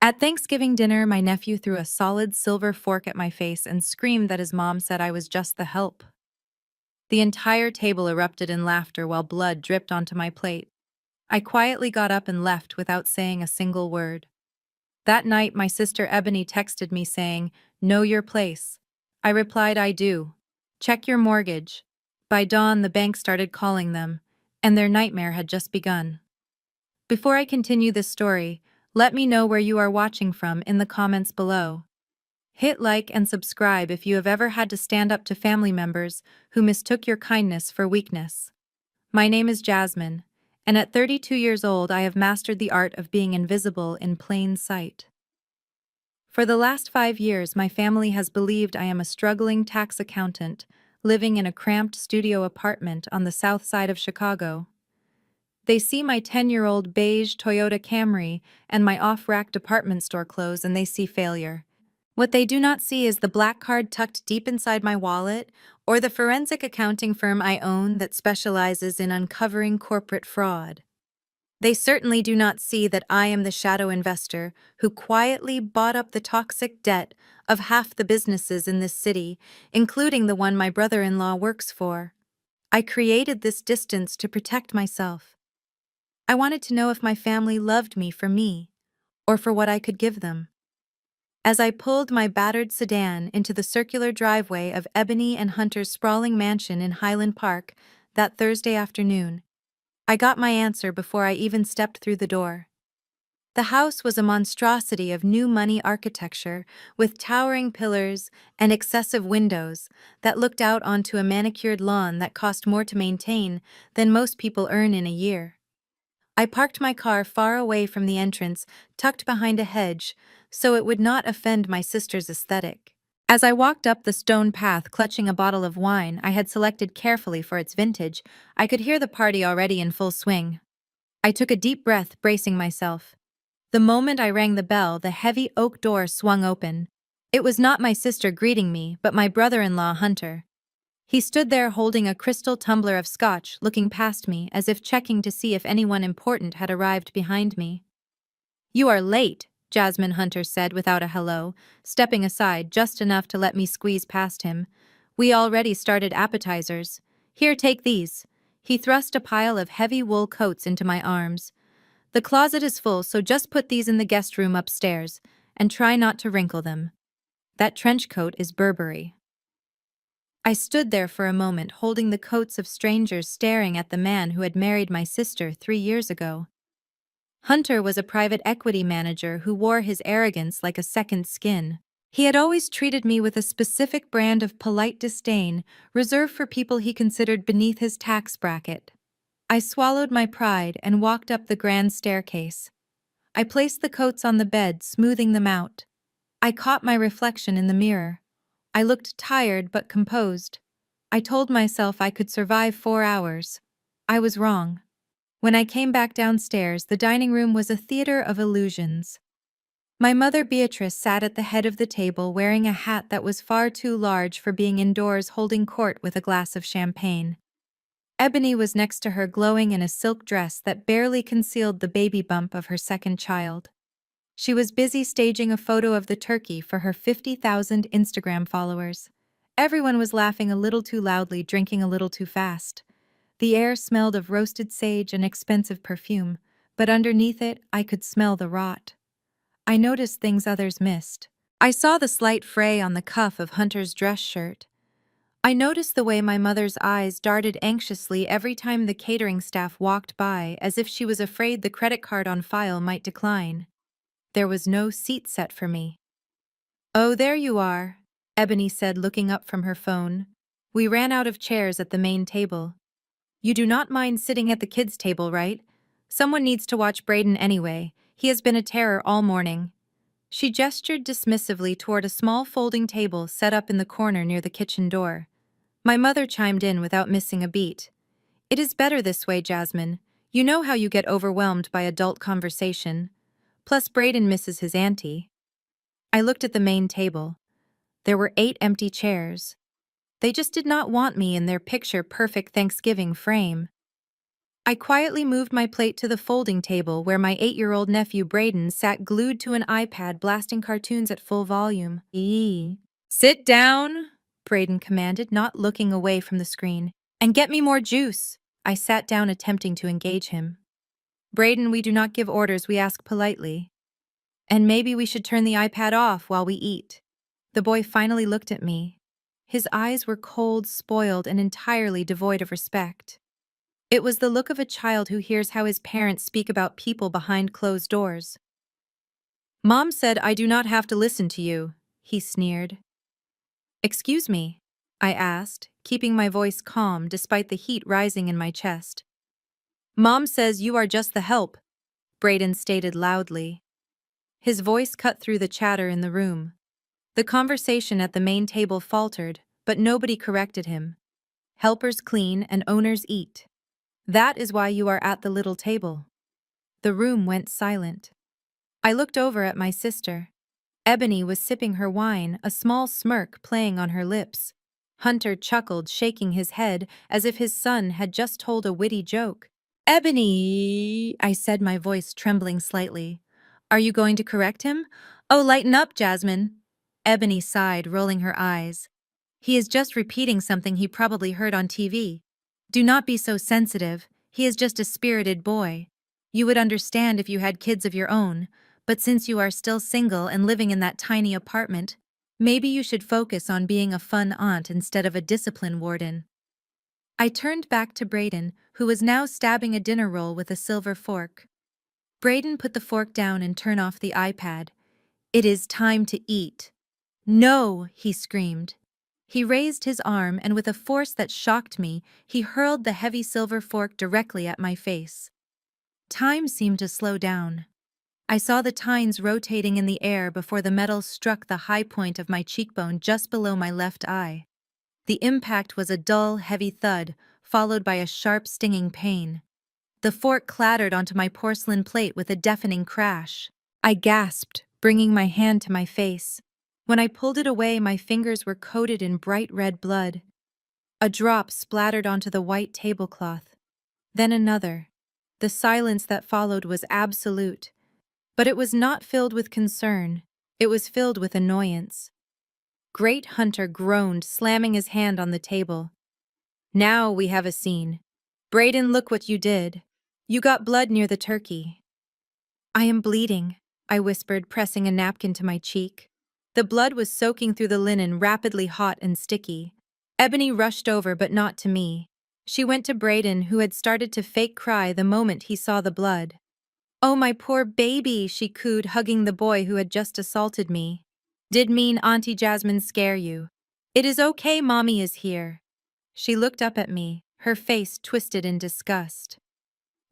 At Thanksgiving dinner, my nephew threw a solid silver fork at my face and screamed that his mom said I was just the help. The entire table erupted in laughter while blood dripped onto my plate. I quietly got up and left without saying a single word. That night, my sister Ebony texted me saying, "Know your place." I replied, "I do. Check your mortgage." By dawn, the bank started calling them, and their nightmare had just begun. Before I continue this story, let me know where you are watching from in the comments below. Hit like and subscribe if you have ever had to stand up to family members who mistook your kindness for weakness. My name is Jasmine, and at 32 years old, I have mastered the art of being invisible in plain sight. For the last 5 years, my family has believed I am a struggling tax accountant living in a cramped studio apartment on the south side of Chicago. They see my 10-year-old beige Toyota Camry and my off-rack department store clothes and they see failure. What they do not see is the black card tucked deep inside my wallet or the forensic accounting firm I own that specializes in uncovering corporate fraud. They certainly do not see that I am the shadow investor who quietly bought up the toxic debt of half the businesses in this city, including the one my brother-in-law works for. I created this distance to protect myself. I wanted to know if my family loved me, or for what I could give them. As I pulled my battered sedan into the circular driveway of Ebony and Hunter's sprawling mansion in Highland Park that Thursday afternoon, I got my answer before I even stepped through the door. The house was a monstrosity of new money architecture with towering pillars and excessive windows that looked out onto a manicured lawn that cost more to maintain than most people earn in a year. I parked my car far away from the entrance, tucked behind a hedge, so it would not offend my sister's aesthetic. As I walked up the stone path clutching a bottle of wine I had selected carefully for its vintage, I could hear the party already in full swing. I took a deep breath, bracing myself. The moment I rang the bell, the heavy oak door swung open. It was not my sister greeting me, but my brother-in-law, Hunter. He stood there holding a crystal tumbler of scotch, looking past me as if checking to see if anyone important had arrived behind me. "You are late," Jasmine Hunter said without a hello, stepping aside just enough to let me squeeze past him. "We already started appetizers. Here, take these." He thrust a pile of heavy wool coats into my arms. "The closet is full, so just put these in the guest room upstairs, and try not to wrinkle them. That trench coat is Burberry." I stood there for a moment holding the coats of strangers staring at the man who had married my sister 3 years ago. Hunter was a private equity manager who wore his arrogance like a second skin. He had always treated me with a specific brand of polite disdain reserved for people he considered beneath his tax bracket. I swallowed my pride and walked up the grand staircase. I placed the coats on the bed, smoothing them out. I caught my reflection in the mirror. I looked tired but composed. I told myself I could survive 4 hours. I was wrong. When I came back downstairs, the dining room was a theater of illusions. My mother Beatrice sat at the head of the table wearing a hat that was far too large for being indoors holding court with a glass of champagne. Ebony was next to her glowing in a silk dress that barely concealed the baby bump of her second child. She was busy staging a photo of the turkey for her 50,000 Instagram followers. Everyone was laughing a little too loudly, drinking a little too fast. The air smelled of roasted sage and expensive perfume, but underneath it, I could smell the rot. I noticed things others missed. I saw the slight fray on the cuff of Hunter's dress shirt. I noticed the way my mother's eyes darted anxiously every time the catering staff walked by, as if she was afraid the credit card on file might decline. There was no seat set for me. "Oh, there you are," Ebony said, looking up from her phone. "We ran out of chairs at the main table. You do not mind sitting at the kids' table, right? Someone needs to watch Braden anyway. He has been a terror all morning." She gestured dismissively toward a small folding table set up in the corner near the kitchen door. My mother chimed in without missing a beat. "It is better this way, Jasmine. You know how you get overwhelmed by adult conversation. Plus, Braden misses his auntie." I looked at the main table. There were 8 empty chairs. They just did not want me in their picture-perfect Thanksgiving frame. I quietly moved my plate to the folding table where my 8-year-old nephew Braden sat glued to an iPad blasting cartoons at full volume. Sit down, Braden commanded, not looking away from the screen. And get me more juice. I sat down, attempting to engage him. Braden, we do not give orders, we ask politely. And maybe we should turn the iPad off while we eat. The boy finally looked at me. His eyes were cold, spoiled, and entirely devoid of respect. It was the look of a child who hears how his parents speak about people behind closed doors. Mom said I do not have to listen to you, he sneered. Excuse me, I asked, keeping my voice calm despite the heat rising in my chest. Mom says you are just the help, Braden stated loudly. His voice cut through the chatter in the room. The conversation at the main table faltered, but nobody corrected him. Helpers clean and owners eat. That is why you are at the little table. The room went silent. I looked over at my sister. Ebony was sipping her wine, a small smirk playing on her lips. Hunter chuckled, shaking his head as if his son had just told a witty joke. Ebony, I said, my voice trembling slightly. Are you going to correct him? Oh, lighten up, Jasmine. Ebony sighed, rolling her eyes. He is just repeating something he probably heard on TV. Do not be so sensitive. He is just a spirited boy. You would understand if you had kids of your own, but since you are still single and living in that tiny apartment, maybe you should focus on being a fun aunt instead of a discipline warden. I turned back to Braden, who was now stabbing a dinner roll with a silver fork. Braden put the fork down and turned off the iPad. It is time to eat. No, he screamed. He raised his arm and with a force that shocked me, he hurled the heavy silver fork directly at my face. Time seemed to slow down. I saw the tines rotating in the air before the metal struck the high point of my cheekbone just below my left eye. The impact was a dull, heavy thud, followed by a sharp, stinging pain. The fork clattered onto my porcelain plate with a deafening crash. I gasped, bringing my hand to my face. When I pulled it away, my fingers were coated in bright red blood. A drop splattered onto the white tablecloth. Then another. The silence that followed was absolute. But it was not filled with concern. It was filled with annoyance. Great Hunter groaned, slamming his hand on the table. Now we have a scene. Braden, look what you did. You got blood near the turkey. I am bleeding, I whispered, pressing a napkin to my cheek. The blood was soaking through the linen, rapidly hot and sticky. Ebony rushed over, but not to me. She went to Braden, who had started to fake cry the moment he saw the blood. Oh, my poor baby, she cooed, hugging the boy who had just assaulted me. Did mean Auntie Jasmine scare you? It is okay, Mommy is here. She looked up at me, her face twisted in disgust.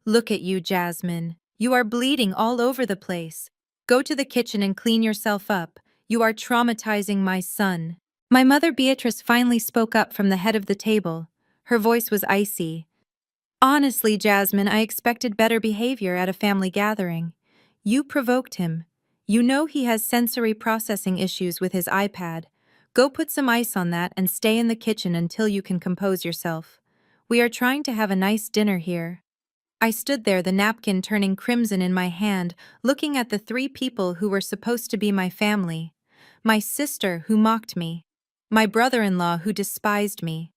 Look at you, Jasmine. You are bleeding all over the place. Go to the kitchen and clean yourself up. You are traumatizing my son. My mother Beatrice finally spoke up from the head of the table. Her voice was icy. Honestly, Jasmine, I expected better behavior at a family gathering. You provoked him. You know he has sensory processing issues with his iPad. Go put some ice on that and stay in the kitchen until you can compose yourself. We are trying to have a nice dinner here. I stood there, the napkin turning crimson in my hand, looking at the 3 people who were supposed to be my family. My sister, who mocked me. My brother-in-law, who despised me.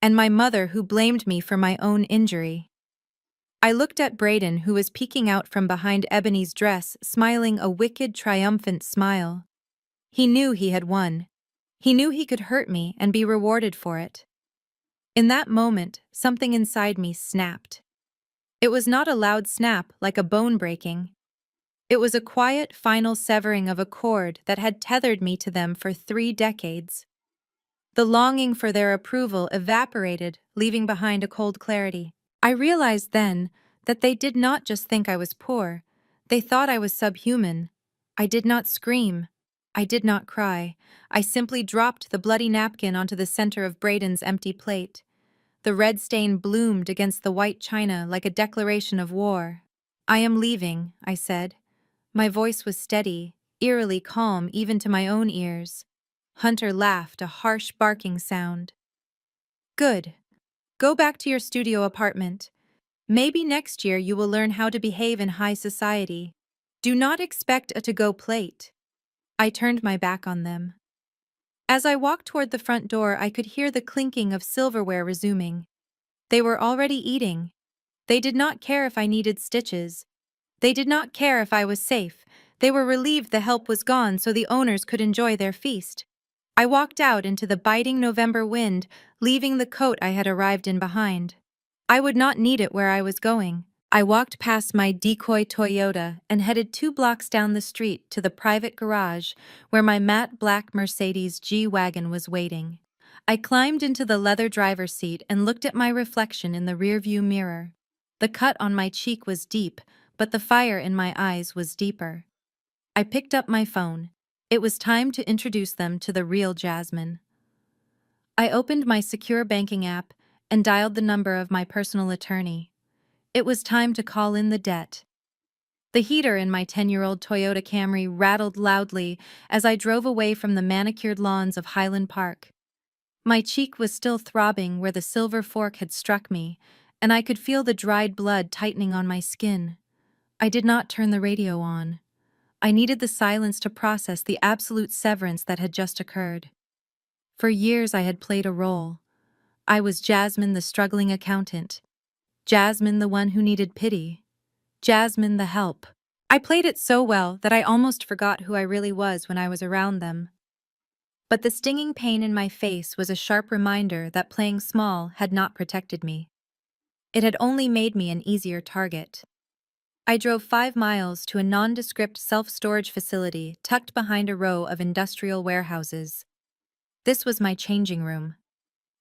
And my mother, who blamed me for my own injury. I looked at Braden, who was peeking out from behind Ebony's dress, smiling a wicked, triumphant smile. He knew he had won. He knew he could hurt me and be rewarded for it. In that moment, something inside me snapped. It was not a loud snap like a bone breaking. It was a quiet, final severing of a cord that had tethered me to them for 3 decades. The longing for their approval evaporated, leaving behind a cold clarity. I realized then that they did not just think I was poor. They thought I was subhuman. I did not scream. I did not cry. I simply dropped the bloody napkin onto the center of Braden's empty plate. The red stain bloomed against the white china like a declaration of war. I am leaving, I said. My voice was steady, eerily calm even to my own ears. Hunter laughed, a harsh barking sound. Good. Go back to your studio apartment. Maybe next year you will learn how to behave in high society. Do not expect a to-go plate. I turned my back on them. As I walked toward the front door, I could hear the clinking of silverware resuming. They were already eating. They did not care if I needed stitches. They did not care if I was safe. They were relieved the help was gone so the owners could enjoy their feast. I walked out into the biting November wind, leaving the coat I had arrived in behind. I would not need it where I was going. I walked past my decoy Toyota and headed 2 blocks down the street to the private garage where my matte black Mercedes G-Wagon was waiting. I climbed into the leather driver's seat and looked at my reflection in the rearview mirror. The cut on my cheek was deep, but the fire in my eyes was deeper. I picked up my phone. It was time to introduce them to the real Jasmine. I opened my secure banking app and dialed the number of my personal attorney. It was time to call in the debt. The heater in my 10-year-old Toyota Camry rattled loudly as I drove away from the manicured lawns of Highland Park. My cheek was still throbbing where the silver fork had struck me, and I could feel the dried blood tightening on my skin. I did not turn the radio on. I needed the silence to process the absolute severance that had just occurred. For years I had played a role. I was Jasmine the struggling accountant. Jasmine the one who needed pity. Jasmine the help. I played it so well that I almost forgot who I really was when I was around them. But the stinging pain in my face was a sharp reminder that playing small had not protected me. It had only made me an easier target. I drove 5 miles to a nondescript self-storage facility tucked behind a row of industrial warehouses. This was my changing room.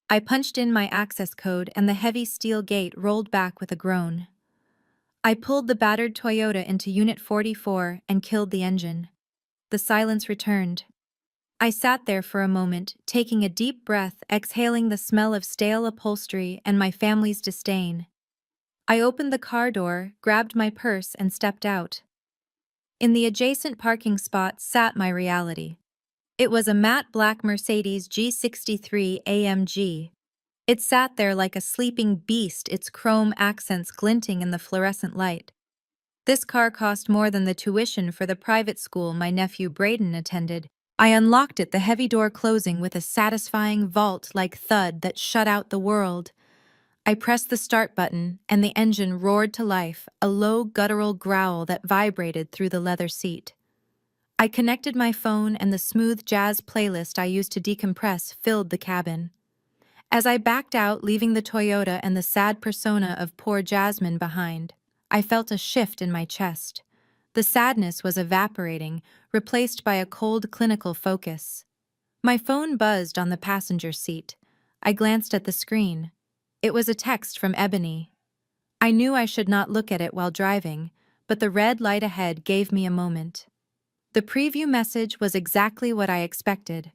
I punched in my access code and the heavy steel gate rolled back with a groan. I pulled the battered Toyota into Unit 44 and killed the engine. The silence returned. I sat there for a moment, taking a deep breath, exhaling the smell of stale upholstery and my family's disdain. I opened the car door, grabbed my purse, and stepped out. In the adjacent parking spot sat my reality. It was a matte black Mercedes G63 AMG. It sat there like a sleeping beast, its chrome accents glinting in the fluorescent light. This car cost more than the tuition for the private school my nephew Braden attended. I unlocked it, the heavy door closing with a satisfying vault-like thud that shut out the world. I pressed the start button, and the engine roared to life, a low guttural growl that vibrated through the leather seat. I connected my phone, and the smooth jazz playlist I used to decompress filled the cabin. As I backed out, leaving the Toyota and the sad persona of poor Jasmine behind, I felt a shift in my chest. The sadness was evaporating, replaced by a cold clinical focus. My phone buzzed on the passenger seat. I glanced at the screen. It was a text from Ebony. I knew I should not look at it while driving, but the red light ahead gave me a moment. The preview message was exactly what I expected.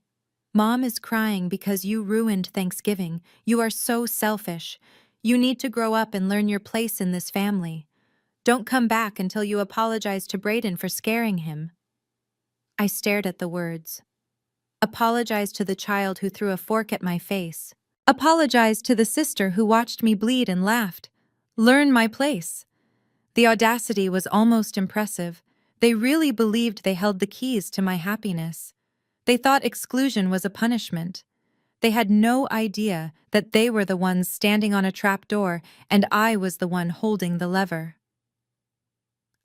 Mom is crying because you ruined Thanksgiving. You are so selfish. You need to grow up and learn your place in this family. Don't come back until you apologize to Braden for scaring him. I stared at the words. Apologize to the child who threw a fork at my face. Apologize to the sister who watched me bleed and laughed. Learn my place. The audacity was almost impressive. They really believed they held the keys to my happiness. They thought exclusion was a punishment. They had no idea that they were the ones standing on a trap door and I was the one holding the lever.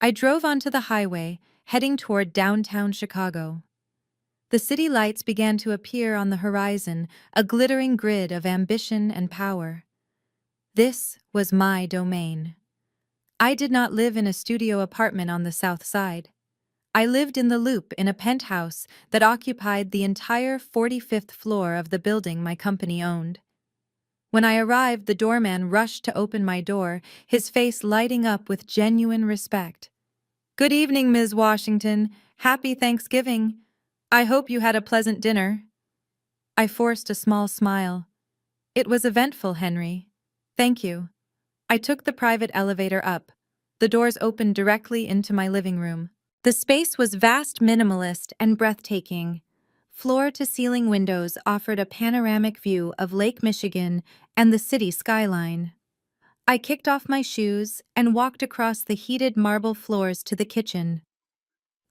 I drove onto the highway, heading toward downtown Chicago. The city lights began to appear on the horizon, a glittering grid of ambition and power. This was my domain. I did not live in a studio apartment on the South Side. I lived in the Loop in a penthouse that occupied the entire 45th floor of the building my company owned. When I arrived, the doorman rushed to open my door, his face lighting up with genuine respect. "Good evening, Ms. Washington. Happy Thanksgiving. I hope you had a pleasant dinner." I forced a small smile. "It was eventful, Henry. Thank you." I took the private elevator up. The doors opened directly into my living room. The space was vast, minimalist, and breathtaking. Floor-to-ceiling windows offered a panoramic view of Lake Michigan and the city skyline. I kicked off my shoes and walked across the heated marble floors to the kitchen.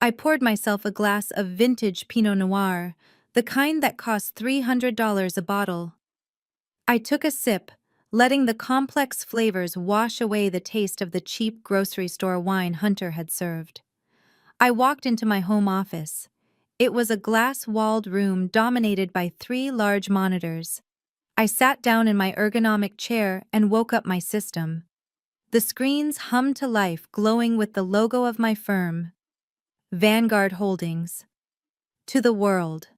I poured myself a glass of vintage Pinot Noir, the kind that costs $300 a bottle. I took a sip, letting the complex flavors wash away the taste of the cheap grocery store wine Hunter had served. I walked into my home office. It was a glass-walled room dominated by 3 large monitors. I sat down in my ergonomic chair and woke up my system. The screens hummed to life, glowing with the logo of my firm, Vanguard Holdings. To the world.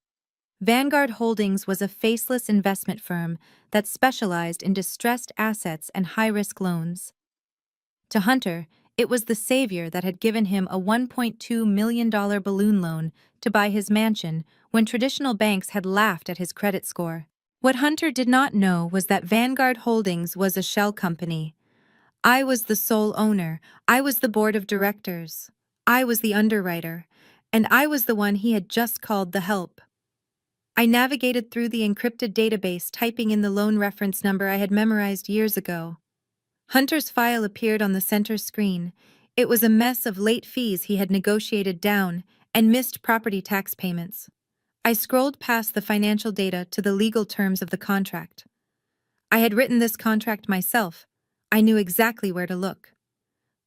Vanguard Holdings was a faceless investment firm that specialized in distressed assets and high-risk loans. To Hunter, it was the savior that had given him a $1.2 million balloon loan to buy his mansion when traditional banks had laughed at his credit score. What Hunter did not know was that Vanguard Holdings was a shell company. I was the sole owner, I was the board of directors, I was the underwriter, and I was the one he had just called the help. I navigated through the encrypted database, typing in the loan reference number I had memorized years ago. Hunter's file appeared on the center screen. It was a mess of late fees he had negotiated down and missed property tax payments. I scrolled past the financial data to the legal terms of the contract. I had written this contract myself. I knew exactly where to look.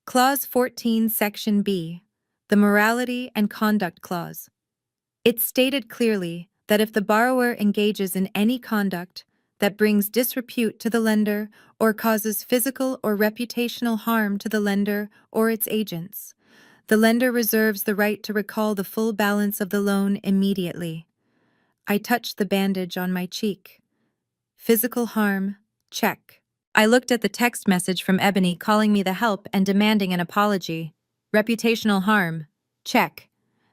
Clause 14, Section B, the Morality and Conduct Clause. It stated clearly that if the borrower engages in any conduct that brings disrepute to the lender or causes physical or reputational harm to the lender or its agents, the lender reserves the right to recall the full balance of the loan immediately. I touched the bandage on my cheek. Physical harm, check. I looked at the text message from Ebony calling me the help and demanding an apology. Reputational harm, check.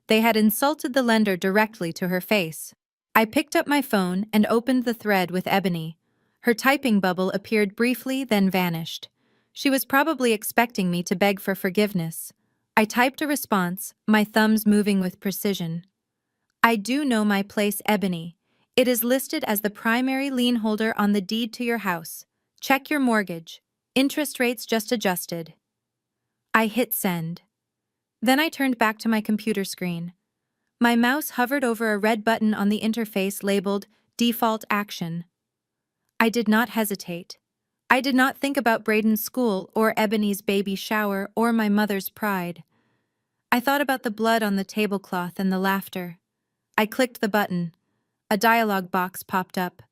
They had insulted the lender directly to her face. I picked up my phone and opened the thread with Ebony. Her typing bubble appeared briefly, then vanished. She was probably expecting me to beg for forgiveness. I typed a response, my thumbs moving with precision. I do know my place, Ebony. It is listed as the primary lien holder on the deed to your house. Check your mortgage. Interest rates just adjusted. I hit send. Then I turned back to my computer screen. My mouse hovered over a red button on the interface labeled Default Action. I did not hesitate. I did not think about Braden's school or Ebony's baby shower or my mother's pride. I thought about the blood on the tablecloth and the laughter. I clicked the button. A dialog box popped up.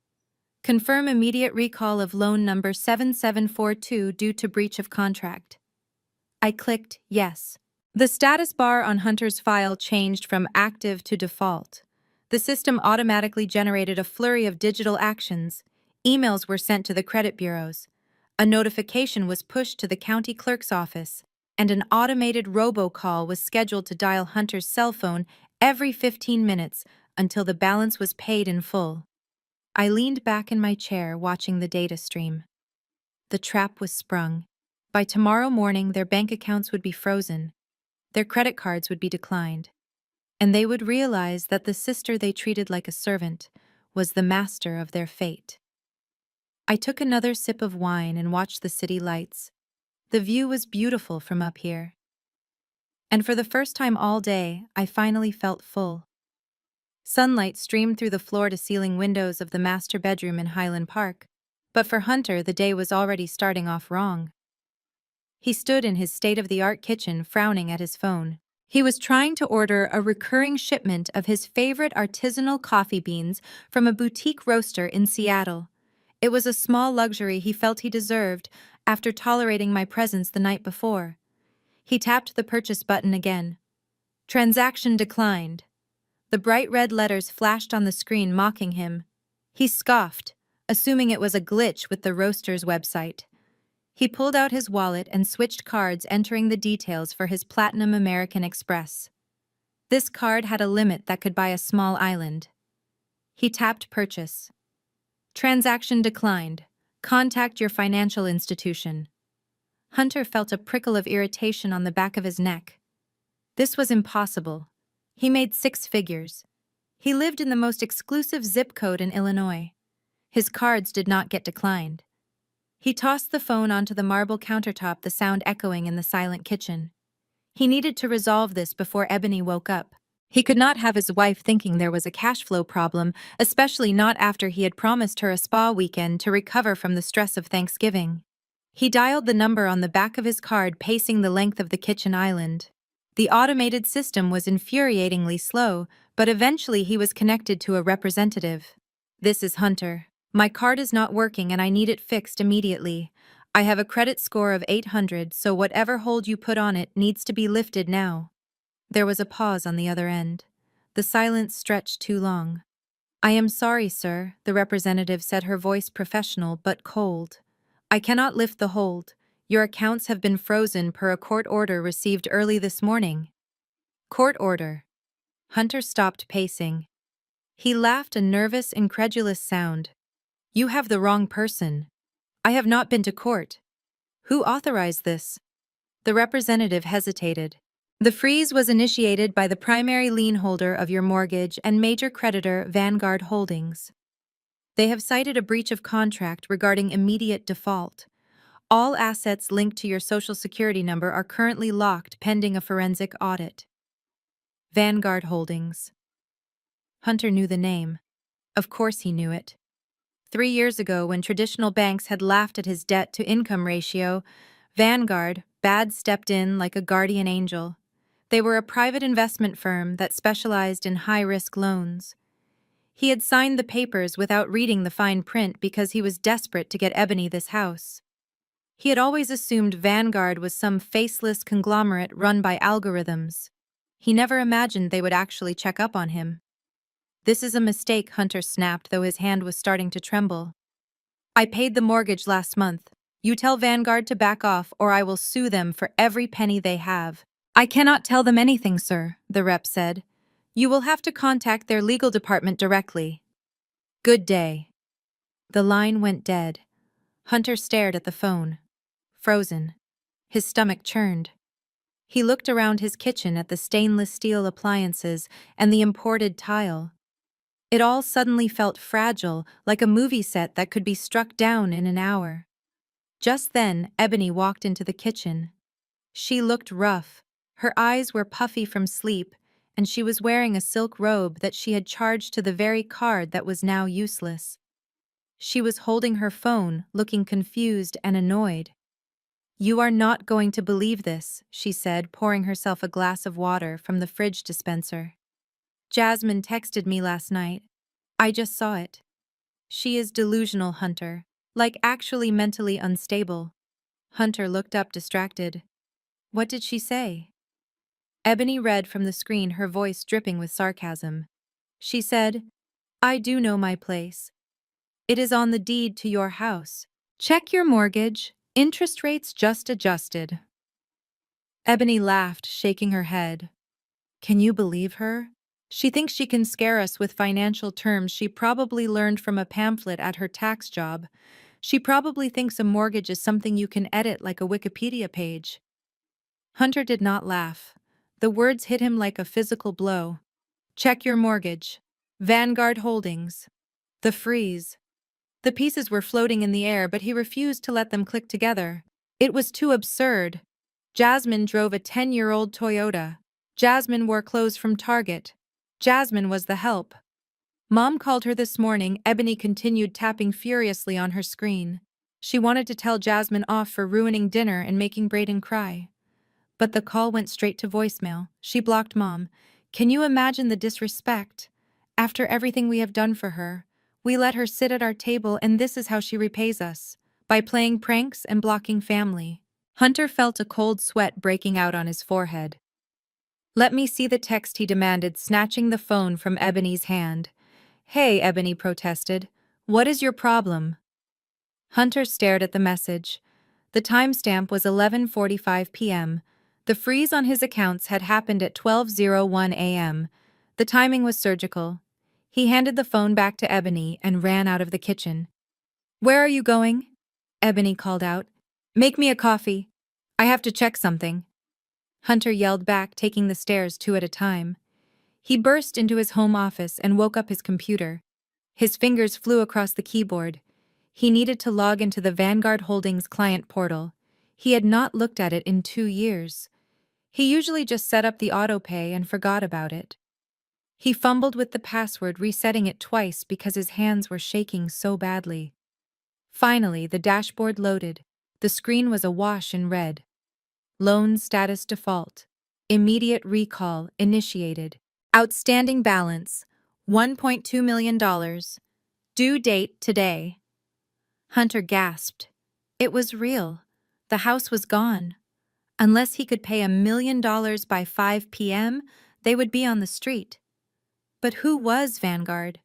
Confirm immediate recall of loan number 7742 due to breach of contract. I clicked yes. The status bar on Hunter's file changed from active to default. The system automatically generated a flurry of digital actions. Emails were sent to the credit bureaus. A notification was pushed to the county clerk's office, and an automated robocall was scheduled to dial Hunter's cell phone every 15 minutes until the balance was paid in full. I leaned back in my chair, watching the data stream. The trap was sprung. By tomorrow morning, their bank accounts would be frozen. Their credit cards would be declined. And they would realize that the sister they treated like a servant was the master of their fate. I took another sip of wine and watched the city lights. The view was beautiful from up here. And for the first time all day, I finally felt full. Sunlight streamed through the floor-to-ceiling windows of the master bedroom in Highland Park, but for Hunter the day was already starting off wrong. He stood in his state-of-the-art kitchen, frowning at his phone. He was trying to order a recurring shipment of his favorite artisanal coffee beans from a boutique roaster in Seattle. It was a small luxury he felt he deserved after tolerating my presence the night before. He tapped the purchase button again. Transaction declined. The bright red letters flashed on the screen, mocking him. He scoffed, assuming it was a glitch with the roaster's website. He pulled out his wallet and switched cards, entering the details for his Platinum American Express. This card had a limit that could buy a small island. He tapped purchase. Transaction declined. Contact your financial institution. Hunter felt a prickle of irritation on the back of his neck. This was impossible. He made 6 figures. He lived in the most exclusive zip code in Illinois. His cards did not get declined. He tossed the phone onto the marble countertop, the sound echoing in the silent kitchen. He needed to resolve this before Ebony woke up. He could not have his wife thinking there was a cash flow problem, especially not after he had promised her a spa weekend to recover from the stress of Thanksgiving. He dialed the number on the back of his card, pacing the length of the kitchen island. The automated system was infuriatingly slow, but eventually he was connected to a representative. "This is Hunter. My card is not working and I need it fixed immediately. I have a credit score of 800, so whatever hold you put on it needs to be lifted now." There was a pause on the other end. The silence stretched too long. "I am sorry, sir," the representative said, her voice professional but cold. "I cannot lift the hold. Your accounts have been frozen per a court order received early this morning." "Court order?" Hunter stopped pacing. He laughed, a nervous, incredulous sound. "You have the wrong person. I have not been to court. Who authorized this?" The representative hesitated. "The freeze was initiated by the primary lien holder of your mortgage and major creditor, Vanguard Holdings. They have cited a breach of contract regarding immediate default. All assets linked to your Social Security number are currently locked pending a forensic audit." Vanguard Holdings. Hunter knew the name. Of course he knew it. 3 years ago, when traditional banks had laughed at his debt-to-income ratio, Vanguard, Bad, stepped in like a guardian angel. They were a private investment firm that specialized in high-risk loans. He had signed the papers without reading the fine print because he was desperate to get Ebony this house. He had always assumed Vanguard was some faceless conglomerate run by algorithms. He never imagined they would actually check up on him. "This is a mistake," Hunter snapped, though his hand was starting to tremble. "I paid the mortgage last month. You tell Vanguard to back off or I will sue them for every penny they have." "I cannot tell them anything, sir," the rep said. "You will have to contact their legal department directly." "Good day." The line went dead. Hunter stared at the phone. Frozen. His stomach churned. He looked around his kitchen at the stainless steel appliances and the imported tile. It all suddenly felt fragile, like a movie set that could be struck down in an hour. Just then, Ebony walked into the kitchen. She looked rough. Her eyes were puffy from sleep, and she was wearing a silk robe that she had charged to the very card that was now useless. She was holding her phone, looking confused and annoyed. "You are not going to believe this," she said, pouring herself a glass of water from the fridge dispenser. "Jasmine texted me last night. I just saw it. She is delusional, Hunter. Like actually mentally unstable." Hunter looked up, distracted. "What did she say?" Ebony read from the screen, her voice dripping with sarcasm. She said, "I do know my place. It is on the deed to your house. Check your mortgage. Interest rates just adjusted." Ebony laughed, shaking her head. "Can you believe her? She thinks she can scare us with financial terms she probably learned from a pamphlet at her tax job. She probably thinks a mortgage is something you can edit like a Wikipedia page." Hunter did not laugh. The words hit him like a physical blow. "Check your mortgage. Vanguard Holdings. The freeze." The pieces were floating in the air, but he refused to let them click together. It was too absurd. Jasmine drove a 10-year-old Toyota. Jasmine wore clothes from Target. Jasmine was the help. "Mom called her this morning," Ebony continued, tapping furiously on her screen. She wanted to tell Jasmine off for ruining dinner and making Brayden cry. But the call went straight to voicemail. She blocked Mom. "Can you imagine the disrespect? After everything we have done for her, we let her sit at our table and this is how she repays us. By playing pranks and blocking family." Hunter felt a cold sweat breaking out on his forehead. "Let me see the text," he demanded, snatching the phone from Ebony's hand. "Hey," Ebony protested. "What is your problem?" Hunter stared at the message. The timestamp was 11:45 p.m. The freeze on his accounts had happened at 12:01 a.m. The timing was surgical. He handed the phone back to Ebony and ran out of the kitchen. "Where are you going?" Ebony called out. "Make me a coffee. I have to check something." Hunter yelled back, taking the stairs 2 at a time. He burst into his home office and woke up his computer. His fingers flew across the keyboard. He needed to log into the Vanguard Holdings client portal. He had not looked at it in 2 years. He usually just set up the autopay and forgot about it. He fumbled with the password, resetting it twice because his hands were shaking so badly. Finally, the dashboard loaded. The screen was awash in red. Loan status default. Immediate recall initiated. Outstanding balance, $1.2 million. Due date today. Hunter gasped. It was real. The house was gone. Unless he could pay $1 million by 5 p.m., they would be on the street. But who was Vanguard?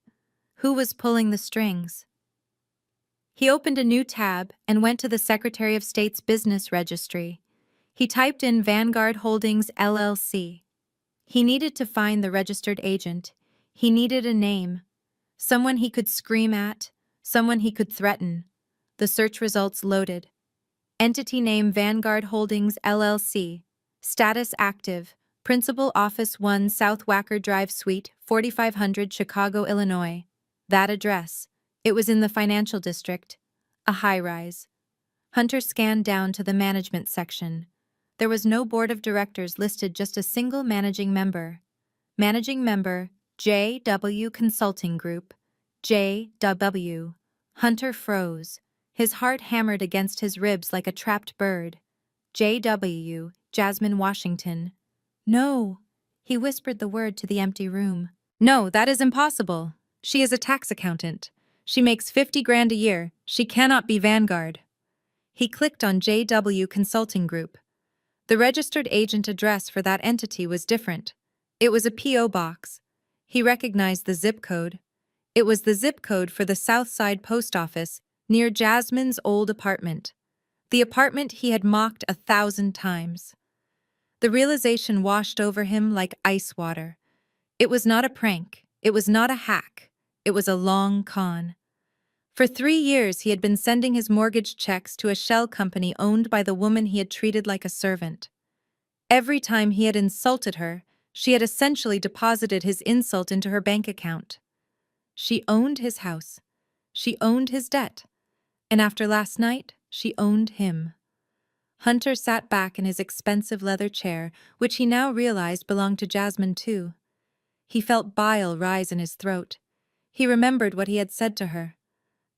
Who was pulling the strings? He opened a new tab and went to the Secretary of State's business registry. He typed in Vanguard Holdings LLC. He needed to find the registered agent. He needed a name. Someone he could scream at. Someone he could threaten. The search results loaded. Entity name Vanguard Holdings LLC. Status active. Principal Office 1 South Wacker Drive Suite, 4500 Chicago, Illinois. That address. It was in the financial district. A high-rise. Hunter scanned down to the management section. There was no board of directors listed, just a single managing member. Managing member, J.W. Consulting Group. J.W. Hunter froze. His heart hammered against his ribs like a trapped bird. J.W. Jasmine Washington. No. He whispered the word to the empty room. No, that is impossible. She is a tax accountant. She makes 50 grand a year. She cannot be Vanguard. He clicked on J.W. Consulting Group. The registered agent address for that entity was different. It was a P.O. box. He recognized the zip code. It was the zip code for the Southside Post Office, near Jasmine's old apartment. The apartment he had mocked 1,000 times. The realization washed over him like ice water. It was not a prank. It was not a hack. It was a long con. For 3 years he had been sending his mortgage checks to a shell company owned by the woman he had treated like a servant. Every time he had insulted her, she had essentially deposited his insult into her bank account. She owned his house. She owned his debt. And after last night, she owned him. Hunter sat back in his expensive leather chair, which he now realized belonged to Jasmine too. He felt bile rise in his throat. He remembered what he had said to her.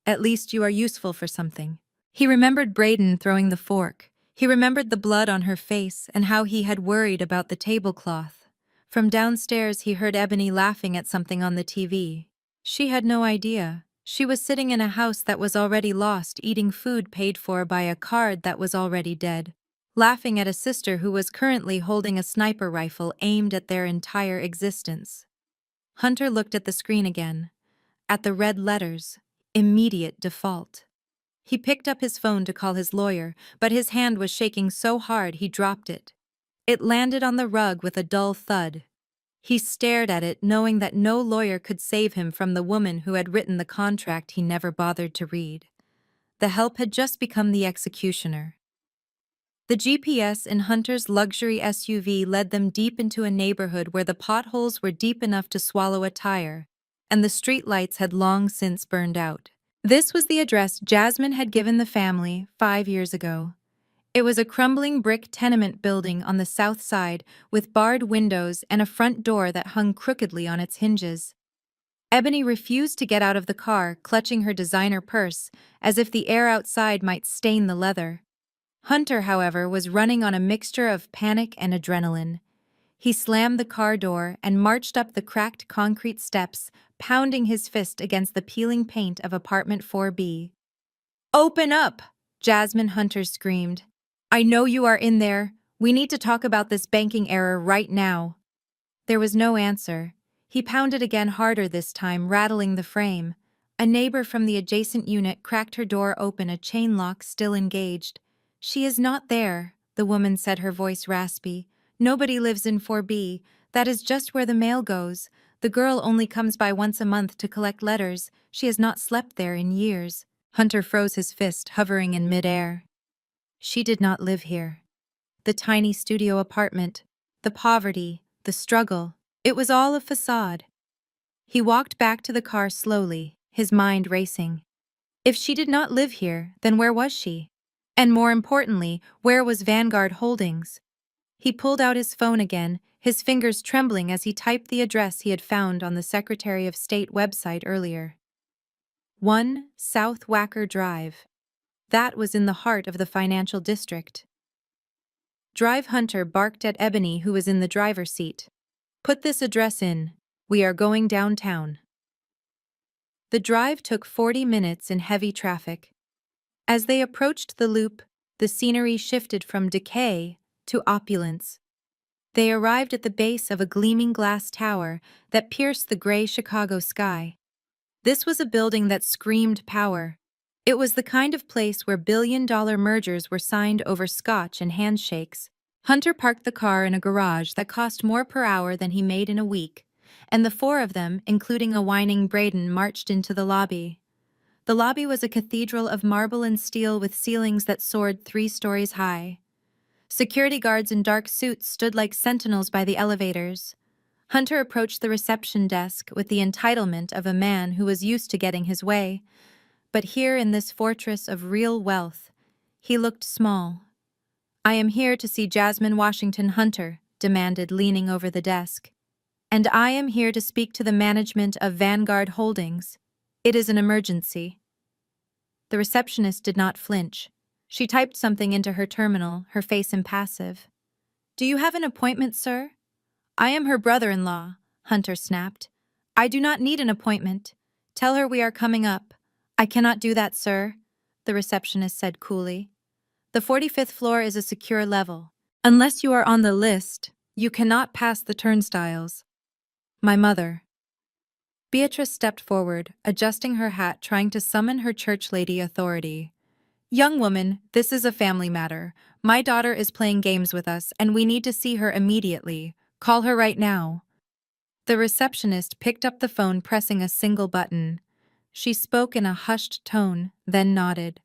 At least you are useful for something. He remembered Braden throwing the fork. He remembered the blood on her face and how he had worried about the tablecloth. From downstairs he heard Ebony laughing at something on the TV. She had no idea. She was sitting in a house that was already lost, eating food paid for by a card that was already dead, laughing at a sister who was currently holding a sniper rifle aimed at their entire existence. Hunter looked at the screen again. At the red letters. Immediate default. He picked up his phone to call his lawyer, but his hand was shaking so hard he dropped it. It landed on the rug with a dull thud. He stared at it, knowing that no lawyer could save him from the woman who had written the contract he never bothered to read. The help had just become the executioner. The GPS in Hunter's luxury SUV led them deep into a neighborhood where the potholes were deep enough to swallow a tire, and the streetlights had long since burned out. This was the address Jasmine had given the family 5 years ago. It was a crumbling brick tenement building on the south side with barred windows and a front door that hung crookedly on its hinges. Ebony refused to get out of the car, clutching her designer purse, as if the air outside might stain the leather. Hunter, however, was running on a mixture of panic and adrenaline. He slammed the car door and marched up the cracked concrete steps, pounding his fist against the peeling paint of apartment 4B. "Open up!" Jasmine Hunter screamed. "I know you are in there. We need to talk about this banking error right now." There was no answer. He pounded again, harder this time, rattling the frame. A neighbor from the adjacent unit cracked her door open, a chain lock still engaged. "She is not there," the woman said, her voice raspy. "Nobody lives in 4B. That is just where the mail goes. The girl only comes by once a month to collect letters. She has not slept there in years." Hunter froze his fist, hovering in midair. She did not live here. The tiny studio apartment, the poverty, the struggle, it was all a facade. He walked back to the car slowly, his mind racing. If she did not live here, then where was she? And more importantly, where was Vanguard Holdings? He pulled out his phone again, his fingers trembling as he typed the address he had found on the Secretary of State website earlier. 1 South Wacker Drive. That was in the heart of the financial district. Drive Hunter barked at Ebony, who was in the driver's seat. Put this address in. We are going downtown. The drive took 40 minutes in heavy traffic. As they approached the loop, the scenery shifted from decay to opulence. They arrived at the base of a gleaming glass tower that pierced the gray Chicago sky. This was a building that screamed power. It was the kind of place where billion-dollar mergers were signed over scotch and handshakes. Hunter parked the car in a garage that cost more per hour than he made in a week, and the four of them, including a whining Braden, marched into the lobby. The lobby was a cathedral of marble and steel with ceilings that soared 3 stories high. Security guards in dark suits stood like sentinels by the elevators. Hunter approached the reception desk with the entitlement of a man who was used to getting his way. But here in this fortress of real wealth, he looked small. "I am here to see Jasmine Washington," Hunter demanded, leaning over the desk. "And I am here to speak to the management of Vanguard Holdings. It is an emergency." The receptionist did not flinch. She typed something into her terminal, her face impassive. "Do you have an appointment, sir?" "I am her brother-in-law," Hunter snapped. "I do not need an appointment. Tell her we are coming up." "I cannot do that, sir," the receptionist said coolly. "The 45th floor is a secure level. Unless you are on the list, you cannot pass the turnstiles." "My mother." Beatrice stepped forward, adjusting her hat, trying to summon her church lady authority. "Young woman, this is a family matter. My daughter is playing games with us, and we need to see her immediately. Call her right now." The receptionist picked up the phone, pressing a single button. She spoke in a hushed tone, then nodded.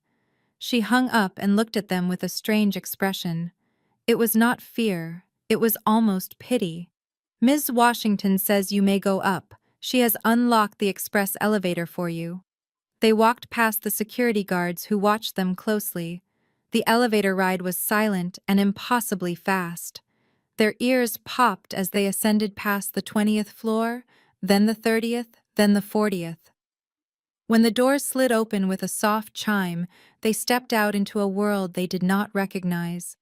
She hung up and looked at them with a strange expression. It was not fear, it was almost pity. "Ms. Washington says you may go up. She has unlocked the express elevator for you." They walked past the security guards, who watched them closely. The elevator ride was silent and impossibly fast. Their ears popped as they ascended past the 20th floor, then the 30th, then the 40th. When the doors slid open with a soft chime, they stepped out into a world they did not recognize.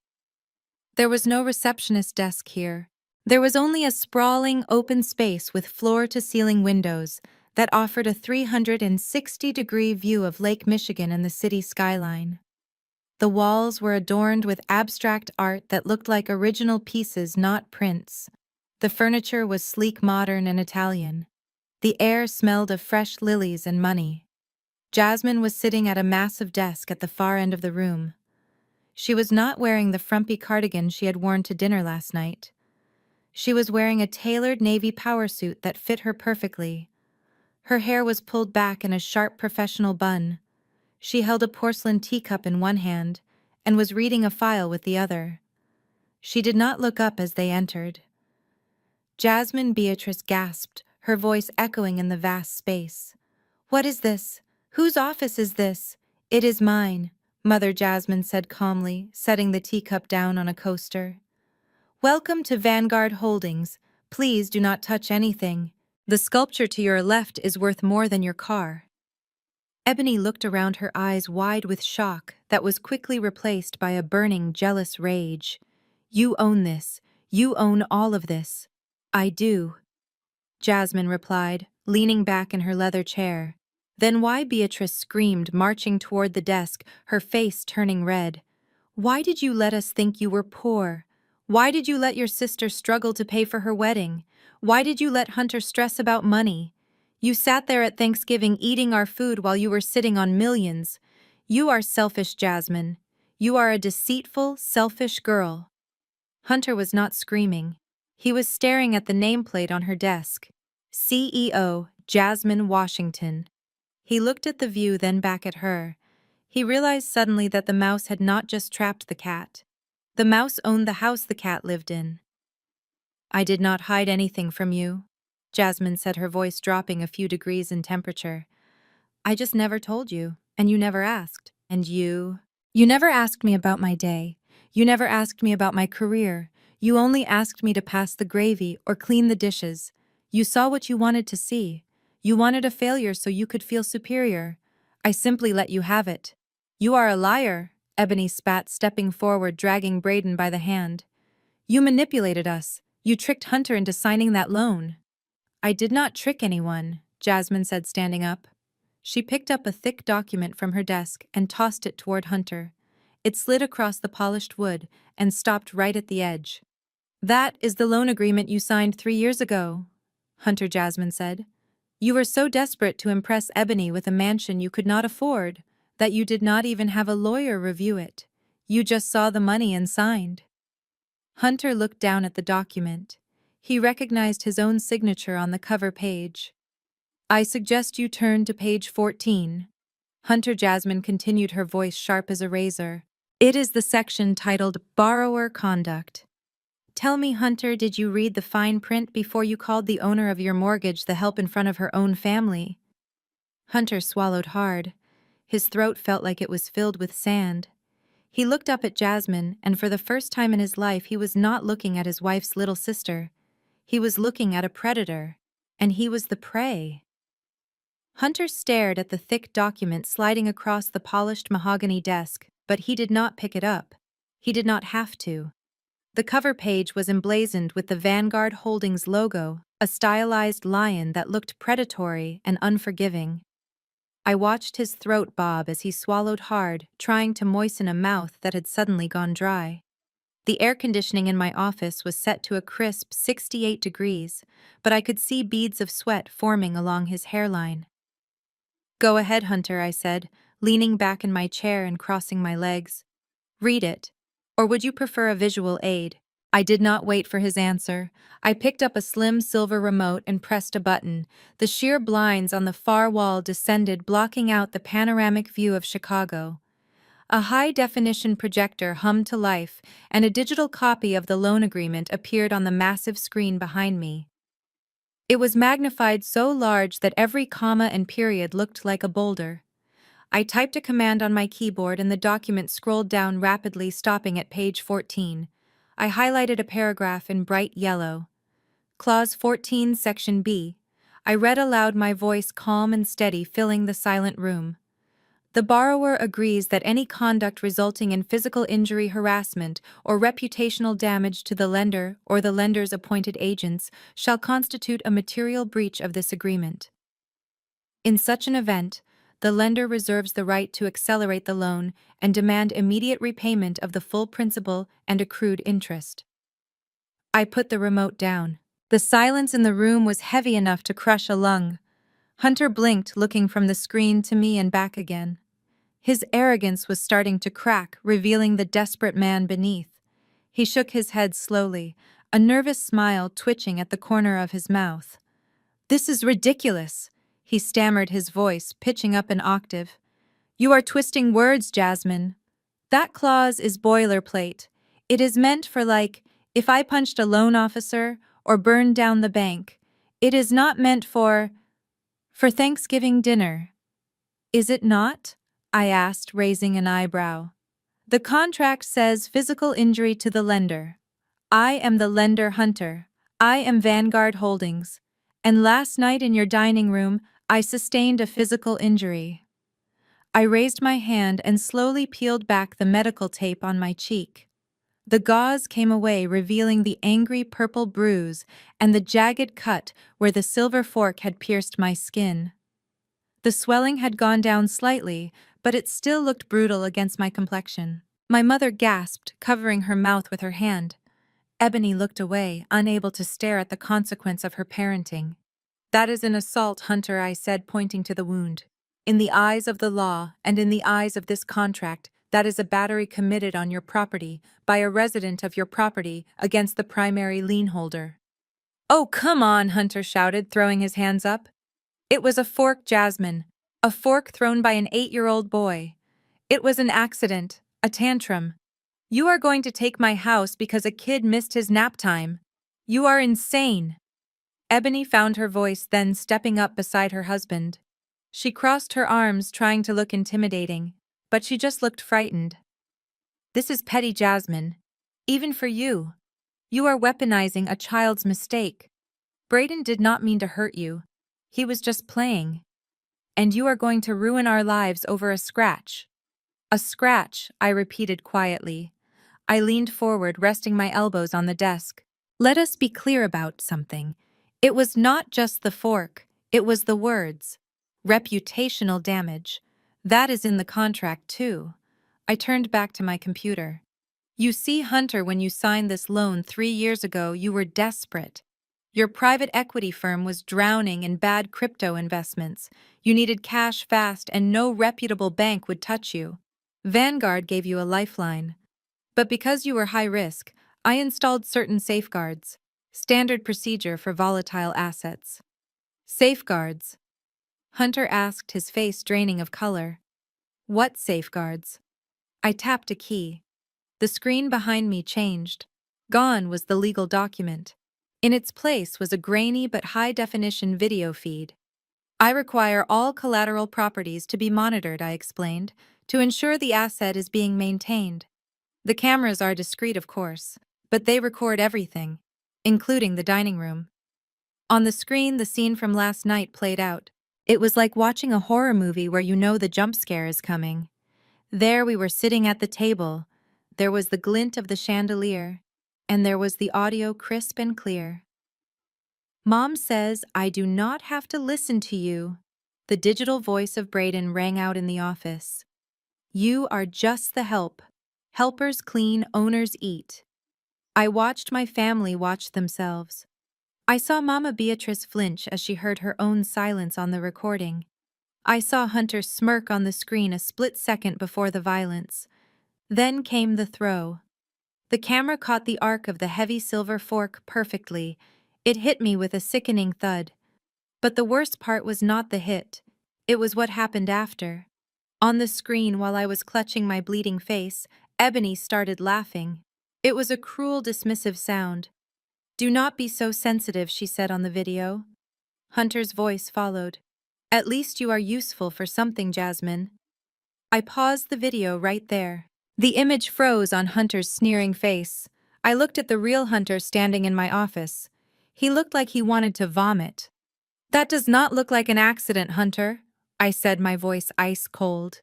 There was no receptionist desk here. There was only a sprawling, open space with floor-to-ceiling windows that offered a 360-degree view of Lake Michigan and the city skyline. The walls were adorned with abstract art that looked like original pieces, not prints. The furniture was sleek, modern, and Italian. The air smelled of fresh lilies and money. Jasmine was sitting at a massive desk at the far end of the room. She was not wearing the frumpy cardigan she had worn to dinner last night. She was wearing a tailored navy power suit that fit her perfectly. Her hair was pulled back in a sharp professional bun. She held a porcelain teacup in one hand and was reading a file with the other. She did not look up as they entered. "Jasmine," Beatrice gasped, her voice echoing in the vast space. "What is this? Whose office is this?" "It is mine," Mother Jasmine said calmly, setting the teacup down on a coaster. "Welcome to Vanguard Holdings. Please do not touch anything. The sculpture to your left is worth more than your car." Ebony looked around, her eyes wide with shock that was quickly replaced by a burning, jealous rage. "You own this. You own all of this." "I do," Jasmine replied, leaning back in her leather chair. "Then why?" Beatrice screamed, marching toward the desk, her face turning red. "Why did you let us think you were poor? Why did you let your sister struggle to pay for her wedding? Why did you let Hunter stress about money? You sat there at Thanksgiving eating our food while you were sitting on millions. You are selfish, Jasmine. You are a deceitful, selfish girl." Hunter was not screaming. He was staring at the nameplate on her desk. CEO, Jasmine Washington. He looked at the view, then back at her. He realized suddenly that the mouse had not just trapped the cat. The mouse owned the house the cat lived in. "I did not hide anything from you," Jasmine said, her voice dropping a few degrees in temperature. "I just never told you." And you never asked. And you? You never asked me about my day. You never asked me about my career. You only asked me to pass the gravy or clean the dishes. You saw what you wanted to see. You wanted a failure so you could feel superior. I simply let you have it. You are a liar, Ebony spat, stepping forward, dragging Braden by the hand. You manipulated us. You tricked Hunter into signing that loan. I did not trick anyone, Jasmine said, standing up. She picked up a thick document from her desk and tossed it toward Hunter. It slid across the polished wood and stopped right at the edge. That is the loan agreement you signed 3 years ago, Hunter, Jasmine said. You were so desperate to impress Ebony with a mansion you could not afford that you did not even have a lawyer review it. You just saw the money and signed. Hunter looked down at the document. He recognized his own signature on the cover page. I suggest you turn to page 14. Hunter, Jasmine continued, her voice sharp as a razor. It is the section titled Borrower Conduct. Tell me, Hunter, did you read the fine print before you called the owner of your mortgage the help in front of her own family? Hunter swallowed hard. His throat felt like it was filled with sand. He looked up at Jasmine, and for the first time in his life he was not looking at his wife's little sister. He was looking at a predator, and he was the prey. Hunter stared at the thick document sliding across the polished mahogany desk, but he did not pick it up. He did not have to. The cover page was emblazoned with the Vanguard Holdings logo, a stylized lion that looked predatory and unforgiving. I watched his throat bob as he swallowed hard, trying to moisten a mouth that had suddenly gone dry. The air conditioning in my office was set to a crisp 68 degrees, but I could see beads of sweat forming along his hairline. Go ahead, Hunter, I said, leaning back in my chair and crossing my legs. Read it. Or would you prefer a visual aid? I did not wait for his answer. I picked up a slim silver remote and pressed a button. The sheer blinds on the far wall descended, blocking out the panoramic view of Chicago. A high-definition projector hummed to life, and a digital copy of the loan agreement appeared on the massive screen behind me. It was magnified so large that every comma and period looked like a boulder. I typed a command on my keyboard and the document scrolled down rapidly, stopping at page 14. I highlighted a paragraph in bright yellow. Clause 14, Section B. I read aloud, my voice calm and steady, filling the silent room. The borrower agrees that any conduct resulting in physical injury, harassment, or reputational damage to the lender or the lender's appointed agents shall constitute a material breach of this agreement. In such an event, the lender reserves the right to accelerate the loan and demand immediate repayment of the full principal and accrued interest. I put the remote down. The silence in the room was heavy enough to crush a lung. Hunter blinked, looking from the screen to me and back again. His arrogance was starting to crack, revealing the desperate man beneath. He shook his head slowly, a nervous smile twitching at the corner of his mouth. This is ridiculous, he stammered, his voice pitching up an octave. You are twisting words, Jasmine. That clause is boilerplate. It is meant for, like, if I punched a loan officer or burned down the bank. It is not meant for Thanksgiving dinner. Is it not? I asked, raising an eyebrow. The contract says physical injury to the lender. I am the lender, Hunter. I am Vanguard Holdings. And last night in your dining room, I sustained a physical injury. I raised my hand and slowly peeled back the medical tape on my cheek. The gauze came away, revealing the angry purple bruise and the jagged cut where the silver fork had pierced my skin. The swelling had gone down slightly, but it still looked brutal against my complexion. My mother gasped, covering her mouth with her hand. Ebony looked away, unable to stare at the consequence of her parenting. That is an assault, Hunter, I said, pointing to the wound. In the eyes of the law, and in the eyes of this contract, that is a battery committed on your property by a resident of your property against the primary lien holder. Oh, come on, Hunter shouted, throwing his hands up. It was a fork, Jasmine. A fork thrown by an 8-year-old boy. It was an accident, a tantrum. You are going to take my house because a kid missed his nap time. You are insane. Ebony found her voice then, stepping up beside her husband. She crossed her arms, trying to look intimidating, but she just looked frightened. This is petty, Jasmine. Even for you. You are weaponizing a child's mistake. Brayden did not mean to hurt you. He was just playing. And you are going to ruin our lives over a scratch. A scratch, I repeated quietly. I leaned forward, resting my elbows on the desk. Let us be clear about something. It was not just the fork, it was the words. Reputational damage. That is in the contract, too. I turned back to my computer. You see, Hunter, when you signed this loan 3 years ago, you were desperate. Your private equity firm was drowning in bad crypto investments. You needed cash fast, and no reputable bank would touch you. Vanguard gave you a lifeline. But because you were high risk, I installed certain safeguards. Standard procedure for volatile assets. Safeguards? Hunter asked, his face draining of color. What safeguards? I tapped a key. The screen behind me changed. Gone was the legal document. In its place was a grainy but high-definition video feed. I require all collateral properties to be monitored, I explained, to ensure the asset is being maintained. The cameras are discreet, of course, but they record everything, including the dining room. On the screen, the scene from last night played out. It was like watching a horror movie where you know the jump scare is coming. There we were sitting at the table. There was the glint of the chandelier, and there was the audio crisp and clear. Mom says I do not have to listen to you. The digital voice of Brayden rang out in the office. You are just the help. Helpers clean, owners eat. I watched my family watch themselves. I saw Mama Beatrice flinch as she heard her own silence on the recording. I saw Hunter smirk on the screen a split second before the violence. Then came the throw. The camera caught the arc of the heavy silver fork perfectly. It hit me with a sickening thud. But the worst part was not the hit. It was what happened after. On the screen, while I was clutching my bleeding face, Ebony started laughing. It was a cruel, dismissive sound. Do not be so sensitive, she said on the video. Hunter's voice followed. At least you are useful for something, Jasmine. I paused the video right there. The image froze on Hunter's sneering face. I looked at the real Hunter standing in my office. He looked like he wanted to vomit. That does not look like an accident, Hunter, I said, my voice ice cold.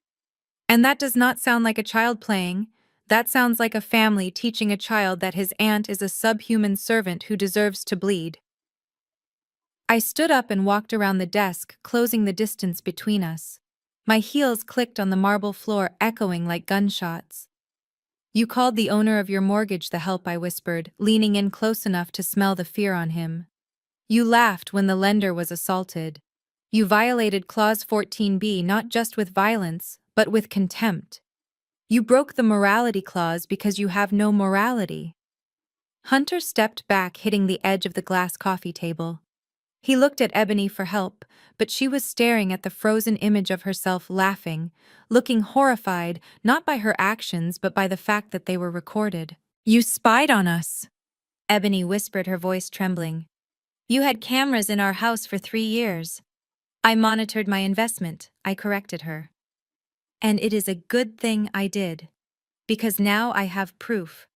And that does not sound like a child playing. That sounds like a family teaching a child that his aunt is a subhuman servant who deserves to bleed. I stood up and walked around the desk, closing the distance between us. My heels clicked on the marble floor, echoing like gunshots. You called the owner of your mortgage the help, I whispered, leaning in close enough to smell the fear on him. You laughed when the lender was assaulted. You violated Clause 14b not just with violence, but with contempt. You broke the morality clause because you have no morality. Hunter stepped back, hitting the edge of the glass coffee table. He looked at Ebony for help, but she was staring at the frozen image of herself, laughing, looking horrified, not by her actions but by the fact that they were recorded. You spied on us, Ebony whispered, her voice trembling. You had cameras in our house for 3 years. I monitored my investment, I corrected her. And it is a good thing I did. Because now I have proof.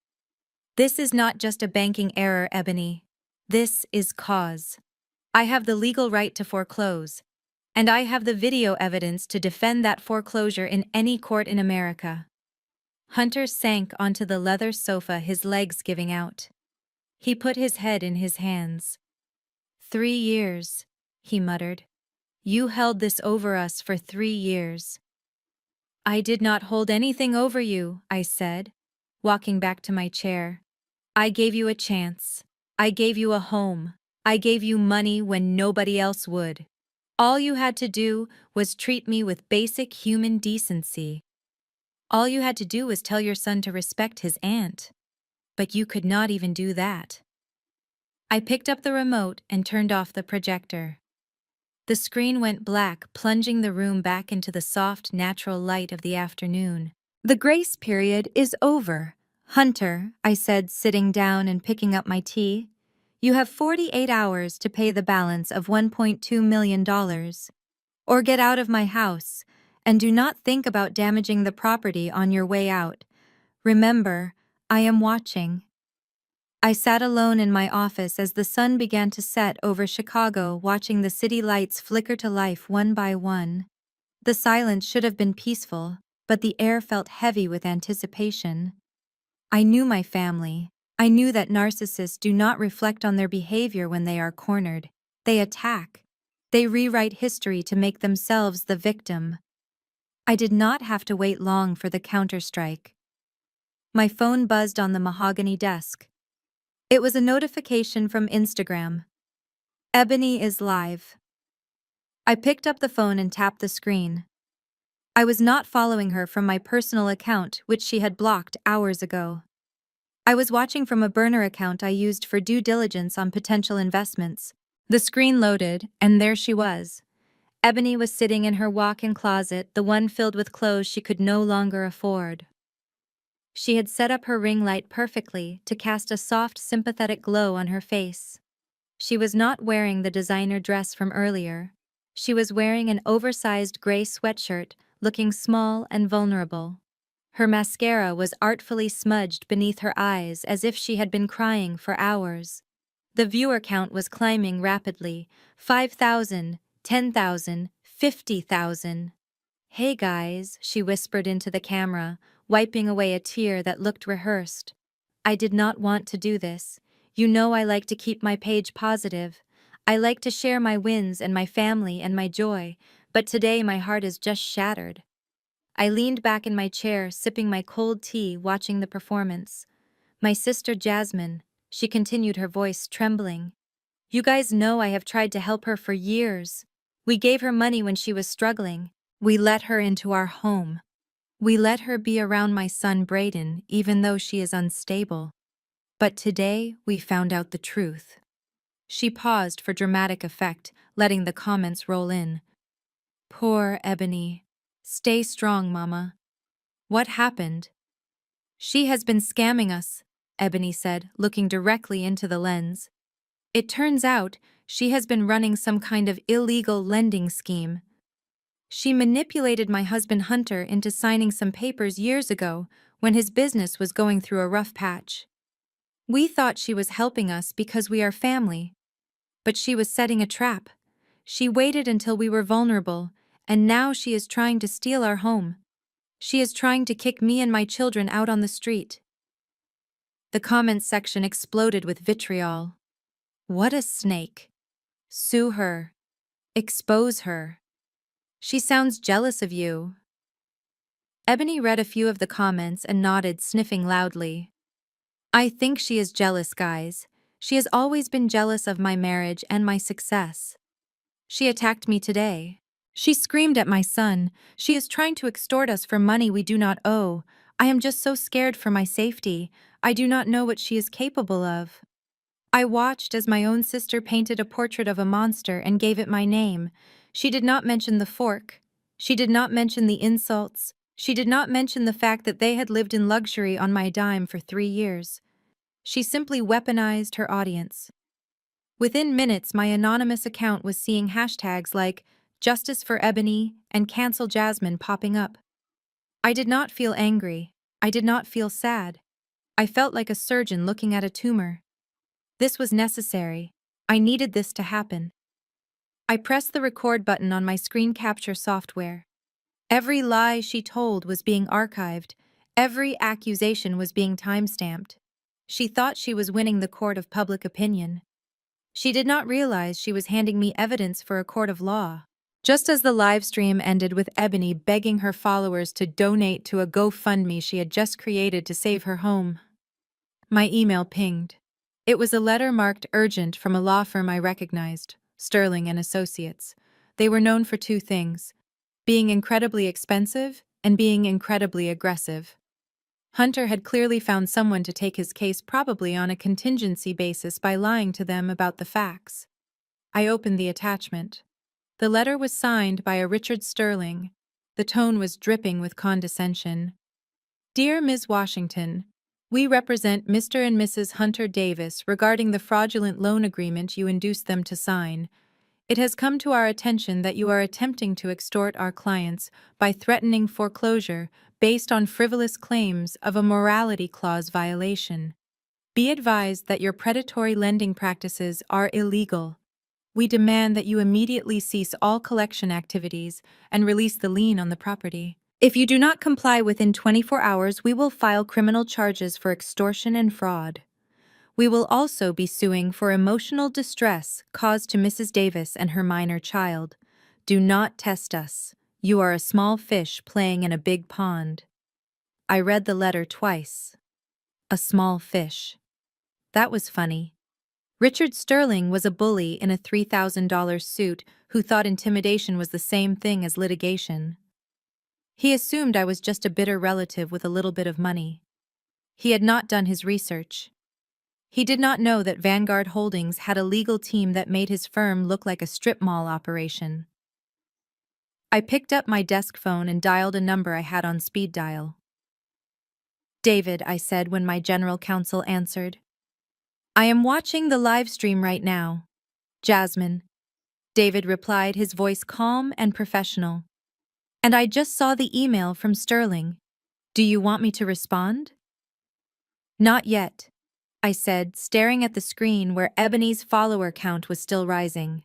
This is not just a banking error, Ebony. This is cause. I have the legal right to foreclose. And I have the video evidence to defend that foreclosure in any court in America. Hunter sank onto the leather sofa, his legs giving out. He put his head in his hands. 3 years, he muttered. You held this over us for 3 years. I did not hold anything over you, I said, walking back to my chair. I gave you a chance. I gave you a home. I gave you money when nobody else would. All you had to do was treat me with basic human decency. All you had to do was tell your son to respect his aunt. But you could not even do that. I picked up the remote and turned off the projector. The screen went black, plunging the room back into the soft, natural light of the afternoon. The grace period is over. Hunter, I said, sitting down and picking up my tea. You have 48 hours to pay the balance of $1.2 million. Or get out of my house, and do not think about damaging the property on your way out. Remember, I am watching. I sat alone in my office as the sun began to set over Chicago, watching the city lights flicker to life one by one. The silence should have been peaceful, but the air felt heavy with anticipation. I knew my family. I knew that narcissists do not reflect on their behavior when they are cornered. They attack. They rewrite history to make themselves the victim. I did not have to wait long for the counterstrike. My phone buzzed on the mahogany desk. It was a notification from Instagram. Ebony is live. I picked up the phone and tapped the screen. I was not following her from my personal account, which she had blocked hours ago. I was watching from a burner account I used for due diligence on potential investments. The screen loaded, and there she was. Ebony was sitting in her walk-in closet, the one filled with clothes she could no longer afford. She had set up her ring light perfectly to cast a soft, sympathetic glow on her face. She was not wearing the designer dress from earlier. She was wearing an oversized gray sweatshirt, looking small and vulnerable. Her mascara was artfully smudged beneath her eyes as if she had been crying for hours. The viewer count was climbing rapidly. 5,000, 10,000, 50,000. "Hey guys," she whispered into the camera, wiping away a tear that looked rehearsed. "I did not want to do this. You know I like to keep my page positive. I like to share my wins and my family and my joy, but today my heart is just shattered." I leaned back in my chair, sipping my cold tea, watching the performance. "My sister Jasmine," she continued, her voice trembling. "You guys know I have tried to help her for years. We gave her money when she was struggling. We let her into our home. We let her be around my son Brayden, even though she is unstable. But today, we found out the truth." She paused for dramatic effect, letting the comments roll in. "Poor Ebony. Stay strong, Mama. What happened?" "She has been scamming us," Ebony said, looking directly into the lens. "It turns out she has been running some kind of illegal lending scheme. She manipulated my husband Hunter into signing some papers years ago when his business was going through a rough patch. We thought she was helping us because we are family, but she was setting a trap. She waited until we were vulnerable, and now she is trying to steal our home. She is trying to kick me and my children out on the street." The comments section exploded with vitriol. "What a snake. Sue her. Expose her. She sounds jealous of you." Ebony read a few of the comments and nodded, sniffing loudly. "I think she is jealous, guys. She has always been jealous of my marriage and my success. She attacked me today. She screamed at my son. She is trying to extort us for money we do not owe. I am just so scared for my safety. I do not know what she is capable of." I watched as my own sister painted a portrait of a monster and gave it my name. She did not mention the fork. She did not mention the insults. She did not mention the fact that they had lived in luxury on my dime for 3 years. She simply weaponized her audience. Within minutes, my anonymous account was seeing hashtags like "Justice for Ebony" and "Cancel Jasmine" popping up. I did not feel angry. I did not feel sad. I felt like a surgeon looking at a tumor. This was necessary. I needed this to happen. I pressed the record button on my screen capture software. Every lie she told was being archived. Every accusation was being timestamped. She thought she was winning the court of public opinion. She did not realize she was handing me evidence for a court of law. Just as the live stream ended with Ebony begging her followers to donate to a GoFundMe she had just created to save her home, my email pinged. It was a letter marked urgent from a law firm I recognized, Sterling and Associates. They were known for 2 things: being incredibly expensive and being incredibly aggressive. Hunter had clearly found someone to take his case, probably on a contingency basis, by lying to them about the facts. I opened the attachment. The letter was signed by a Richard Sterling. The tone was dripping with condescension. "Dear Ms. Washington, we represent Mr. and Mrs. Hunter Davis regarding the fraudulent loan agreement you induced them to sign. It has come to our attention that you are attempting to extort our clients by threatening foreclosure based on frivolous claims of a morality clause violation. Be advised that your predatory lending practices are illegal. We demand that you immediately cease all collection activities and release the lien on the property. If you do not comply within 24 hours, we will file criminal charges for extortion and fraud. We will also be suing for emotional distress caused to Mrs. Davis and her minor child. Do not test us. You are a small fish playing in a big pond. I read the letter twice. A small fish. That was funny. Richard Sterling was a bully in a $3,000 suit who thought intimidation was the same thing as litigation. He assumed I was just a bitter relative with a little bit of money. He had not done his research. He did not know that Vanguard Holdings had a legal team that made his firm look like a strip mall operation. I picked up my desk phone and dialed a number I had on speed dial. "David," I said when my general counsel answered. "I am watching the live stream right now." "Jasmine," David replied, his voice calm and professional. "And I just saw the email from Sterling. Do you want me to respond?" "Not yet," I said, staring at the screen where Ebony's follower count was still rising.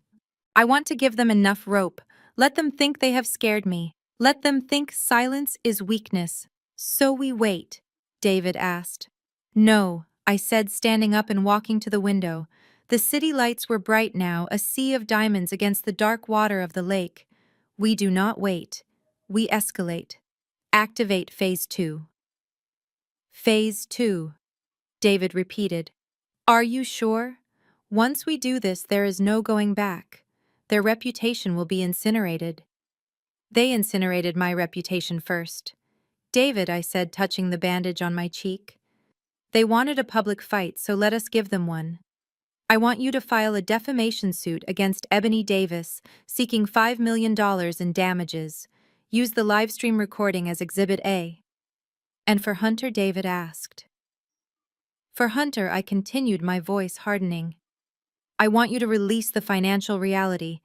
"I want to give them enough rope. Let them think they have scared me. Let them think silence is weakness." "So we wait?" David asked. "No," I said, standing up and walking to the window. The city lights were bright now, a sea of diamonds against the dark water of the lake. "We do not wait. We escalate. Activate Phase 2. "Phase 2, David repeated. "Are you sure? Once we do this, there is no going back. Their reputation will be incinerated." "They incinerated my reputation first." "David," I said, touching the bandage on my cheek. "They wanted a public fight, so let us give them one. I want you to file a defamation suit against Ebony Davis, seeking $5 million in damages. Use the livestream recording as Exhibit A." "And for Hunter?" David asked. "For Hunter," I continued, my voice hardening. "I want you to release the financial reality.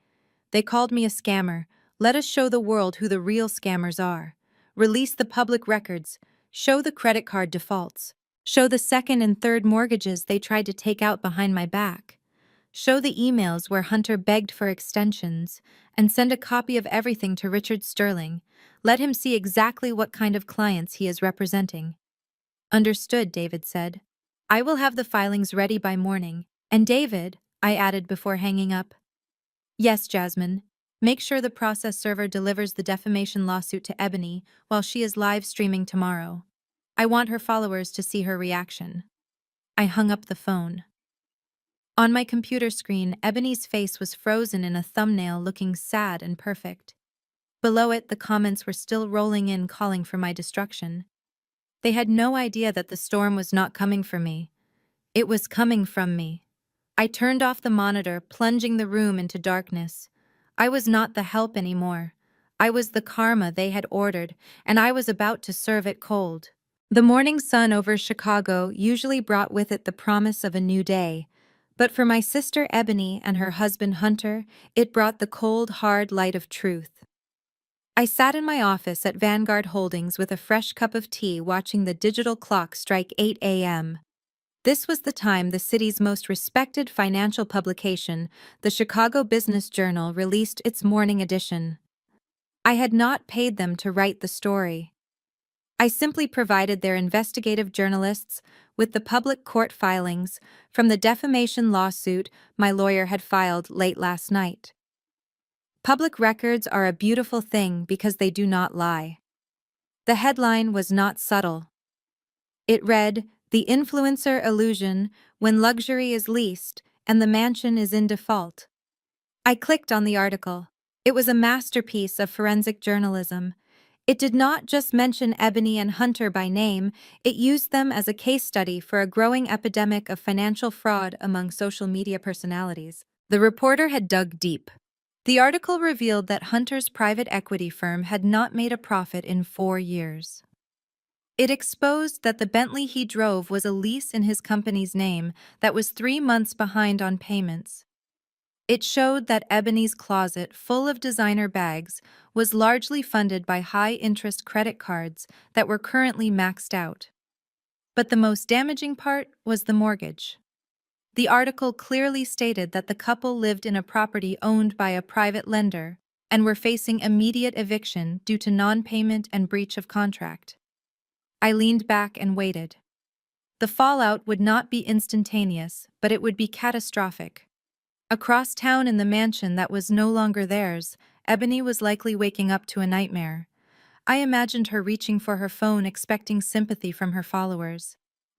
They called me a scammer. Let us show the world who the real scammers are. Release the public records. Show the credit card defaults. Show the second and third mortgages they tried to take out behind my back. Show the emails where Hunter begged for extensions, and send a copy of everything to Richard Sterling. Let him see exactly what kind of clients he is representing." "Understood," David said. "I will have the filings ready by morning. And David," I added before hanging up. "Yes, Jasmine. Make sure the process server delivers the defamation lawsuit to Ebony while she is live streaming tomorrow. I want her followers to see her reaction." I hung up the phone. On my computer screen, Ebony's face was frozen in a thumbnail looking sad and perfect. Below it, the comments were still rolling in, calling for my destruction. They had no idea that the storm was not coming for me. It was coming from me. I turned off the monitor, plunging the room into darkness. I was not the help anymore. I was the karma they had ordered, and I was about to serve it cold. The morning sun over Chicago usually brought with it the promise of a new day, but for my sister Ebony and her husband Hunter, it brought the cold, hard light of truth. I sat in my office at Vanguard Holdings with a fresh cup of tea, watching the digital clock strike 8 a.m. This was the time the city's most respected financial publication, the Chicago Business Journal, released its morning edition. I had not paid them to write the story. I simply provided their investigative journalists with the public court filings from the defamation lawsuit my lawyer had filed late last night. Public records are a beautiful thing because they do not lie. The headline was not subtle. It read, "The influencer illusion when luxury is leased and the mansion is in default." I clicked on the article. It was a masterpiece of forensic journalism. It did not just mention Ebony and Hunter by name, it used them as a case study for a growing epidemic of financial fraud among social media personalities. The reporter had dug deep. The article revealed that Hunter's private equity firm had not made a profit in 4 years. It exposed that the Bentley he drove was a lease in his company's name that was 3 months behind on payments. It showed that Ebony's closet, full of designer bags, was largely funded by high-interest credit cards that were currently maxed out. But the most damaging part was the mortgage. The article clearly stated that the couple lived in a property owned by a private lender and were facing immediate eviction due to non-payment and breach of contract. I leaned back and waited. The fallout would not be instantaneous, but it would be catastrophic. Across town in the mansion that was no longer theirs, Ebony was likely waking up to a nightmare. I imagined her reaching for her phone expecting sympathy from her followers.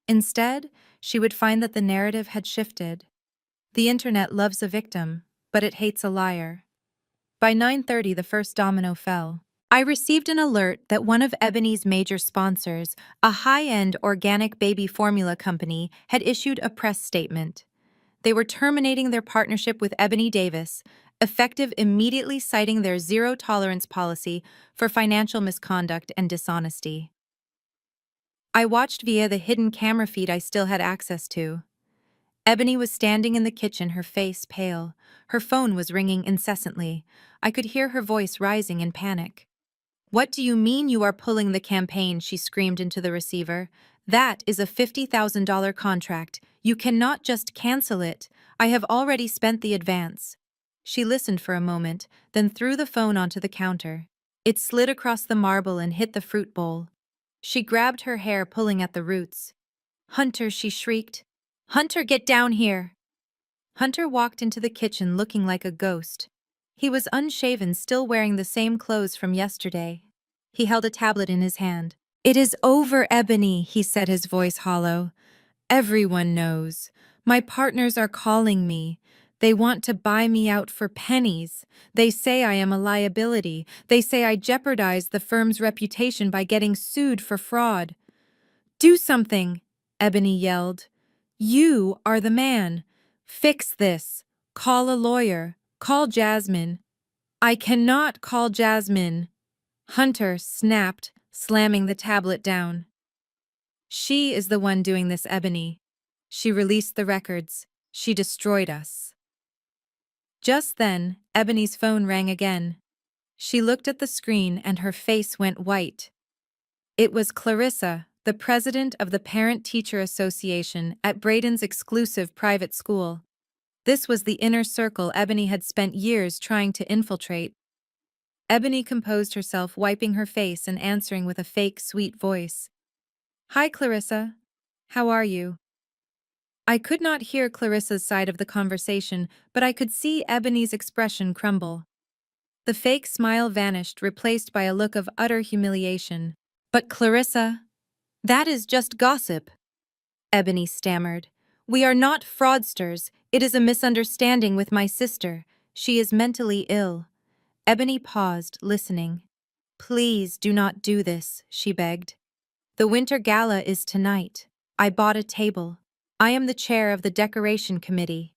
Instead, she would find that the narrative had shifted. The internet loves a victim, but it hates a liar. By 9:30, the first domino fell. I received an alert that one of Ebony's major sponsors, a high-end organic baby formula company, had issued a press statement. They were terminating their partnership with Ebony Davis, effective immediately, citing their zero-tolerance policy for financial misconduct and dishonesty. I watched via the hidden camera feed I still had access to. Ebony was standing in the kitchen, her face pale. Her phone was ringing incessantly. I could hear her voice rising in panic. "What do you mean you are pulling the campaign?" she screamed into the receiver. "That is a $50,000 contract. You cannot just cancel it. I have already spent the advance." She listened for a moment, then threw the phone onto the counter. It slid across the marble and hit the fruit bowl. She grabbed her hair, pulling at the roots. "Hunter," she shrieked. "Hunter, get down here!" Hunter walked into the kitchen looking like a ghost. He was unshaven, still wearing the same clothes from yesterday. He held a tablet in his hand. "It is over, Ebony," he said, his voice hollow. "Everyone knows. My partners are calling me. They want to buy me out for pennies. They say I am a liability. They say I jeopardize the firm's reputation by getting sued for fraud." "Do something," Ebony yelled. "You are the man. Fix this. Call a lawyer. Call Jasmine." "I cannot call Jasmine," Hunter snapped, slamming the tablet down. "She is the one doing this, Ebony. She released the records. She destroyed us." Just then, Ebony's phone rang again. She looked at the screen and her face went white. It was Clarissa, the president of the Parent-Teacher Association at Braden's exclusive private school. This was the inner circle Ebony had spent years trying to infiltrate. Ebony composed herself, wiping her face and answering with a fake, sweet voice. "Hi, Clarissa. How are you?" I could not hear Clarissa's side of the conversation, but I could see Ebony's expression crumble. The fake smile vanished, replaced by a look of utter humiliation. "But Clarissa, that is just gossip," Ebony stammered. "We are not fraudsters. It is a misunderstanding with my sister. She is mentally ill." Ebony paused, listening. "Please do not do this," she begged. "The winter gala is tonight. I bought a table. I am the chair of the decoration committee."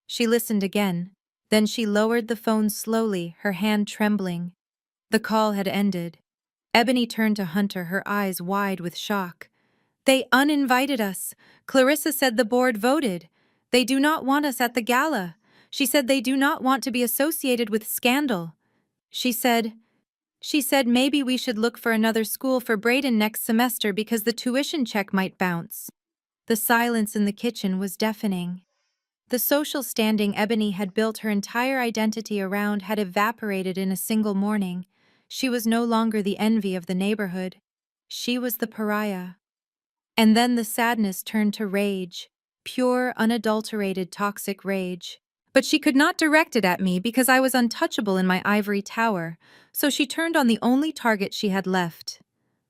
She listened again. Then she lowered the phone slowly, her hand trembling. The call had ended. Ebony turned to Hunter, her eyes wide with shock. "They uninvited us. Clarissa said the board voted. They do not want us at the gala. She said they do not want to be associated with scandal. She said maybe we should look for another school for Braden next semester because the tuition check might bounce." The silence in the kitchen was deafening. The social standing Ebony had built her entire identity around had evaporated in a single morning. She was no longer the envy of the neighborhood. She was the pariah. And then the sadness turned to rage, pure, unadulterated, toxic rage. But she could not direct it at me because I was untouchable in my ivory tower, so she turned on the only target she had left.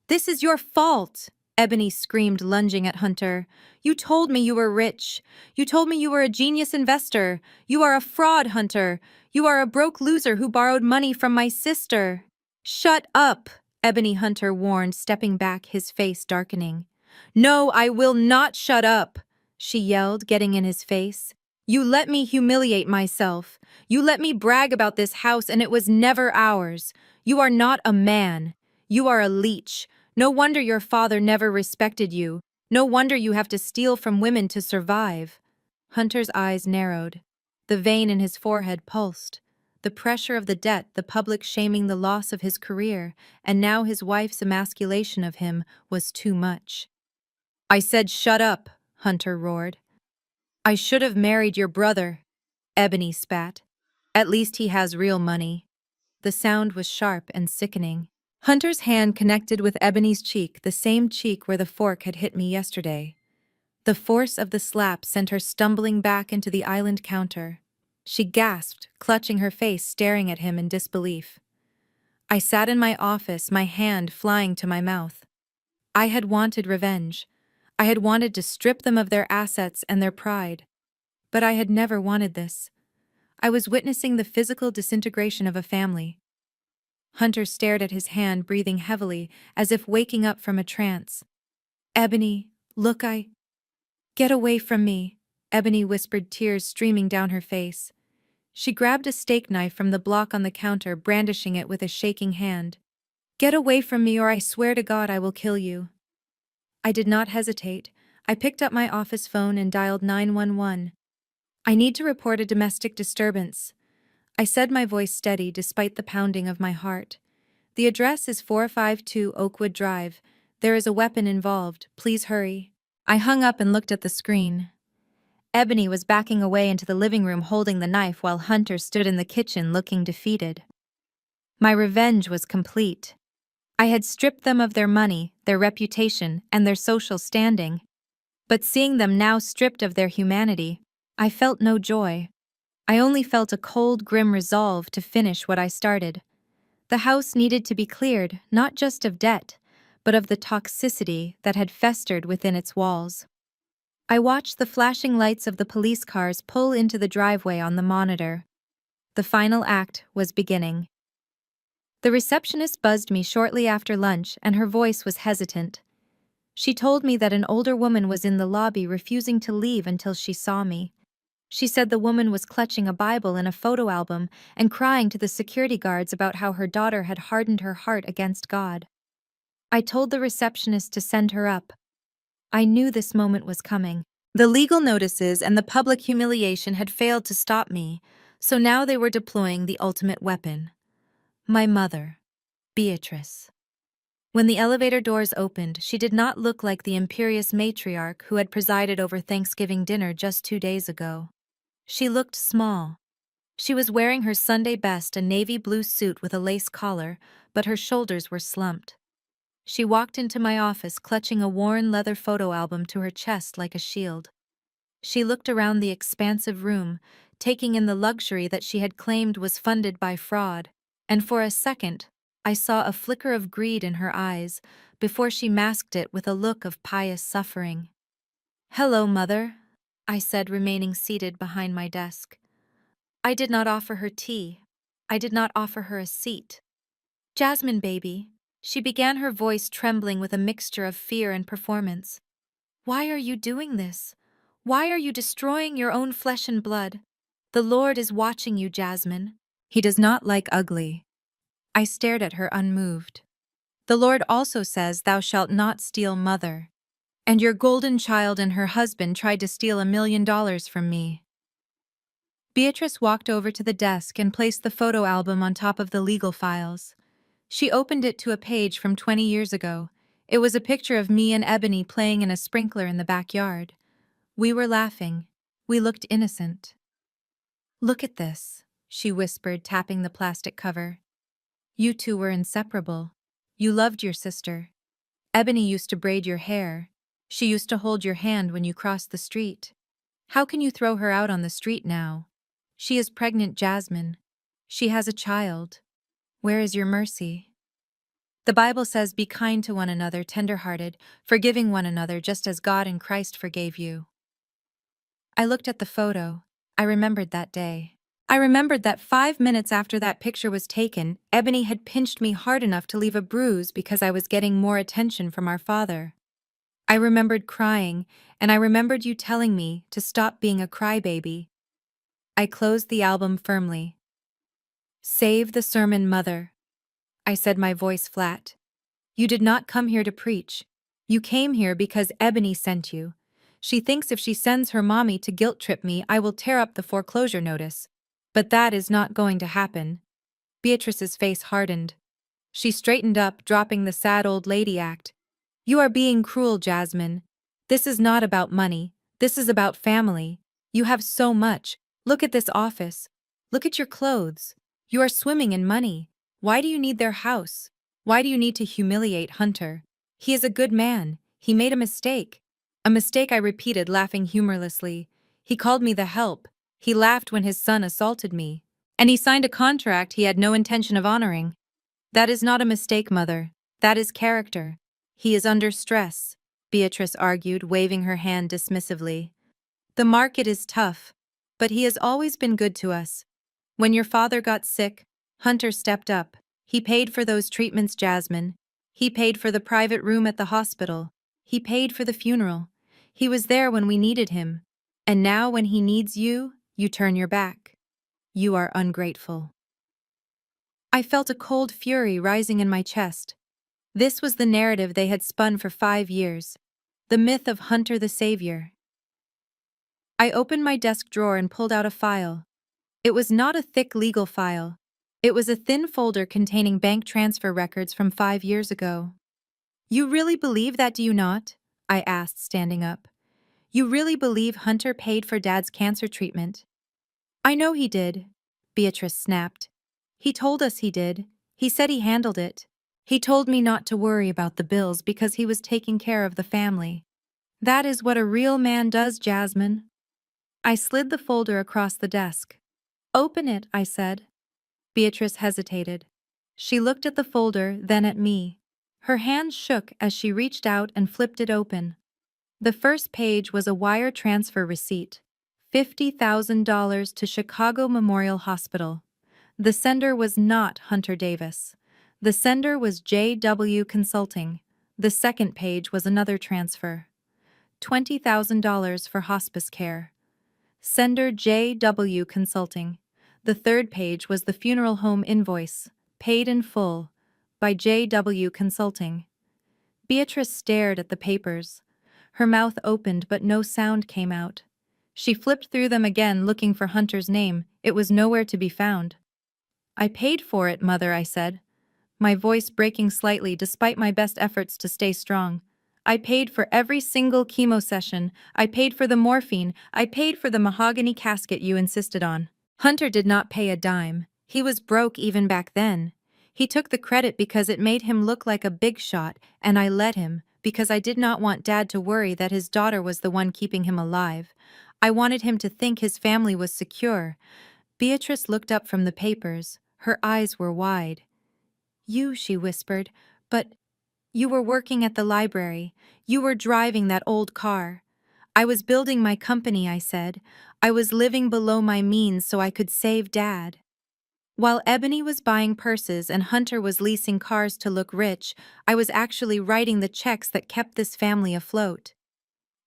"This is your fault," Ebony screamed, lunging at Hunter. "You told me you were rich. You told me you were a genius investor. You are a fraud, Hunter. You are a broke loser who borrowed money from my sister." "Shut up," Ebony, Hunter warned, stepping back, his face darkening. "No, I will not shut up," she yelled, getting in his face. "You let me humiliate myself. You let me brag about this house and it was never ours. You are not a man. You are a leech. No wonder your father never respected you. No wonder you have to steal from women to survive." Hunter's eyes narrowed. The vein in his forehead pulsed. The pressure of the debt, the public shaming, the loss of his career, and now his wife's emasculation of him was too much. "I said shut up," Hunter roared. "I should have married your brother," Ebony spat. "At least he has real money." The sound was sharp and sickening. Hunter's hand connected with Ebony's cheek, the same cheek where the fork had hit me yesterday. The force of the slap sent her stumbling back into the island counter. She gasped, clutching her face, staring at him in disbelief. I sat in my office, my hand flying to my mouth. I had wanted revenge. I had wanted to strip them of their assets and their pride. But I had never wanted this. I was witnessing the physical disintegration of a family. Hunter stared at his hand, breathing heavily, as if waking up from a trance. "Ebony, look, Get away from me," Ebony whispered, tears streaming down her face. She grabbed a steak knife from the block on the counter, brandishing it with a shaking hand. "Get away from me, or I swear to God I will kill you." I did not hesitate. I picked up my office phone and dialed 911. "I need to report a domestic disturbance," I said, my voice steady despite the pounding of my heart. "The address is 452 Oakwood Drive. There is a weapon involved. Please hurry." I hung up and looked at the screen. Ebony was backing away into the living room holding the knife while Hunter stood in the kitchen looking defeated. My revenge was complete. I had stripped them of their money, their reputation, and their social standing. But seeing them now stripped of their humanity, I felt no joy. I only felt a cold, grim resolve to finish what I started. The house needed to be cleared, not just of debt, but of the toxicity that had festered within its walls. I watched the flashing lights of the police cars pull into the driveway on the monitor. The final act was beginning. The receptionist buzzed me shortly after lunch, and her voice was hesitant. She told me that an older woman was in the lobby refusing to leave until she saw me. She said the woman was clutching a Bible and a photo album and crying to the security guards about how her daughter had hardened her heart against God. I told the receptionist to send her up. I knew this moment was coming. The legal notices and the public humiliation had failed to stop me, so now they were deploying the ultimate weapon. My mother, Beatrice. When the elevator doors opened, she did not look like the imperious matriarch who had presided over Thanksgiving dinner just 2 days ago. She looked small. She was wearing her Sunday best, a navy blue suit with a lace collar, but her shoulders were slumped. She walked into my office clutching a worn leather photo album to her chest like a shield. She looked around the expansive room, taking in the luxury that she had claimed was funded by fraud, and for a second, I saw a flicker of greed in her eyes before she masked it with a look of pious suffering. "Hello, Mother," I said, remaining seated behind my desk. I did not offer her tea. I did not offer her a seat. "Jasmine, baby," she began, her voice trembling with a mixture of fear and performance. "Why are you doing this? Why are you destroying your own flesh and blood? The Lord is watching you, Jasmine. He does not like ugly." I stared at her unmoved. "The Lord also says, 'Thou shalt not steal,' Mother. And your golden child and her husband tried to steal $1 million from me." Beatrice walked over to the desk and placed the photo album on top of the legal files. She opened it to a page from 20 years ago. It was a picture of me and Ebony playing in a sprinkler in the backyard. We were laughing. We looked innocent. "Look at this," she whispered, tapping the plastic cover. "You two were inseparable. You loved your sister. Ebony used to braid your hair. She used to hold your hand when you crossed the street. How can you throw her out on the street now? She is pregnant, Jasmine. She has a child. Where is your mercy? The Bible says, 'Be kind to one another, tender-hearted, forgiving one another just as God in Christ forgave you.'" I looked at the photo. I remembered that day. I remembered that 5 minutes after that picture was taken, Ebony had pinched me hard enough to leave a bruise because I was getting more attention from our father. I remembered crying, and I remembered you telling me to stop being a crybaby. I closed the album firmly. "Save the sermon, Mother," I said, my voice flat. "You did not come here to preach. You came here because Ebony sent you. She thinks if she sends her mommy to guilt trip me, I will tear up the foreclosure notice. But that is not going to happen. Beatrice's face hardened. She straightened up, dropping the sad old lady act. You are being cruel, Jasmine. This is not about money. This is about family. You have so much. Look at this office. Look at your clothes. You are swimming in money. Why do you need their house? Why do you need to humiliate Hunter? He is a good man. He made a mistake. A mistake, I repeated, laughing humorlessly. He called me the help. He laughed when his son assaulted me. And he signed a contract he had no intention of honoring. That is not a mistake, Mother. That is character. He is under stress, Beatrice argued, waving her hand dismissively. The market is tough, but he has always been good to us. When your father got sick, Hunter stepped up. He paid for those treatments, Jasmine. He paid for the private room at the hospital. He paid for the funeral. He was there when we needed him. And now when he needs you, you turn your back. You are ungrateful. I felt a cold fury rising in my chest. This was the narrative they had spun for 5 years. The myth of Hunter the Savior. I opened my desk drawer and pulled out a file. It was not a thick legal file. It was a thin folder containing bank transfer records from 5 years ago. You really believe that, do you not? I asked, standing up. You really believe Hunter paid for Dad's cancer treatment? I know he did, Beatrice snapped. He told us he did. He said he handled it. He told me not to worry about the bills because he was taking care of the family. That is what a real man does, Jasmine. I slid the folder across the desk. Open it, I said. Beatrice hesitated. She looked at the folder, then at me. Her hand shook as she reached out and flipped it open. The first page was a wire transfer receipt. $50,000 to Chicago Memorial Hospital. The sender was not Hunter Davis. The sender was J.W. Consulting. The second page was another transfer. $20,000 for hospice care. Sender J.W. Consulting. The third page was the funeral home invoice, paid in full, by J.W. Consulting. Beatrice stared at the papers. Her mouth opened but no sound came out. She flipped through them again, looking for Hunter's name. It was nowhere to be found. I paid for it, Mother, I said, my voice breaking slightly despite my best efforts to stay strong. I paid for every single chemo session. I paid for the morphine. I paid for the mahogany casket you insisted on. Hunter did not pay a dime. He was broke even back then. He took the credit because it made him look like a big shot, and I let him, because I did not want Dad to worry that his daughter was the one keeping him alive. I wanted him to think his family was secure. Beatrice looked up from the papers. Her eyes were wide. You, she whispered, but you were working at the library. You were driving that old car. I was building my company, I said. I was living below my means so I could save Dad. While Ebony was buying purses and Hunter was leasing cars to look rich, I was actually writing the checks that kept this family afloat.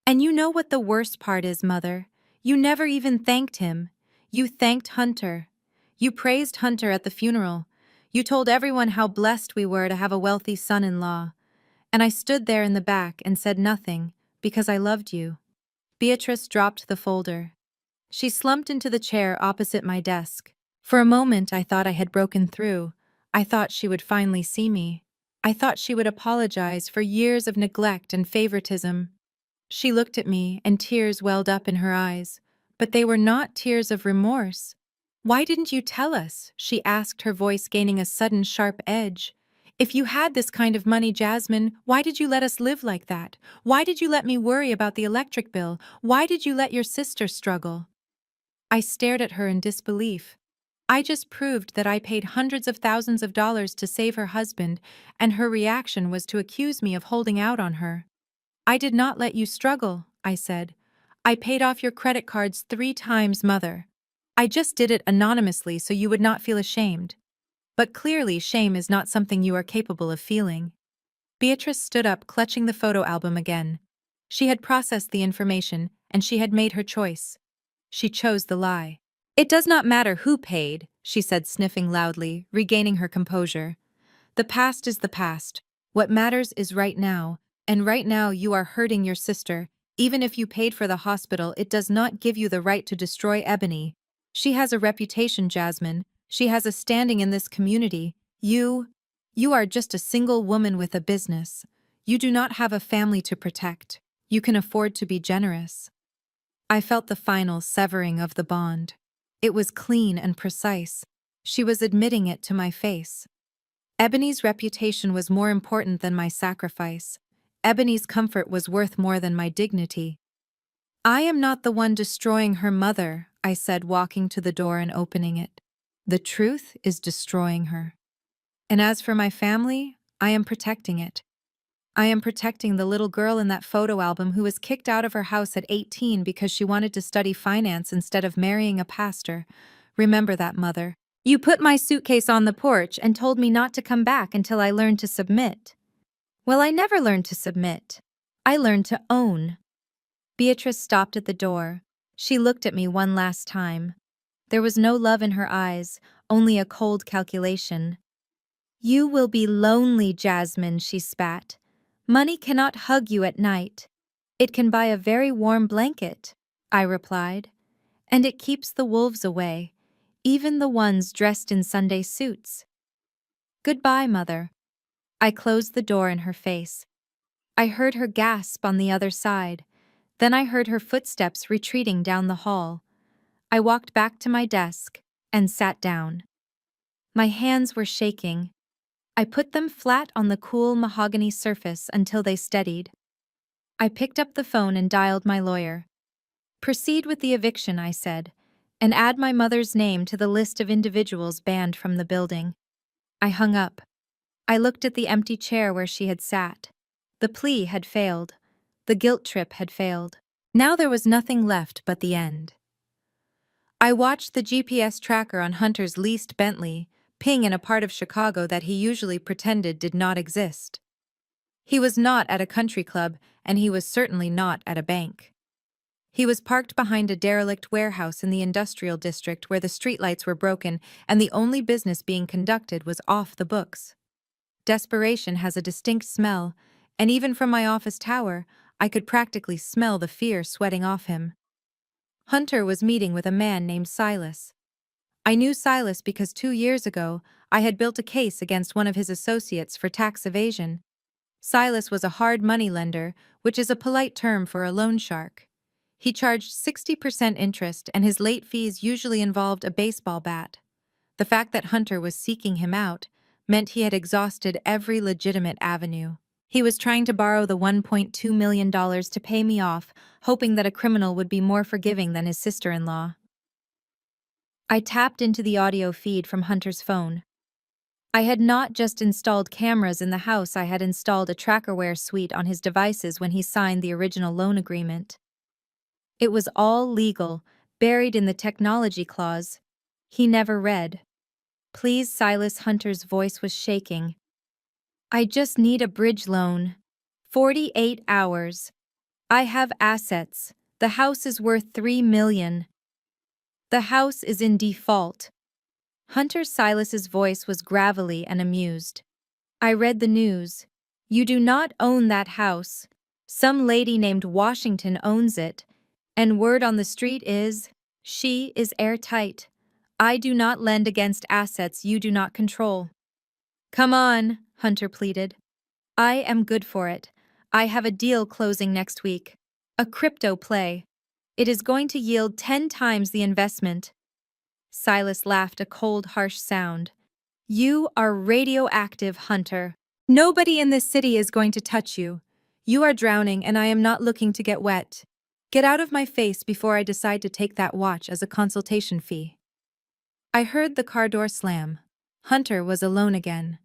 And you know what the worst part is, Mother? You never even thanked him. You thanked Hunter. You praised Hunter at the funeral. You told everyone how blessed we were to have a wealthy son-in-law. And I stood there in the back and said nothing, because I loved you. Beatrice dropped the folder. She slumped into the chair opposite my desk. For a moment I thought I had broken through. I thought she would finally see me. I thought she would apologize for years of neglect and favoritism. She looked at me and tears welled up in her eyes, but they were not tears of remorse. Why didn't you tell us? She asked, her voice gaining a sudden sharp edge. If you had this kind of money, Jasmine, why did you let us live like that? Why did you let me worry about the electric bill? Why did you let your sister struggle? I stared at her in disbelief. I just proved that I paid hundreds of thousands of dollars to save her husband, and her reaction was to accuse me of holding out on her. I did not let you struggle, I said. I paid off your credit cards 3 times, Mother. I just did it anonymously so you would not feel ashamed. But clearly shame is not something you are capable of feeling. Beatrice stood up, clutching the photo album again. She had processed the information, and she had made her choice. She chose the lie. It does not matter who paid, she said, sniffing loudly, regaining her composure. The past is the past. What matters is right now, and right now you are hurting your sister, Even if you paid for the hospital, it does not give you the right to destroy Ebony. She has a reputation, Jasmine. She has a standing in this community. You are just a single woman with a business. You do not have a family to protect. You can afford to be generous. I felt the final severing of the bond. It was clean and precise. She was admitting it to my face. Ebony's reputation was more important than my sacrifice. Ebony's comfort was worth more than my dignity. I am not the one destroying her mother, I said, walking to the door and opening it. The truth is destroying her. And as for my family, I am protecting it. I am protecting the little girl in that photo album who was kicked out of her house at 18 because she wanted to study finance instead of marrying a pastor. Remember that, mother. You put my suitcase on the porch and told me not to come back until I learned to submit. Well, I never learned to submit. I learned to own. Beatrice stopped at the door. She looked at me one last time. There was no love in her eyes, only a cold calculation. You will be lonely, Jasmine, she spat. Money cannot hug you at night. It can buy a very warm blanket, I replied. And it keeps the wolves away, even the ones dressed in Sunday suits. Goodbye, mother. I closed the door in her face. I heard her gasp on the other side. Then I heard her footsteps retreating down the hall. I walked back to my desk and sat down. My hands were shaking. I put them flat on the cool mahogany surface until they steadied. I picked up the phone and dialed my lawyer. Proceed with the eviction, I said, and add my mother's name to the list of individuals banned from the building. I hung up. I looked at the empty chair where she had sat. The plea had failed. The guilt trip had failed. Now there was nothing left but the end. I watched the GPS tracker on Hunter's leased Bentley ping in a part of Chicago that he usually pretended did not exist. He was not at a country club, and he was certainly not at a bank. He was parked behind a derelict warehouse in the industrial district where the streetlights were broken and the only business being conducted was off the books. Desperation has a distinct smell, and even from my office tower, I could practically smell the fear sweating off him. Hunter was meeting with a man named Silas. I knew Silas because 2 years ago, I had built a case against one of his associates for tax evasion. Silas was a hard money lender, which is a polite term for a loan shark. He charged 60% interest, and his late fees usually involved a baseball bat. The fact that Hunter was seeking him out meant he had exhausted every legitimate avenue. He was trying to borrow the $1.2 million to pay me off, hoping that a criminal would be more forgiving than his sister-in-law. I tapped into the audio feed from Hunter's phone. I had not just installed cameras in the house, I had installed a trackerware suite on his devices when he signed the original loan agreement. It was all legal, buried in the technology clause. He never read. Please, Silas. Hunter's voice was shaking. I just need a bridge loan. 48 hours. I have assets. The house is worth $3 million. The house is in default. Silas's voice was gravelly and amused. I read the news. You do not own that house. Some lady named Washington owns it. And word on the street is, she is airtight. I do not lend against assets you do not control. Come on, Hunter pleaded. I am good for it. I have a deal closing next week. A crypto play. It is going to yield 10 times the investment. Silas laughed, a cold, harsh sound. You are radioactive, Hunter. Nobody in this city is going to touch you. You are drowning, and I am not looking to get wet. Get out of my face before I decide to take that watch as a consultation fee. I heard the car door slam. Hunter was alone again.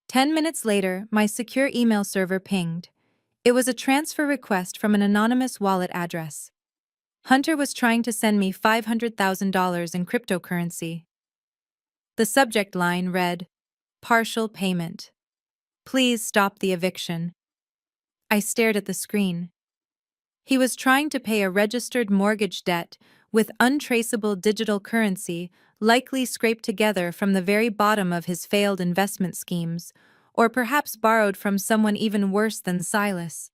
10 minutes later, my secure email server pinged. It was a transfer request from an anonymous wallet address. Hunter was trying to send me $500,000 in cryptocurrency. The subject line read, "Partial payment. Please stop the eviction." I stared at the screen. He was trying to pay a registered mortgage debt with untraceable digital currency, likely scraped together from the very bottom of his failed investment schemes, or perhaps borrowed from someone even worse than Silas.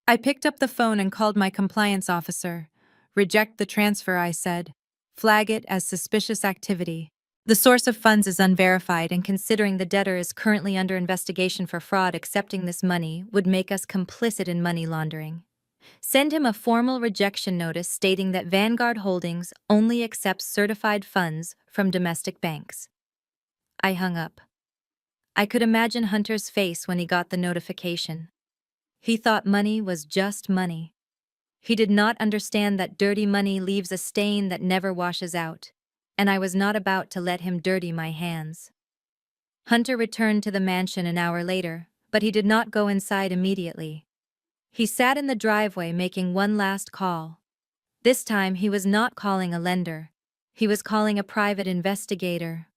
I picked up the phone and called my compliance officer. Reject the transfer, I said. Flag it as suspicious activity. The source of funds is unverified, and considering the debtor is currently under investigation for fraud, accepting this money would make us complicit in money laundering. Send him a formal rejection notice stating that Vanguard Holdings only accepts certified funds from domestic banks. I hung up. I could imagine Hunter's face when he got the notification. He thought money was just money. He did not understand that dirty money leaves a stain that never washes out, and I was not about to let him dirty my hands. Hunter returned to the mansion an hour later, but he did not go inside immediately. He sat in the driveway making one last call. This time he was not calling a lender. He was calling a private investigator.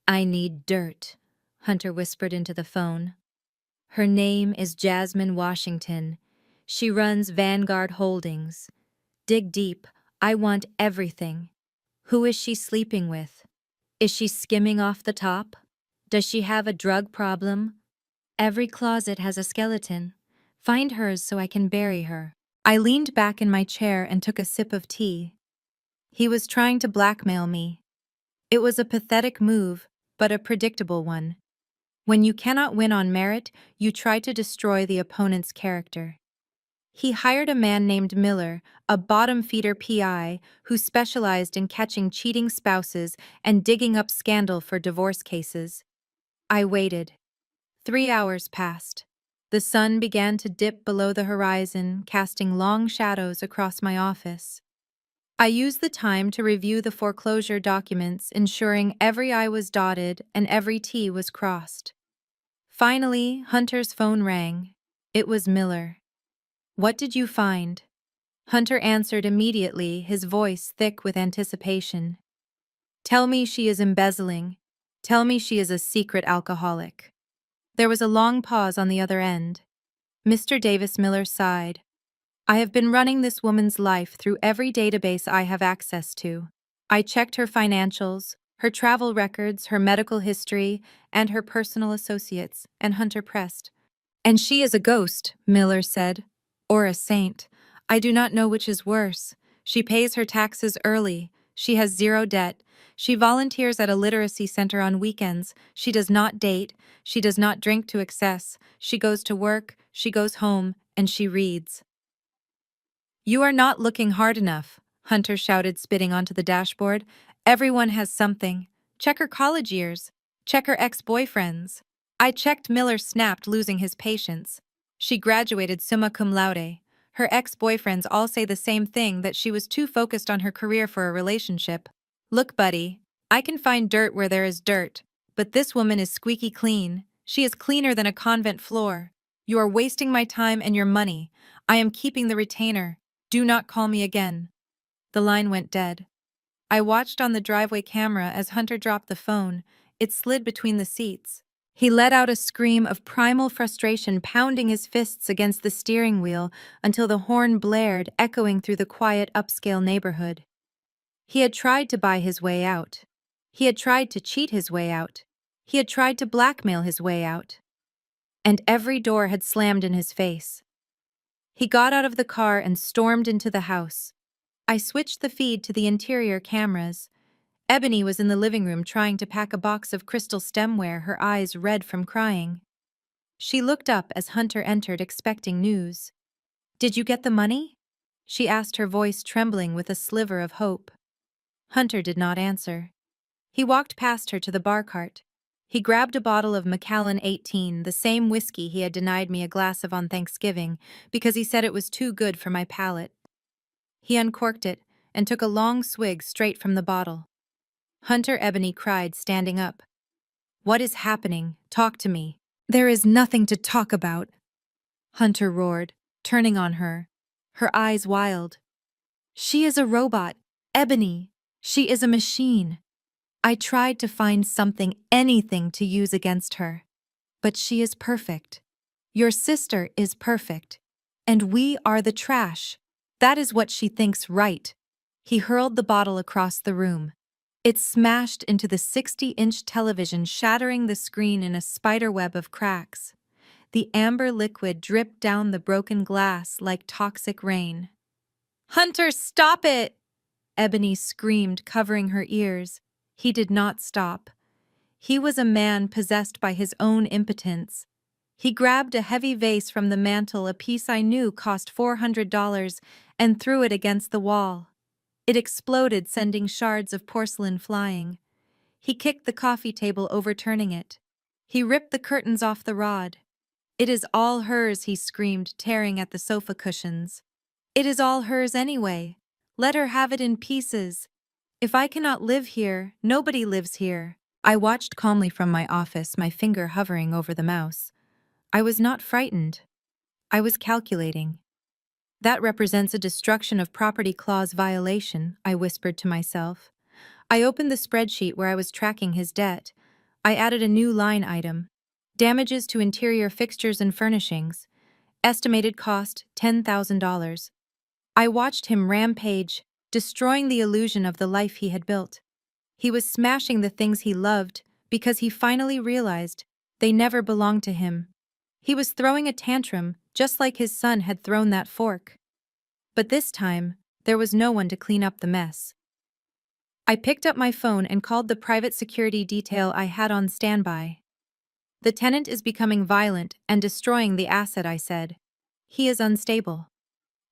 I need dirt, Hunter whispered into the phone. Her name is Jasmine Washington. She runs Vanguard Holdings. Dig deep. I want everything. Who is she sleeping with? Is she skimming off the top? Does she have a drug problem? Every closet has a skeleton. Find hers so I can bury her. I leaned back in my chair and took a sip of tea. He was trying to blackmail me. It was a pathetic move, but a predictable one. When you cannot win on merit, you try to destroy the opponent's character. He hired a man named Miller, a bottom-feeder PI who specialized in catching cheating spouses and digging up scandal for divorce cases. I waited. 3 hours passed. The sun began to dip below the horizon, casting long shadows across my office. I used the time to review the foreclosure documents, ensuring every I was dotted and every T was crossed. Finally, Hunter's phone rang. It was Miller. What did you find? Hunter answered immediately, his voice thick with anticipation. Tell me she is embezzling. Tell me she is a secret alcoholic. There was a long pause on the other end. Mr. Davis Miller sighed. I have been running this woman's life through every database I have access to. I checked her financials, her travel records, her medical history, and her personal associates, and Hunter pressed. And she is a ghost, Miller said. Or a saint. I do not know which is worse. She pays her taxes early. She has zero debt. She volunteers at a literacy center on weekends. She does not date. She does not drink to excess. She goes to work, she goes home, and she reads. You are not looking hard enough, Hunter shouted, spitting onto the dashboard. Everyone has something. Check her college years. Check her ex-boyfriends. I checked. Miller snapped, losing his patience. She graduated summa cum laude. Her ex-boyfriends all say the same thing, that she was too focused on her career for a relationship. Look, buddy, I can find dirt where there is dirt, but this woman is squeaky clean. She is cleaner than a convent floor. You are wasting my time and your money. I am keeping the retainer. Do not call me again. The line went dead. I watched on the driveway camera as Hunter dropped the phone. It slid between the seats. He let out a scream of primal frustration, pounding his fists against the steering wheel until the horn blared, echoing through the quiet upscale neighborhood. He had tried to buy his way out. He had tried to cheat his way out. He had tried to blackmail his way out. And every door had slammed in his face. He got out of the car and stormed into the house. I switched the feed to the interior cameras. Ebony was in the living room trying to pack a box of crystal stemware, her eyes red from crying. She looked up as Hunter entered, expecting news. Did you get the money? She asked, her voice trembling with a sliver of hope. Hunter did not answer. He walked past her to the bar cart. He grabbed a bottle of Macallan 18, the same whiskey he had denied me a glass of on Thanksgiving because he said it was too good for my palate. He uncorked it and took a long swig straight from the bottle. Hunter, Ebony cried, standing up. What is happening? Talk to me. There is nothing to talk about, Hunter roared, turning on her, her eyes wild. She is a robot, Ebony. She is a machine. I tried to find something, anything to use against her. But she is perfect. Your sister is perfect. And we are the trash. That is what she thinks, right? He hurled the bottle across the room. It smashed into the 60-inch television, shattering the screen in a spiderweb of cracks. The amber liquid dripped down the broken glass like toxic rain. "Hunter, stop it!" Ebony screamed, covering her ears. He did not stop. He was a man possessed by his own impotence. He grabbed a heavy vase from the mantel, a piece I knew cost $400, and threw it against the wall. It exploded, sending shards of porcelain flying. He kicked the coffee table, overturning it. He ripped the curtains off the rod. "It is all hers," he screamed, tearing at the sofa cushions. "It is all hers anyway. Let her have it in pieces. If I cannot live here, nobody lives here." I watched calmly from my office, my finger hovering over the mouse. I was not frightened. I was calculating. "That represents a destruction of property clause violation," I whispered to myself. I opened the spreadsheet where I was tracking his debt. I added a new line item: damages to interior fixtures and furnishings. Estimated cost $10,000. I watched him rampage, destroying the illusion of the life he had built. He was smashing the things he loved because he finally realized they never belonged to him. He was throwing a tantrum just like his son had thrown that fork. But this time, there was no one to clean up the mess. I picked up my phone and called the private security detail I had on standby. "The tenant is becoming violent and destroying the asset," I said. "He is unstable.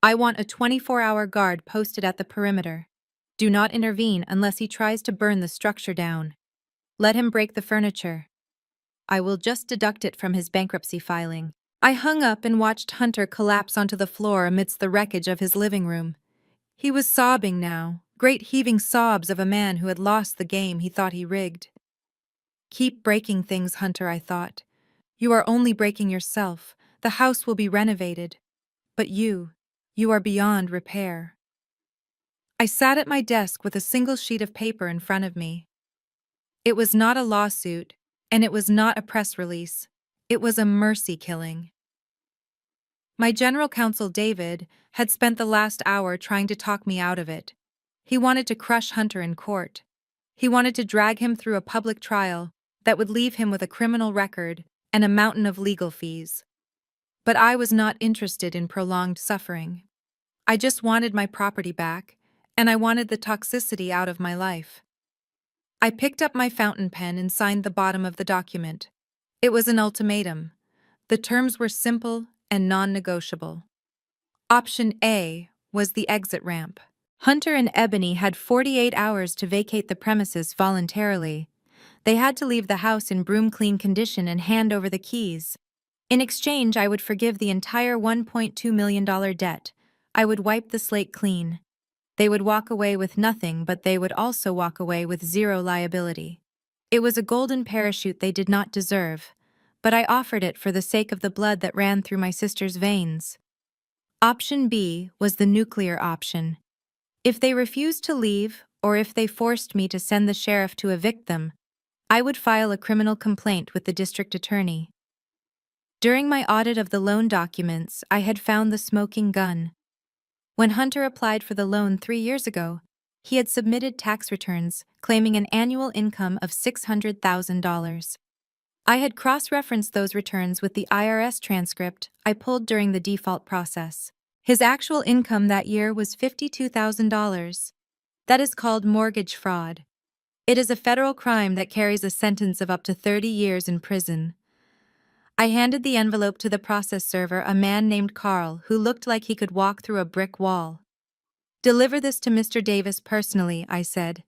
I want a 24-hour guard posted at the perimeter. Do not intervene unless he tries to burn the structure down. Let him break the furniture. I will just deduct it from his bankruptcy filing." I hung up and watched Hunter collapse onto the floor amidst the wreckage of his living room. He was sobbing now, great heaving sobs of a man who had lost the game he thought he rigged. "Keep breaking things, Hunter," I thought. "You are only breaking yourself. The house will be renovated. But you are beyond repair." I sat at my desk with a single sheet of paper in front of me. It was not a lawsuit, and it was not a press release. It was a mercy killing. My general counsel, David, had spent the last hour trying to talk me out of it. He wanted to crush Hunter in court. He wanted to drag him through a public trial that would leave him with a criminal record and a mountain of legal fees. But I was not interested in prolonged suffering. I just wanted my property back, and I wanted the toxicity out of my life. I picked up my fountain pen and signed the bottom of the document. It was an ultimatum. The terms were simple and non-negotiable. Option A was the exit ramp. Hunter and Ebony had 48 hours to vacate the premises voluntarily. They had to leave the house in broom-clean condition and hand over the keys. In exchange, I would forgive the entire $1.2 million debt. I would wipe the slate clean. They would walk away with nothing, but they would also walk away with zero liability. It was a golden parachute they did not deserve, but I offered it for the sake of the blood that ran through my sister's veins. Option B was the nuclear option. If they refused to leave, or if they forced me to send the sheriff to evict them, I would file a criminal complaint with the district attorney. During my audit of the loan documents, I had found the smoking gun. When Hunter applied for the loan 3 years ago, he had submitted tax returns claiming an annual income of $600,000. I had cross-referenced those returns with the IRS transcript I pulled during the default process. His actual income that year was $52,000. That is called mortgage fraud. It is a federal crime that carries a sentence of up to 30 years in prison. I handed the envelope to the process server, a man named Carl, who looked like he could walk through a brick wall. "Deliver this to Mr. Davis personally," I said,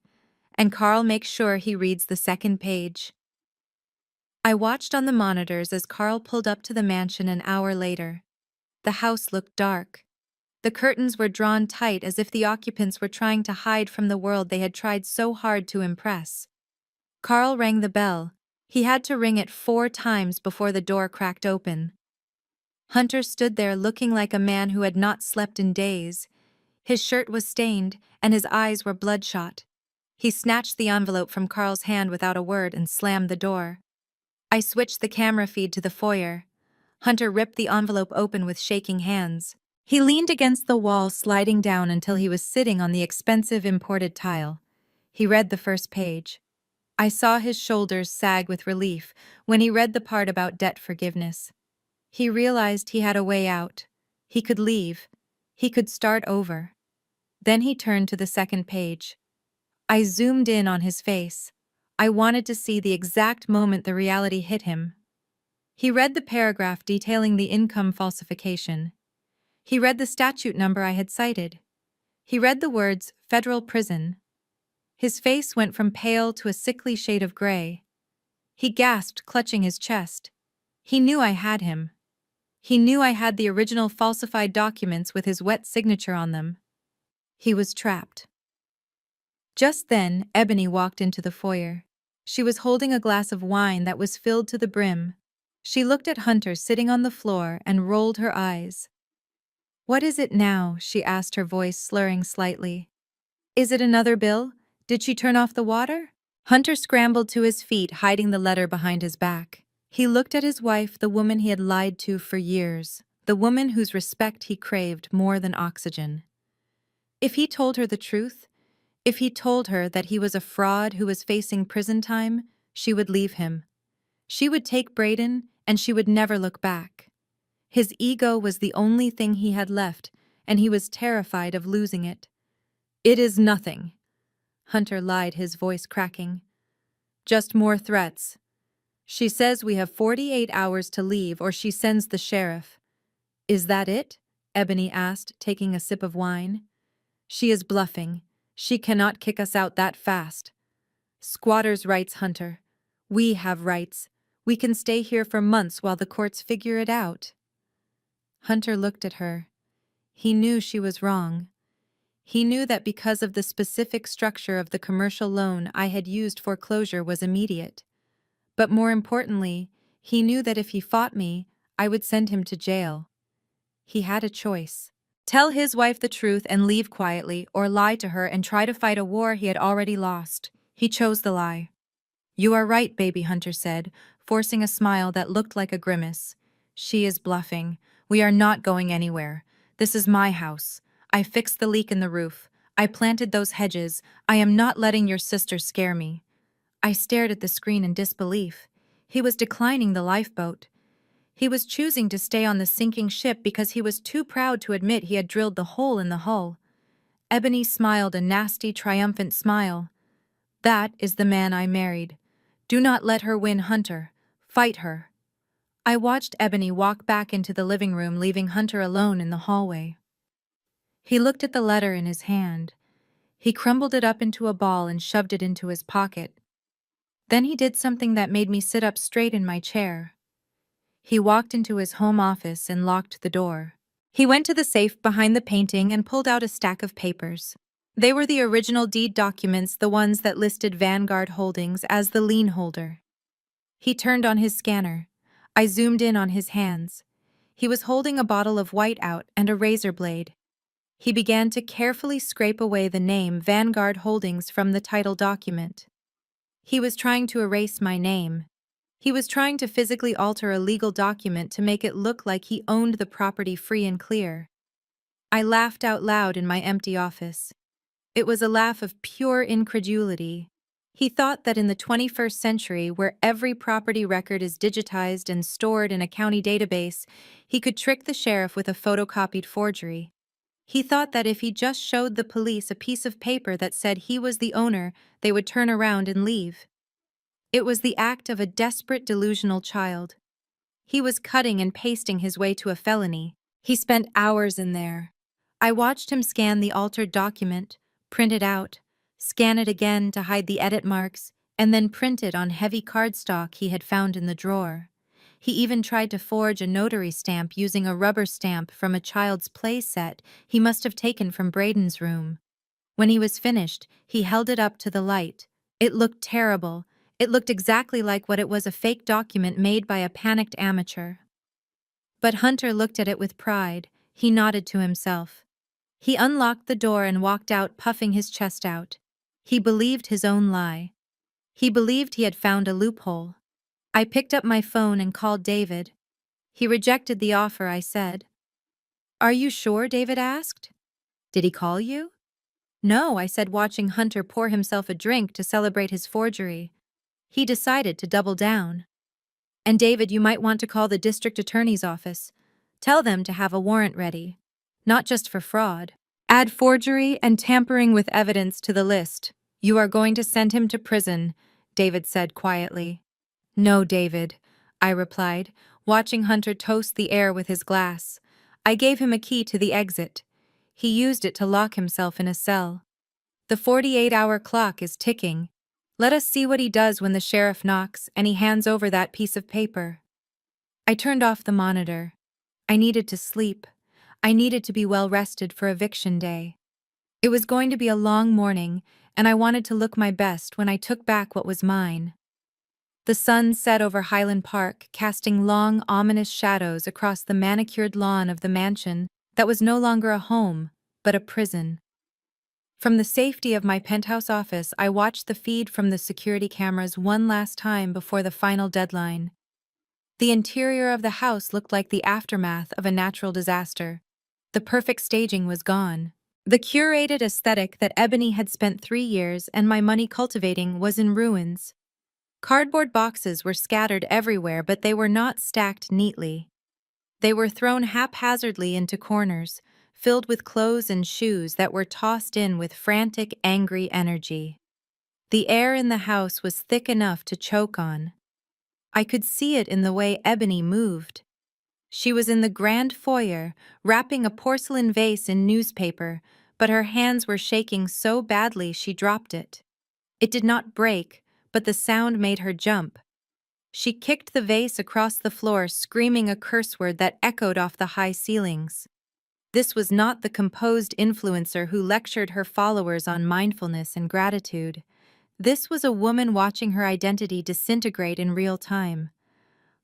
"and Carl makes sure he reads the second page." I watched on the monitors as Carl pulled up to the mansion an hour later. The house looked dark. The curtains were drawn tight as if the occupants were trying to hide from the world they had tried so hard to impress. Carl rang the bell. He had to ring it 4 times before the door cracked open. Hunter stood there looking like a man who had not slept in days. His shirt was stained, and his eyes were bloodshot. He snatched the envelope from Carl's hand without a word and slammed the door. I switched the camera feed to the foyer. Hunter ripped the envelope open with shaking hands. He leaned against the wall, sliding down until he was sitting on the expensive imported tile. He read the first page. I saw his shoulders sag with relief when he read the part about debt forgiveness. He realized he had a way out. He could leave. He could start over. Then he turned to the second page. I zoomed in on his face. I wanted to see the exact moment the reality hit him. He read the paragraph detailing the income falsification. He read the statute number I had cited. He read the words, federal prison. His face went from pale to a sickly shade of gray. He gasped, clutching his chest. He knew I had him. He knew I had the original falsified documents with his wet signature on them. He was trapped. Just then, Ebony walked into the foyer. She was holding a glass of wine that was filled to the brim. She looked at Hunter sitting on the floor and rolled her eyes. "What is it now?" she asked, her voice slurring slightly. "Is it another bill? Did she turn off the water?" Hunter scrambled to his feet, hiding the letter behind his back. He looked at his wife, the woman he had lied to for years, the woman whose respect he craved more than oxygen. If he told her the truth, if he told her that he was a fraud who was facing prison time, she would leave him. She would take Braden, and she would never look back. His ego was the only thing he had left, and he was terrified of losing it. "It is nothing," Hunter lied, his voice cracking. "Just more threats. She says we have 48 hours to leave or she sends the sheriff." "Is that it?" Ebony asked, taking a sip of wine. "She is bluffing. She cannot kick us out that fast." "Squatters' rights, Hunter. We have rights. We can stay here for months while the courts figure it out." Hunter looked at her. He knew she was wrong. He knew that because of the specific structure of the commercial loan I had used, foreclosure was immediate. But more importantly, he knew that if he fought me, I would send him to jail. He had a choice. Tell his wife the truth and leave quietly, or lie to her and try to fight a war he had already lost. He chose the lie. "You are right, baby," Hunter said, forcing a smile that looked like a grimace. "She is bluffing. We are not going anywhere. This is my house. I fixed the leak in the roof. I planted those hedges. I am not letting your sister scare me." I stared at the screen in disbelief. He was declining the lifeboat. He was choosing to stay on the sinking ship because he was too proud to admit he had drilled the hole in the hull. Ebony smiled a nasty, triumphant smile. "That is the man I married. Do not let her win, Hunter. Fight her." I watched Ebony walk back into the living room, leaving Hunter alone in the hallway. He looked at the letter in his hand. He crumbled it up into a ball and shoved it into his pocket. Then he did something that made me sit up straight in my chair. He walked into his home office and locked the door. He went to the safe behind the painting and pulled out a stack of papers. They were the original deed documents, the ones that listed Vanguard Holdings as the lien holder. He turned on his scanner. I zoomed in on his hands. He was holding a bottle of whiteout and a razor blade. He began to carefully scrape away the name Vanguard Holdings from the title document. He was trying to erase my name. He was trying to physically alter a legal document to make it look like he owned the property free and clear. I laughed out loud in my empty office. It was a laugh of pure incredulity. He thought that in the 21st century, where every property record is digitized and stored in a county database, he could trick the sheriff with a photocopied forgery. He thought that if he just showed the police a piece of paper that said he was the owner, they would turn around and leave. It was the act of a desperate, delusional child. He was cutting and pasting his way to a felony. He spent hours in there. I watched him scan the altered document, print it out, scan it again to hide the edit marks, and then print it on heavy cardstock he had found in the drawer. He even tried to forge a notary stamp using a rubber stamp from a child's play set he must have taken from Braden's room. When he was finished, he held it up to the light. It looked terrible. It looked exactly like what it was, a fake document made by a panicked amateur. But Hunter looked at it with pride. He nodded to himself. He unlocked the door and walked out, puffing his chest out. He believed his own lie. He believed he had found a loophole. I picked up my phone and called David. He rejected the offer, I said. "Are you sure?" David asked. "Did he call you?" "No," I said, watching Hunter pour himself a drink to celebrate his forgery. He decided to double down. And David, you might want to call the district attorney's office. Tell them to have a warrant ready. Not just for fraud. Add forgery and tampering with evidence to the list. You are going to send him to prison, David said quietly. No, David, I replied, watching Hunter toast the air with his glass. I gave him a key to the exit. He used it to lock himself in a cell. The 48-hour clock is ticking. Let us see what he does when the sheriff knocks and he hands over that piece of paper. I turned off the monitor. I needed to sleep. I needed to be well rested for eviction day. It was going to be a long morning, and I wanted to look my best when I took back what was mine. The sun set over Highland Park, casting long, ominous shadows across the manicured lawn of the mansion that was no longer a home, but a prison. From the safety of my penthouse office, I watched the feed from the security cameras one last time before the final deadline. The interior of the house looked like the aftermath of a natural disaster. The perfect staging was gone. The curated aesthetic that Ebony had spent 3 years and my money cultivating was in ruins. Cardboard boxes were scattered everywhere, but they were not stacked neatly. They were thrown haphazardly into corners, filled with clothes and shoes that were tossed in with frantic, angry energy. The air in the house was thick enough to choke on. I could see it in the way Ebony moved. She was in the grand foyer, wrapping a porcelain vase in newspaper, but her hands were shaking so badly she dropped it. It did not break, but the sound made her jump. She kicked the vase across the floor, screaming a curse word that echoed off the high ceilings. This was not the composed influencer who lectured her followers on mindfulness and gratitude. This was a woman watching her identity disintegrate in real time.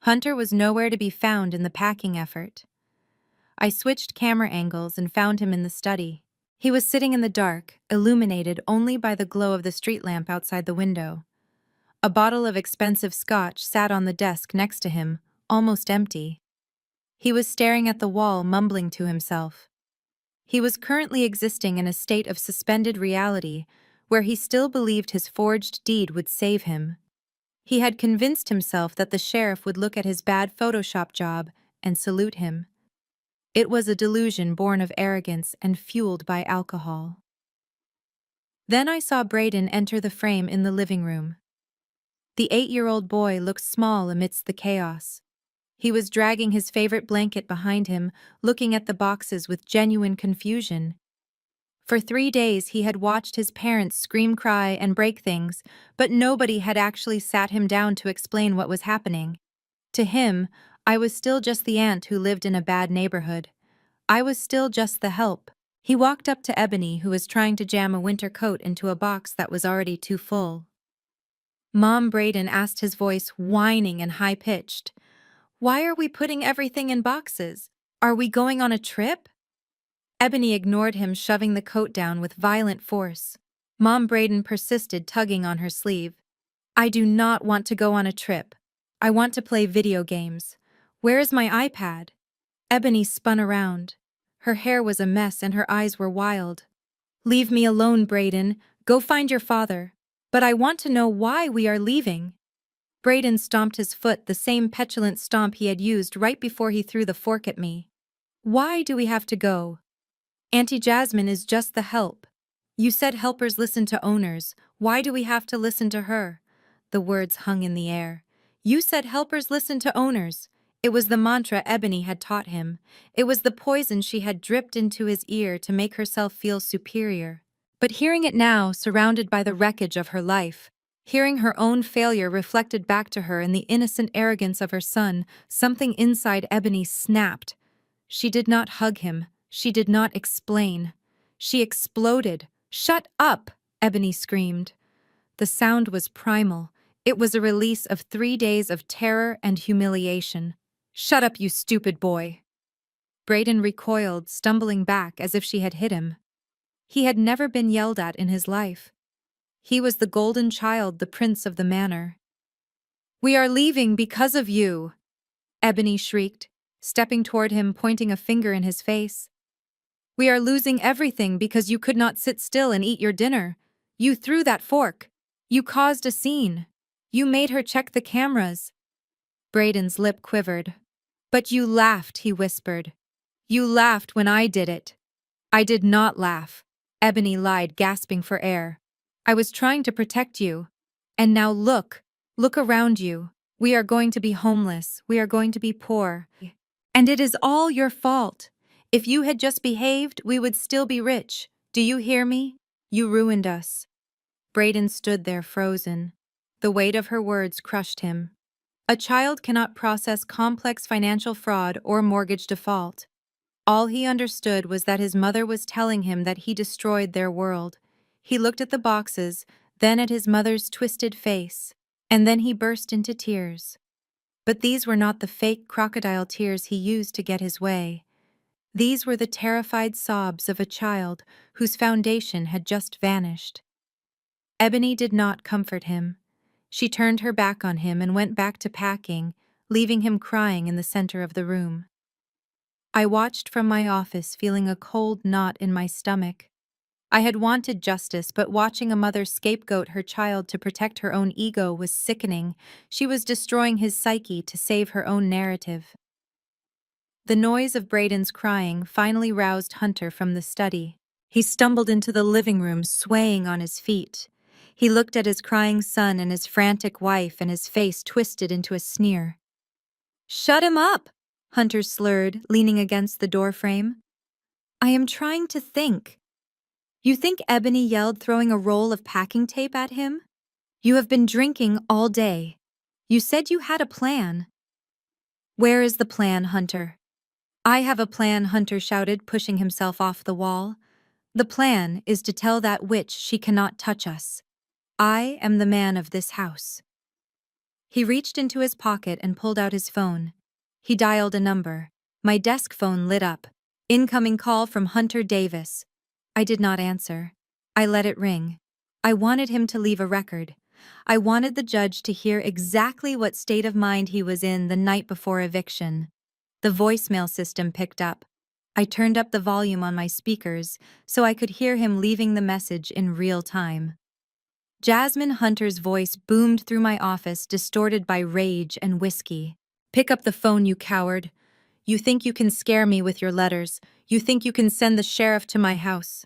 Hunter was nowhere to be found in the packing effort. I switched camera angles and found him in the study. He was sitting in the dark, illuminated only by the glow of the street lamp outside the window. A bottle of expensive scotch sat on the desk next to him, almost empty. He was staring at the wall, mumbling to himself. He was currently existing in a state of suspended reality, where he still believed his forged deed would save him. He had convinced himself that the sheriff would look at his bad Photoshop job and salute him. It was a delusion born of arrogance and fueled by alcohol. Then I saw Braden enter the frame in the living room. The 8-year-old boy looked small amidst the chaos. He was dragging his favorite blanket behind him, looking at the boxes with genuine confusion. For 3 days he had watched his parents scream, cry, and break things, but nobody had actually sat him down to explain what was happening. To him, I was still just the aunt who lived in a bad neighborhood. I was still just the help. He walked up to Ebony, who was trying to jam a winter coat into a box that was already too full. Mom, Braden asked, his voice whining and high-pitched. Why are we putting everything in boxes? Are we going on a trip? Ebony ignored him, shoving the coat down with violent force. Mom, Braden persisted, tugging on her sleeve. I do not want to go on a trip. I want to play video games. Where is my iPad? Ebony spun around. Her hair was a mess and her eyes were wild. Leave me alone, Braden. Go find your father. But I want to know why we are leaving. Braden stomped his foot, the same petulant stomp he had used right before he threw the fork at me. Why do we have to go? Auntie Jasmine is just the help. You said helpers listen to owners. Why do we have to listen to her? The words hung in the air. You said helpers listen to owners. It was the mantra Ebony had taught him. It was the poison she had dripped into his ear to make herself feel superior. But hearing it now, surrounded by the wreckage of her life, hearing her own failure reflected back to her in the innocent arrogance of her son, something inside Ebony snapped. She did not hug him. She did not explain. She exploded. Shut up! Ebony screamed. The sound was primal. It was a release of 3 days of terror and humiliation. Shut up, you stupid boy! Braden recoiled, stumbling back as if she had hit him. He had never been yelled at in his life. He was the golden child, the prince of the manor. We are leaving because of you, Ebony shrieked, stepping toward him, pointing a finger in his face. We are losing everything because you could not sit still and eat your dinner. You threw that fork. You caused a scene. You made her check the cameras. Braden's lip quivered. "But you laughed," he whispered. "You laughed when I did it." "I did not laugh," Ebony lied, gasping for air. "I was trying to protect you. And now look. Look around you. We are going to be homeless. We are going to be poor. And it is all your fault. If you had just behaved, we would still be rich. Do you hear me? You ruined us." Braden stood there frozen. The weight of her words crushed him. A child cannot process complex financial fraud or mortgage default. All he understood was that his mother was telling him that he destroyed their world. He looked at the boxes, then at his mother's twisted face, and then he burst into tears. But these were not the fake crocodile tears he used to get his way. These were the terrified sobs of a child whose foundation had just vanished. Ebony did not comfort him. She turned her back on him and went back to packing, leaving him crying in the center of the room. I watched from my office, feeling a cold knot in my stomach. I had wanted justice, but watching a mother scapegoat her child to protect her own ego was sickening. She was destroying his psyche to save her own narrative. The noise of Braden's crying finally roused Hunter from the study. He stumbled into the living room, swaying on his feet. He looked at his crying son and his frantic wife, and his face twisted into a sneer. "Shut him up!" Hunter slurred, leaning against the doorframe. "I am trying to think." "You think Ebony yelled, throwing a roll of packing tape at him? You have been drinking all day. You said you had a plan." "Where is the plan, Hunter?" "I have a plan," Hunter shouted, pushing himself off the wall. "The plan is to tell that witch she cannot touch us. I am the man of this house." He reached into his pocket and pulled out his phone. He dialed a number. My desk phone lit up. "Incoming call from Hunter Davis." I did not answer. I let it ring. I wanted him to leave a record. I wanted the judge to hear exactly what state of mind he was in the night before eviction. The voicemail system picked up. I turned up the volume on my speakers so I could hear him leaving the message in real time. Jasmine Hunter's voice boomed through my office, distorted by rage and whiskey. "Pick up the phone, you coward. You think you can scare me with your letters. You think you can send the sheriff to my house."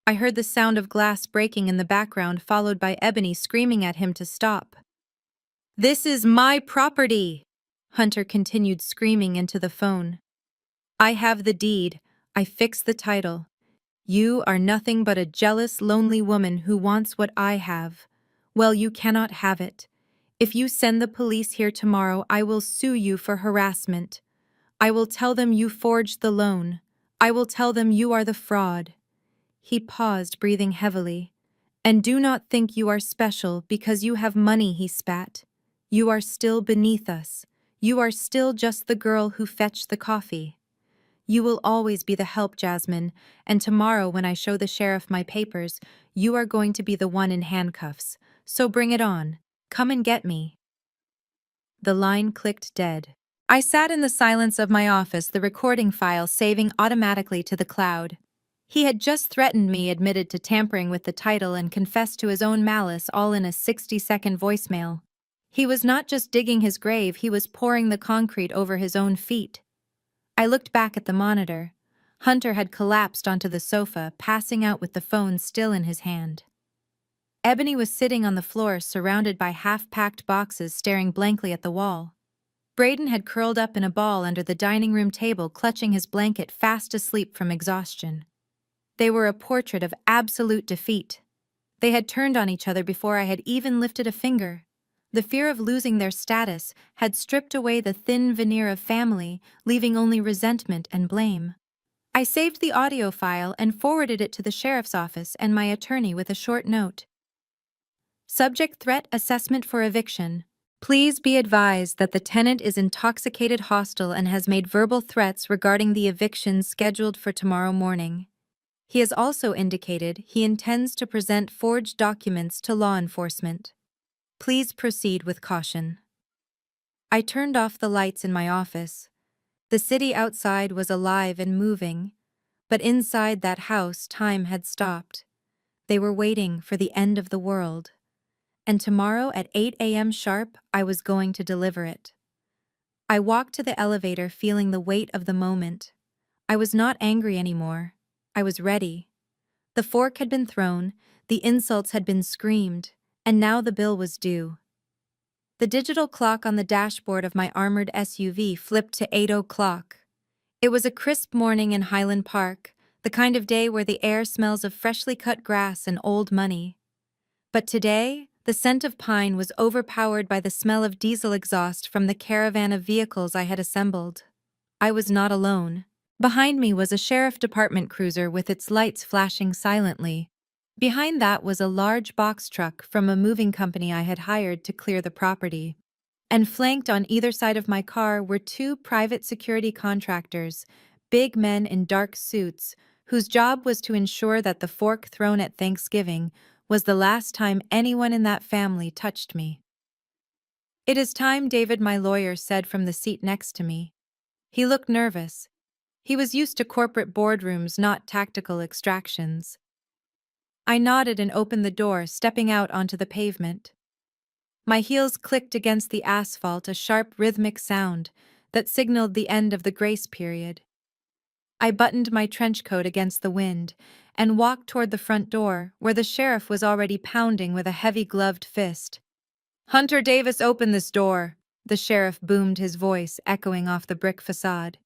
I heard the sound of glass breaking in the background, followed by Ebony screaming at him to stop. "This is my property," Hunter continued screaming into the phone. "I have the deed. I fixed the title. You are nothing but a jealous, lonely woman who wants what I have. Well, you cannot have it. If you send the police here tomorrow, I will sue you for harassment. I will tell them you forged the loan. I will tell them you are the fraud." He paused, breathing heavily. "And do not think you are special because you have money," he spat. "You are still beneath us. You are still just the girl who fetched the coffee. You will always be the help, Jasmine, and tomorrow when I show the sheriff my papers, you are going to be the one in handcuffs. So bring it on. Come and get me." The line clicked dead. I sat in the silence of my office, the recording file saving automatically to the cloud. He had just threatened me, admitted to tampering with the title, and confessed to his own malice, all in a 60-second voicemail. He was not just digging his grave, he was pouring the concrete over his own feet. I looked back at the monitor. Hunter had collapsed onto the sofa, passing out with the phone still in his hand. Ebony was sitting on the floor, surrounded by half-packed boxes, staring blankly at the wall. Braden had curled up in a ball under the dining room table, clutching his blanket, fast asleep from exhaustion. They were a portrait of absolute defeat. They had turned on each other before I had even lifted a finger. The fear of losing their status had stripped away the thin veneer of family, leaving only resentment and blame. I saved the audio file and forwarded it to the sheriff's office and my attorney with a short note. "Subject: threat assessment for eviction. Please be advised that the tenant is intoxicated, hostile, and has made verbal threats regarding the eviction scheduled for tomorrow morning. He has also indicated he intends to present forged documents to law enforcement. Please proceed with caution." I turned off the lights in my office. The city outside was alive and moving, but inside that house time had stopped. They were waiting for the end of the world. And tomorrow at 8 a.m. sharp, I was going to deliver it. I walked to the elevator feeling the weight of the moment. I was not angry anymore. I was ready. The fork had been thrown, the insults had been screamed, and now the bill was due. The digital clock on the dashboard of my armored SUV flipped to 8 o'clock. It was a crisp morning in Highland Park, the kind of day where the air smells of freshly cut grass and old money. But today, the scent of pine was overpowered by the smell of diesel exhaust from the caravan of vehicles I had assembled. I was not alone. Behind me was a sheriff department cruiser with its lights flashing silently. Behind that was a large box truck from a moving company I had hired to clear the property. And flanked on either side of my car were two private security contractors, big men in dark suits, whose job was to ensure that the fork thrown at Thanksgiving was the last time anyone in that family touched me. "It is time," David, my lawyer, said from the seat next to me. He looked nervous. He was used to corporate boardrooms, not tactical extractions. I nodded and opened the door, stepping out onto the pavement. My heels clicked against the asphalt, a sharp rhythmic sound that signaled the end of the grace period. I buttoned my trench coat against the wind and walked toward the front door, where the sheriff was already pounding with a heavy gloved fist. "Hunter Davis, open this door," the sheriff boomed, his voice echoing off the brick facade.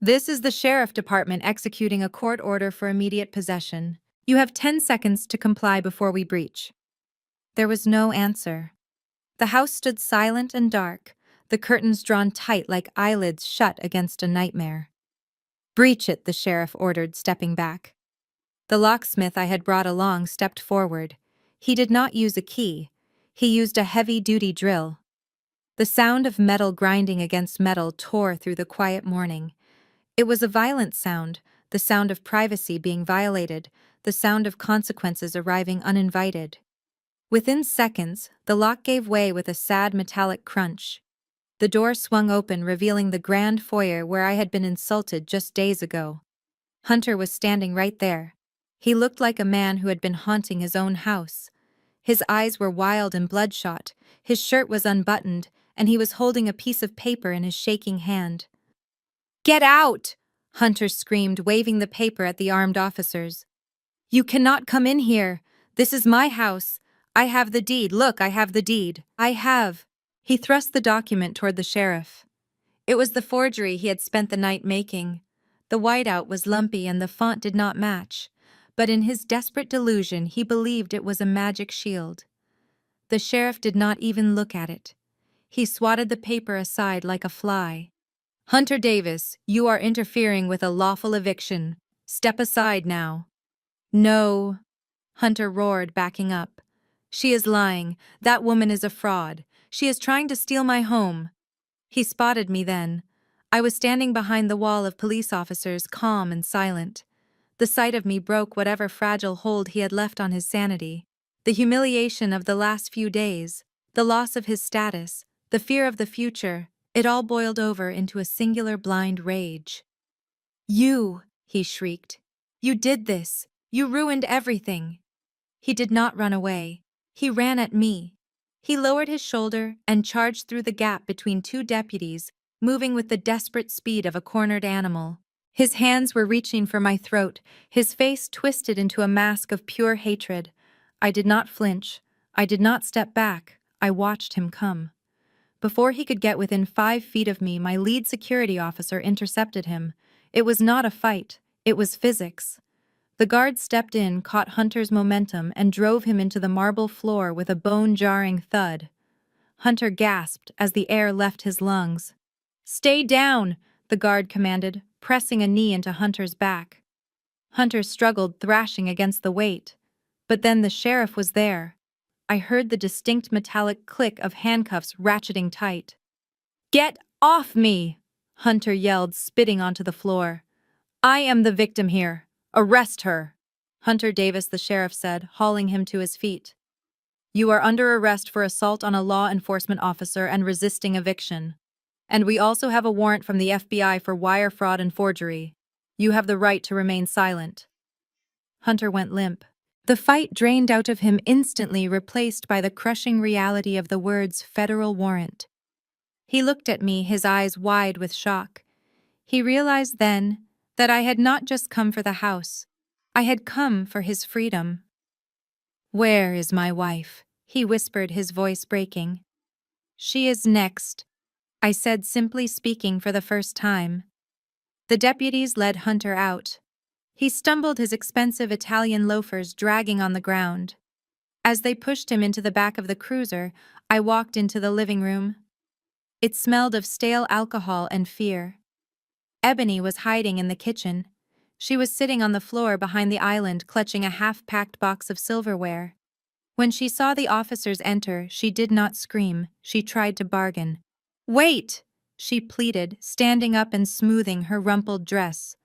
"This is the sheriff department executing a court order for immediate possession. You have 10 seconds to comply before we breach." There was no answer. The house stood silent and dark, the curtains drawn tight like eyelids shut against a nightmare. "Breach it," the sheriff ordered, stepping back. The locksmith I had brought along stepped forward. He did not use a key. He used a heavy-duty drill. The sound of metal grinding against metal tore through the quiet morning. It was a violent sound, the sound of privacy being violated, the sound of consequences arriving uninvited. Within seconds, the lock gave way with a sad metallic crunch. The door swung open, revealing the grand foyer where I had been insulted just days ago. Hunter was standing right there. He looked like a man who had been haunting his own house. His eyes were wild and bloodshot, his shirt was unbuttoned, and he was holding a piece of paper in his shaking hand. "Get out!" Hunter screamed, waving the paper at the armed officers. "You cannot come in here. This is my house. I have the deed. Look, I have the deed. I have." He thrust the document toward the sheriff. It was the forgery he had spent the night making. The whiteout was lumpy and the font did not match, but in his desperate delusion he believed it was a magic shield. The sheriff did not even look at it. He swatted the paper aside like a fly. "Hunter Davis, you are interfering with a lawful eviction. Step aside now." "No," Hunter roared, backing up. "She is lying. That woman is a fraud. She is trying to steal my home." He spotted me then. I was standing behind the wall of police officers, calm and silent. The sight of me broke whatever fragile hold he had left on his sanity. The humiliation of the last few days, the loss of his status, the fear of the future, it all boiled over into a singular blind rage. "You!" he shrieked. "You did this! You ruined everything!" He did not run away. He ran at me. He lowered his shoulder and charged through the gap between two deputies, moving with the desperate speed of a cornered animal. His hands were reaching for my throat, his face twisted into a mask of pure hatred. I did not flinch. I did not step back. I watched him come. Before he could get within 5 feet of me, my lead security officer intercepted him. It was not a fight. It was physics. The guard stepped in, caught Hunter's momentum, and drove him into the marble floor with a bone-jarring thud. Hunter gasped as the air left his lungs. "Stay down!" the guard commanded, pressing a knee into Hunter's back. Hunter struggled, thrashing against the weight. But then the sheriff was there. I heard the distinct metallic click of handcuffs ratcheting tight. "Get off me!" Hunter yelled, spitting onto the floor. "I am the victim here. Arrest her!" Hunter Davis, the sheriff said, hauling him to his feet. "You are under arrest for assault on a law enforcement officer and resisting eviction. And we also have a warrant from the FBI for wire fraud and forgery. You have the right to remain silent." Hunter went limp. The fight drained out of him instantly, replaced by the crushing reality of the words "federal warrant." He looked at me, his eyes wide with shock. He realized then that I had not just come for the house. I had come for his freedom. "Where is my wife?" he whispered, his voice breaking. "She is next," I said, simply, speaking for the first time. The deputies led Hunter out. He stumbled, his expensive Italian loafers dragging on the ground. As they pushed him into the back of the cruiser, I walked into the living room. It smelled of stale alcohol and fear. Ebony was hiding in the kitchen. She was sitting on the floor behind the island, clutching a half-packed box of silverware. When she saw the officers enter, she did not scream. She tried to bargain. "Wait!" she pleaded, standing up and smoothing her rumpled dress.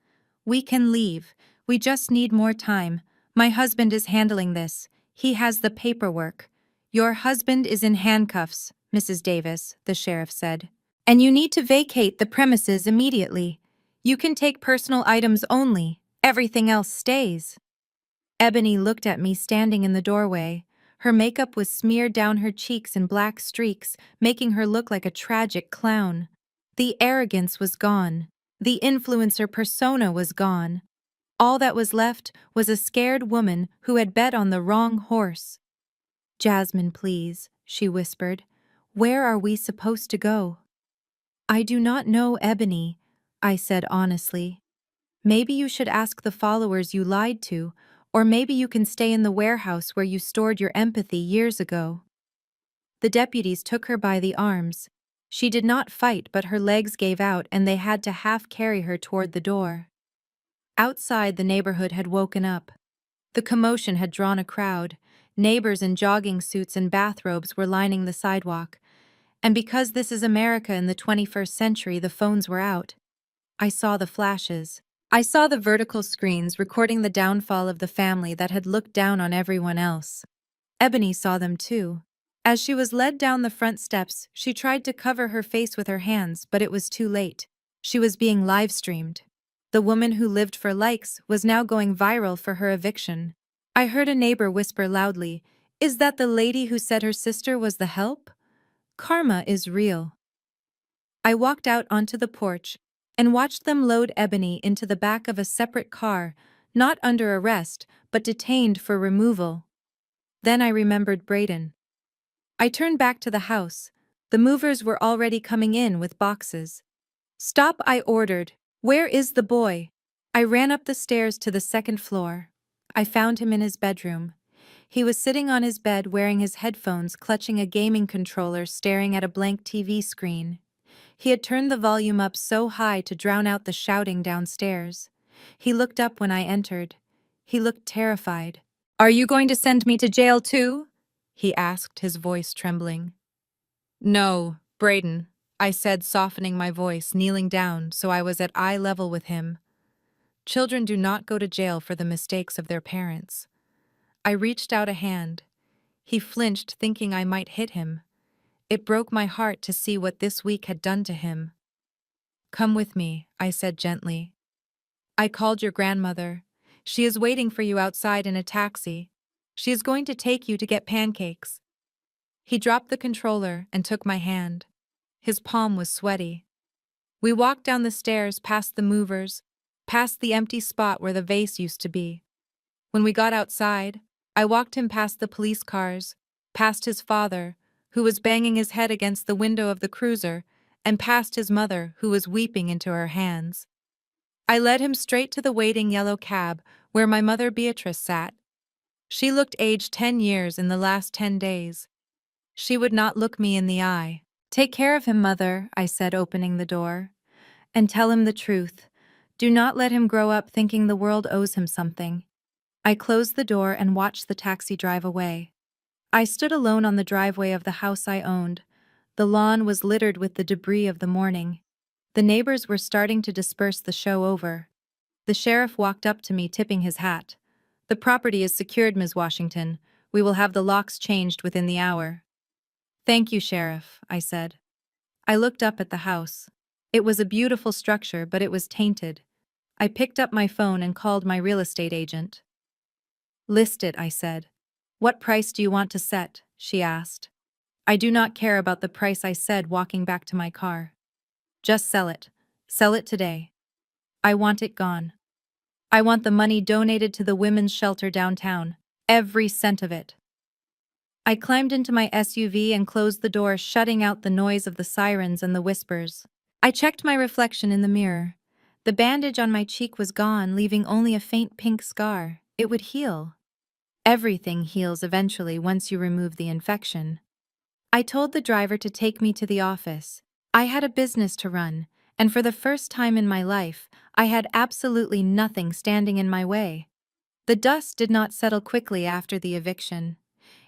"We can leave. We just need more time. My husband is handling this. He has the paperwork." "Your husband is in handcuffs, Mrs. Davis," the sheriff said. "And you need to vacate the premises immediately. You can take personal items only. Everything else stays." Ebony looked at me standing in the doorway. Her makeup was smeared down her cheeks in black streaks, making her look like a tragic clown. The arrogance was gone. The influencer persona was gone. All that was left was a scared woman who had bet on the wrong horse. "Jasmine, please," she whispered. "Where are we supposed to go?" "I do not know, Ebony," I said honestly. "Maybe you should ask the followers you lied to, or maybe you can stay in the warehouse where you stored your empathy years ago." The deputies took her by the arms. She did not fight, but her legs gave out and they had to half carry her toward the door. Outside, the neighborhood had woken up. The commotion had drawn a crowd. Neighbors in jogging suits and bathrobes were lining the sidewalk. And because this is America in the 21st century, the phones were out. I saw the flashes. I saw the vertical screens recording the downfall of the family that had looked down on everyone else. Ebony saw them too. As she was led down the front steps, she tried to cover her face with her hands, but it was too late. She was being live-streamed. The woman who lived for likes was now going viral for her eviction. I heard a neighbor whisper loudly, "Is that the lady who said her sister was the help? Karma is real." I walked out onto the porch and watched them load Ebony into the back of a separate car, not under arrest, but detained for removal. Then I remembered Brayden. I turned back to the house. The movers were already coming in with boxes. "Stop," I ordered. "Where is the boy?" I ran up the stairs to the second floor. I found him in his bedroom. He was sitting on his bed wearing his headphones, clutching a gaming controller, staring at a blank TV screen. He had turned the volume up so high to drown out the shouting downstairs. He looked up when I entered. He looked terrified. "Are you going to send me to jail too?" he asked, his voice trembling. "No, Brayden," I said, softening my voice, kneeling down so I was at eye level with him. "Children do not go to jail for the mistakes of their parents." I reached out a hand. He flinched, thinking I might hit him. It broke my heart to see what this week had done to him. "Come with me," I said gently. "I called your grandmother. She is waiting for you outside in a taxi. She is going to take you to get pancakes." He dropped the controller and took my hand. His palm was sweaty. We walked down the stairs, past the movers, past the empty spot where the vase used to be. When we got outside, I walked him past the police cars, past his father, who was banging his head against the window of the cruiser, and past his mother, who was weeping into her hands. I led him straight to the waiting yellow cab where my mother Beatrice sat. She looked aged 10 years in the last 10 days. She would not look me in the eye. "Take care of him, Mother," I said, opening the door. "And tell him the truth. Do not let him grow up thinking the world owes him something." I closed the door and watched the taxi drive away. I stood alone on the driveway of the house I owned. The lawn was littered with the debris of the morning. The neighbors were starting to disperse, the show over. The sheriff walked up to me, tipping his hat. "The property is secured, Ms. Washington. We will have the locks changed within the hour." "Thank you, Sheriff," I said. I looked up at the house. It was a beautiful structure, but it was tainted. I picked up my phone and called my real estate agent. "List it," I said. "What price do you want to set?" she asked. I do not care about the price, I said, walking back to my car. Just sell it. Sell it today. I want it gone. I want the money donated to the women's shelter downtown. Every cent of it. I climbed into my SUV and closed the door, shutting out the noise of the sirens and the whispers. I checked my reflection in the mirror. The bandage on my cheek was gone, leaving only a faint pink scar. It would heal. Everything heals eventually once you remove the infection. I told the driver to take me to the office. I had a business to run, and for the first time in my life, I had absolutely nothing standing in my way. The dust did not settle quickly after the eviction.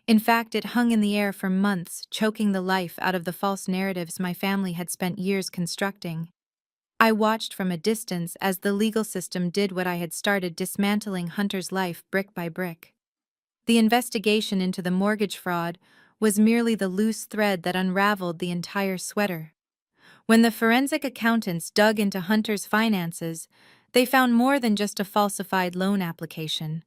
In fact, it hung in the air for months, choking the life out of the false narratives my family had spent years constructing. I watched from a distance as the legal system did what I had started, dismantling Hunter's life brick by brick. The investigation into the mortgage fraud was merely the loose thread that unraveled the entire sweater. When the forensic accountants dug into Hunter's finances, they found more than just a falsified loan application.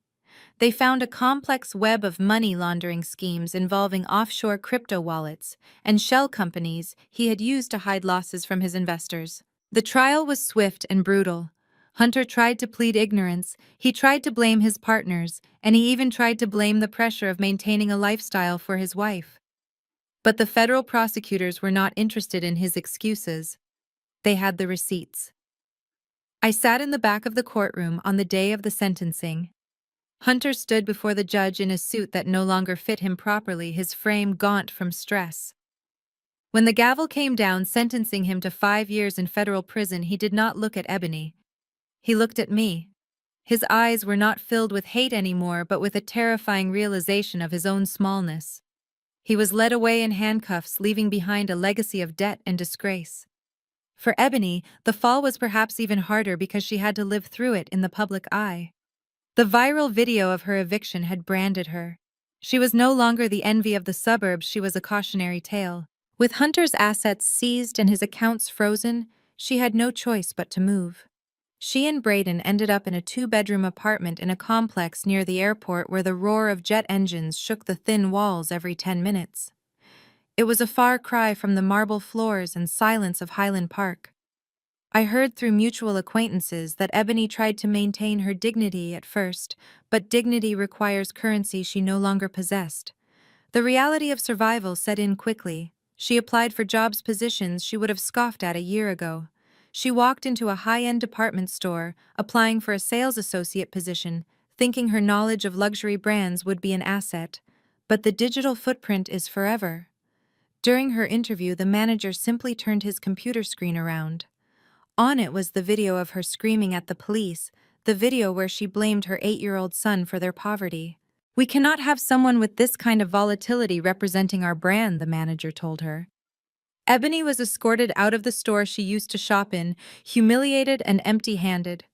They found a complex web of money laundering schemes involving offshore crypto wallets and shell companies he had used to hide losses from his investors. The trial was swift and brutal. Hunter tried to plead ignorance, he tried to blame his partners, and he even tried to blame the pressure of maintaining a lifestyle for his wife. But the federal prosecutors were not interested in his excuses. They had the receipts. I sat in the back of the courtroom on the day of the sentencing. Hunter stood before the judge in a suit that no longer fit him properly, his frame gaunt from stress. When the gavel came down sentencing him to 5 years in federal prison, he did not look at Ebony. He looked at me. His eyes were not filled with hate anymore, but with a terrifying realization of his own smallness. He was led away in handcuffs, leaving behind a legacy of debt and disgrace. For Ebony, the fall was perhaps even harder because she had to live through it in the public eye. The viral video of her eviction had branded her. She was no longer the envy of the suburbs, she was a cautionary tale. With Hunter's assets seized and his accounts frozen, she had no choice but to move. She and Braden ended up in a 2-bedroom apartment in a complex near the airport where the roar of jet engines shook the thin walls every 10 minutes. It was a far cry from the marble floors and silence of Highland Park. I heard through mutual acquaintances that Ebony tried to maintain her dignity at first, but dignity requires currency she no longer possessed. The reality of survival set in quickly. She applied for jobs positions she would have scoffed at a year ago. She walked into a high-end department store, applying for a sales associate position, thinking her knowledge of luxury brands would be an asset. But the digital footprint is forever. During her interview, the manager simply turned his computer screen around. On it was the video of her screaming at the police, the video where she blamed her 8-year-old son for their poverty. "We cannot have someone with this kind of volatility representing our brand," the manager told her. Ebony was escorted out of the store she used to shop in, humiliated and empty-handed.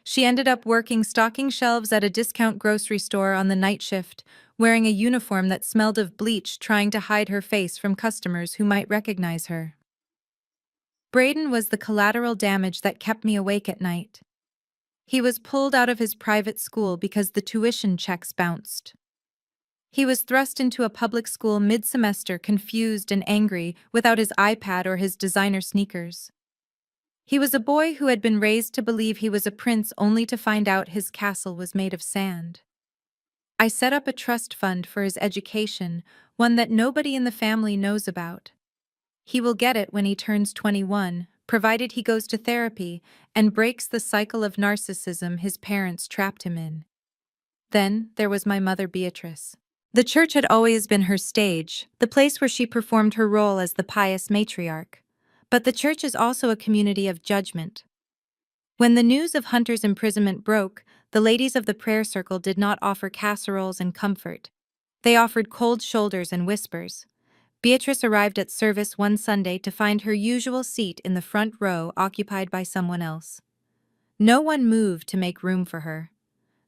She ended up working stocking shelves at a discount grocery store on the night shift, wearing a uniform that smelled of bleach, trying to hide her face from customers who might recognize her. Braden was the collateral damage that kept me awake at night. He was pulled out of his private school because the tuition checks bounced. He was thrust into a public school mid-semester, confused and angry, without his iPad or his designer sneakers. He was a boy who had been raised to believe he was a prince only to find out his castle was made of sand. I set up a trust fund for his education, one that nobody in the family knows about. He will get it when he turns 21, provided he goes to therapy and breaks the cycle of narcissism his parents trapped him in. Then there was my mother, Beatrice. The church had always been her stage, the place where she performed her role as the pious matriarch. But the church is also a community of judgment. When the news of Hunter's imprisonment broke, the ladies of the prayer circle did not offer casseroles and comfort. They offered cold shoulders and whispers. Beatrice arrived at service one Sunday to find her usual seat in the front row occupied by someone else. No one moved to make room for her.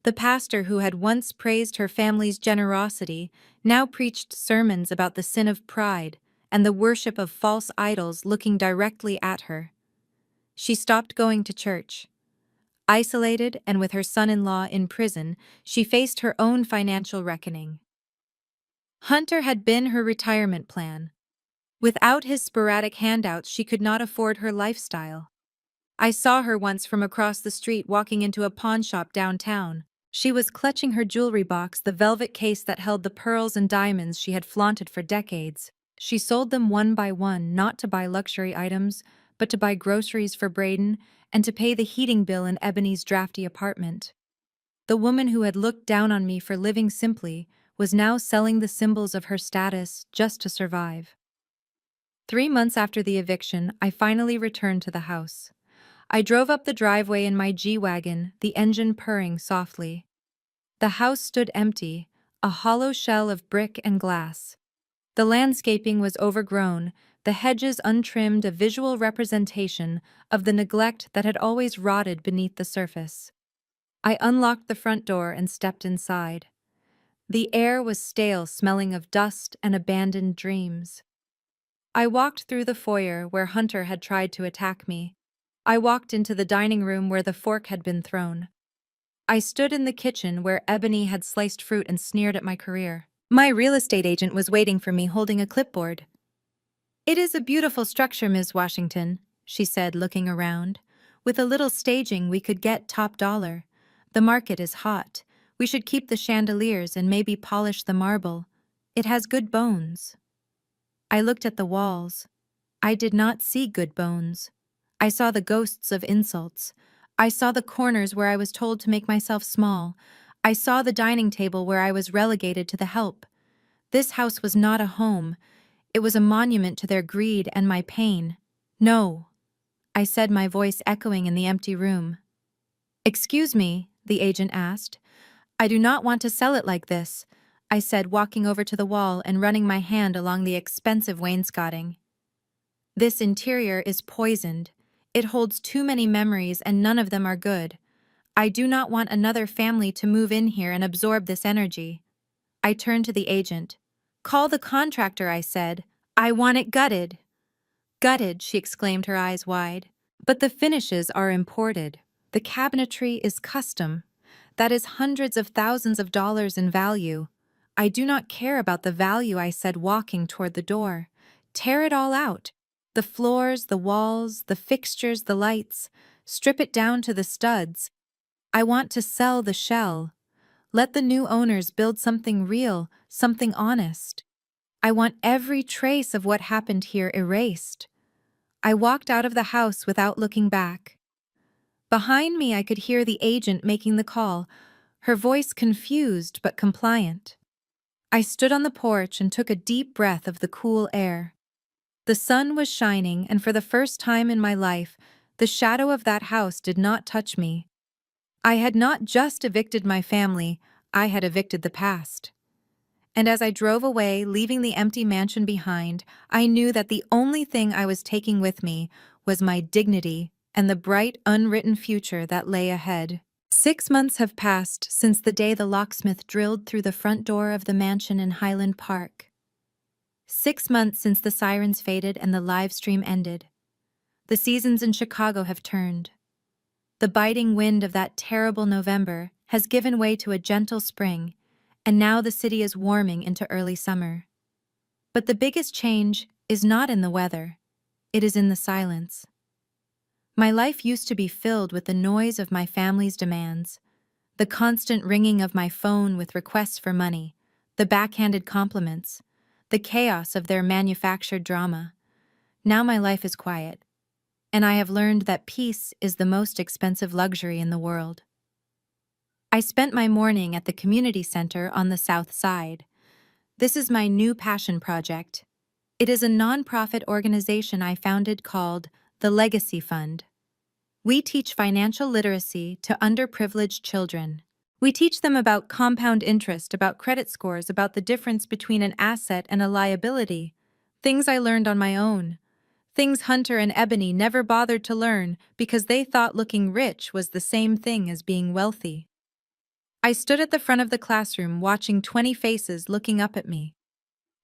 The pastor who had once praised her family's generosity now preached sermons about the sin of pride and the worship of false idols, looking directly at her. She stopped going to church. Isolated and with her son-in-law in prison, she faced her own financial reckoning. Hunter had been her retirement plan, Without his sporadic handouts, she could not afford her lifestyle. I saw her once from across the street walking into a pawn shop downtown. She was clutching her jewelry box, the velvet case that held the pearls and diamonds she had flaunted for decades. She sold them one by one, not to buy luxury items, but to buy groceries for Braden and to pay the heating bill in Ebony's drafty apartment. The woman who had looked down on me for living simply was now selling the symbols of her status just to survive. 3 months after the eviction, I finally returned to the house. I drove up the driveway in my G-Wagon, the engine purring softly. The house stood empty, a hollow shell of brick and glass. The landscaping was overgrown, the hedges untrimmed, a visual representation of the neglect that had always rotted beneath the surface. I unlocked the front door and stepped inside. The air was stale, smelling of dust and abandoned dreams. I walked through the foyer where Hunter had tried to attack me. I walked into the dining room where the fork had been thrown. I stood in the kitchen where Ebony had sliced fruit and sneered at my career. My real estate agent was waiting for me holding a clipboard. "It is a beautiful structure, Ms. Washington," she said, looking around. "With a little staging, we could get top dollar. The market is hot. We should keep the chandeliers and maybe polish the marble. It has good bones." I looked at the walls. I did not see good bones. I saw the ghosts of insults. I saw the corners where I was told to make myself small. I saw the dining table where I was relegated to the help. This house was not a home. It was a monument to their greed and my pain. "No," I said, my voice echoing in the empty room. "Excuse me," the agent asked. "I do not want to sell it like this," I said, walking over to the wall and running my hand along the expensive wainscoting. "This interior is poisoned. It holds too many memories and none of them are good. I do not want another family to move in here and absorb this energy." I turned to the agent. "Call the contractor," I said. "I want it gutted." "Gutted," she exclaimed, her eyes wide. "But the finishes are imported. The cabinetry is custom. That is hundreds of thousands of dollars in value." "I do not care about the value," I said, walking toward the door. "Tear it all out. The floors, the walls, the fixtures, the lights. Strip it down to the studs. I want to sell the shell. Let the new owners build something real, something honest. I want every trace of what happened here erased." I walked out of the house without looking back. Behind me, I could hear the agent making the call, her voice confused but compliant. I stood on the porch and took a deep breath of the cool air. The sun was shining, and for the first time in my life, the shadow of that house did not touch me. I had not just evicted my family, I had evicted the past. And as I drove away, leaving the empty mansion behind, I knew that the only thing I was taking with me was my dignity and the bright, unwritten future that lay ahead. 6 months have passed since the day the locksmith drilled through the front door of the mansion in Highland Park. 6 months since the sirens faded and the live stream ended. The seasons in Chicago have turned. The biting wind of that terrible November has given way to a gentle spring, and now the city is warming into early summer. But the biggest change is not in the weather, it is in the silence. My life used to be filled with the noise of my family's demands, the constant ringing of my phone with requests for money, the backhanded compliments, the chaos of their manufactured drama. Now my life is quiet, and I have learned that peace is the most expensive luxury in the world. I spent my morning at the community center on the South Side. This is my new passion project. It is a nonprofit organization I founded called the Legacy Fund. We teach financial literacy to underprivileged children. We teach them about compound interest, about credit scores, about the difference between an asset and a liability. Things I learned on my own. Things Hunter and Ebony never bothered to learn because they thought looking rich was the same thing as being wealthy. I stood at the front of the classroom watching 20 faces looking up at me.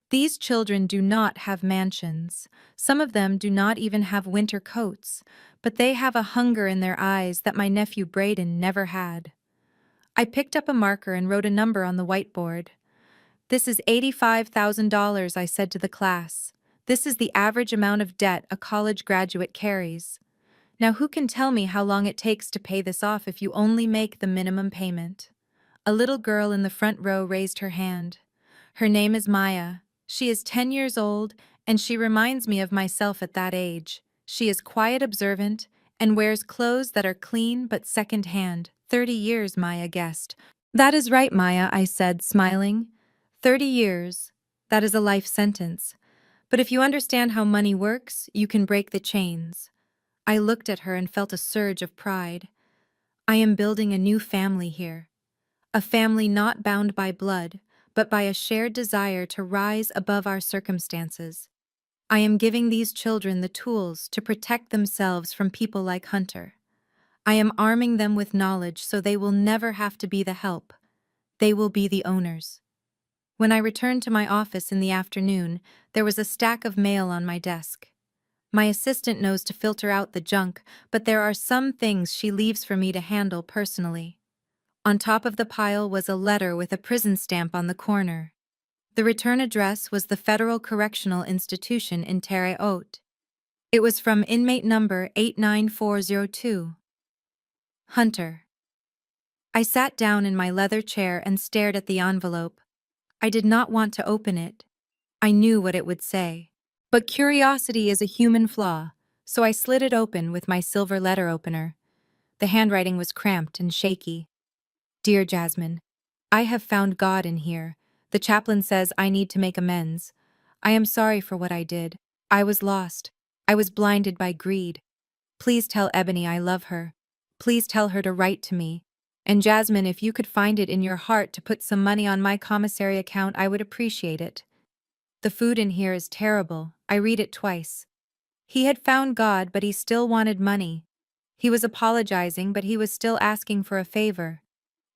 These children do not have mansions. Some of them do not even have winter coats, but they have a hunger in their eyes that my nephew Braden never had. I picked up a marker and wrote a number on the whiteboard. "This is $85,000, I said to the class. This is the average amount of debt a college graduate carries. Now, who can tell me how long it takes to pay this off if you only make the minimum payment? A little girl in the front row raised her hand. Her name is Maya. She is 10 years old, and she reminds me of myself at that age. She is quiet, observant, and wears clothes that are clean but second-hand. 30 years, Maya guessed. That is right, Maya, I said, smiling. 30 years. That is a life sentence. But if you understand how money works, you can break the chains. I looked at her and felt a surge of pride. I am building a new family here. A family not bound by blood, but by a shared desire to rise above our circumstances. I am giving these children the tools to protect themselves from people like Hunter. I am arming them with knowledge so they will never have to be the help. They will be the owners. When I returned to my office in the afternoon, there was a stack of mail on my desk. My assistant knows to filter out the junk, but there are some things she leaves for me to handle personally. On top of the pile was a letter with a prison stamp on the corner. The return address was the Federal Correctional Institution in Terre Haute. It was from inmate number 89402. Hunter. I sat down in my leather chair and stared at the envelope. I did not want to open it. I knew what it would say. But curiosity is a human flaw, so I slid it open with my silver letter opener. The handwriting was cramped and shaky. Dear Jasmine, I have found God in here. The chaplain says I need to make amends. I am sorry for what I did. I was lost. I was blinded by greed. Please tell Ebony I love her. Please tell her to write to me. And Jasmine, if you could find it in your heart to put some money on my commissary account, I would appreciate it. The food in here is terrible. I read it twice. He had found God, but he still wanted money. He was apologizing, but he was still asking for a favor.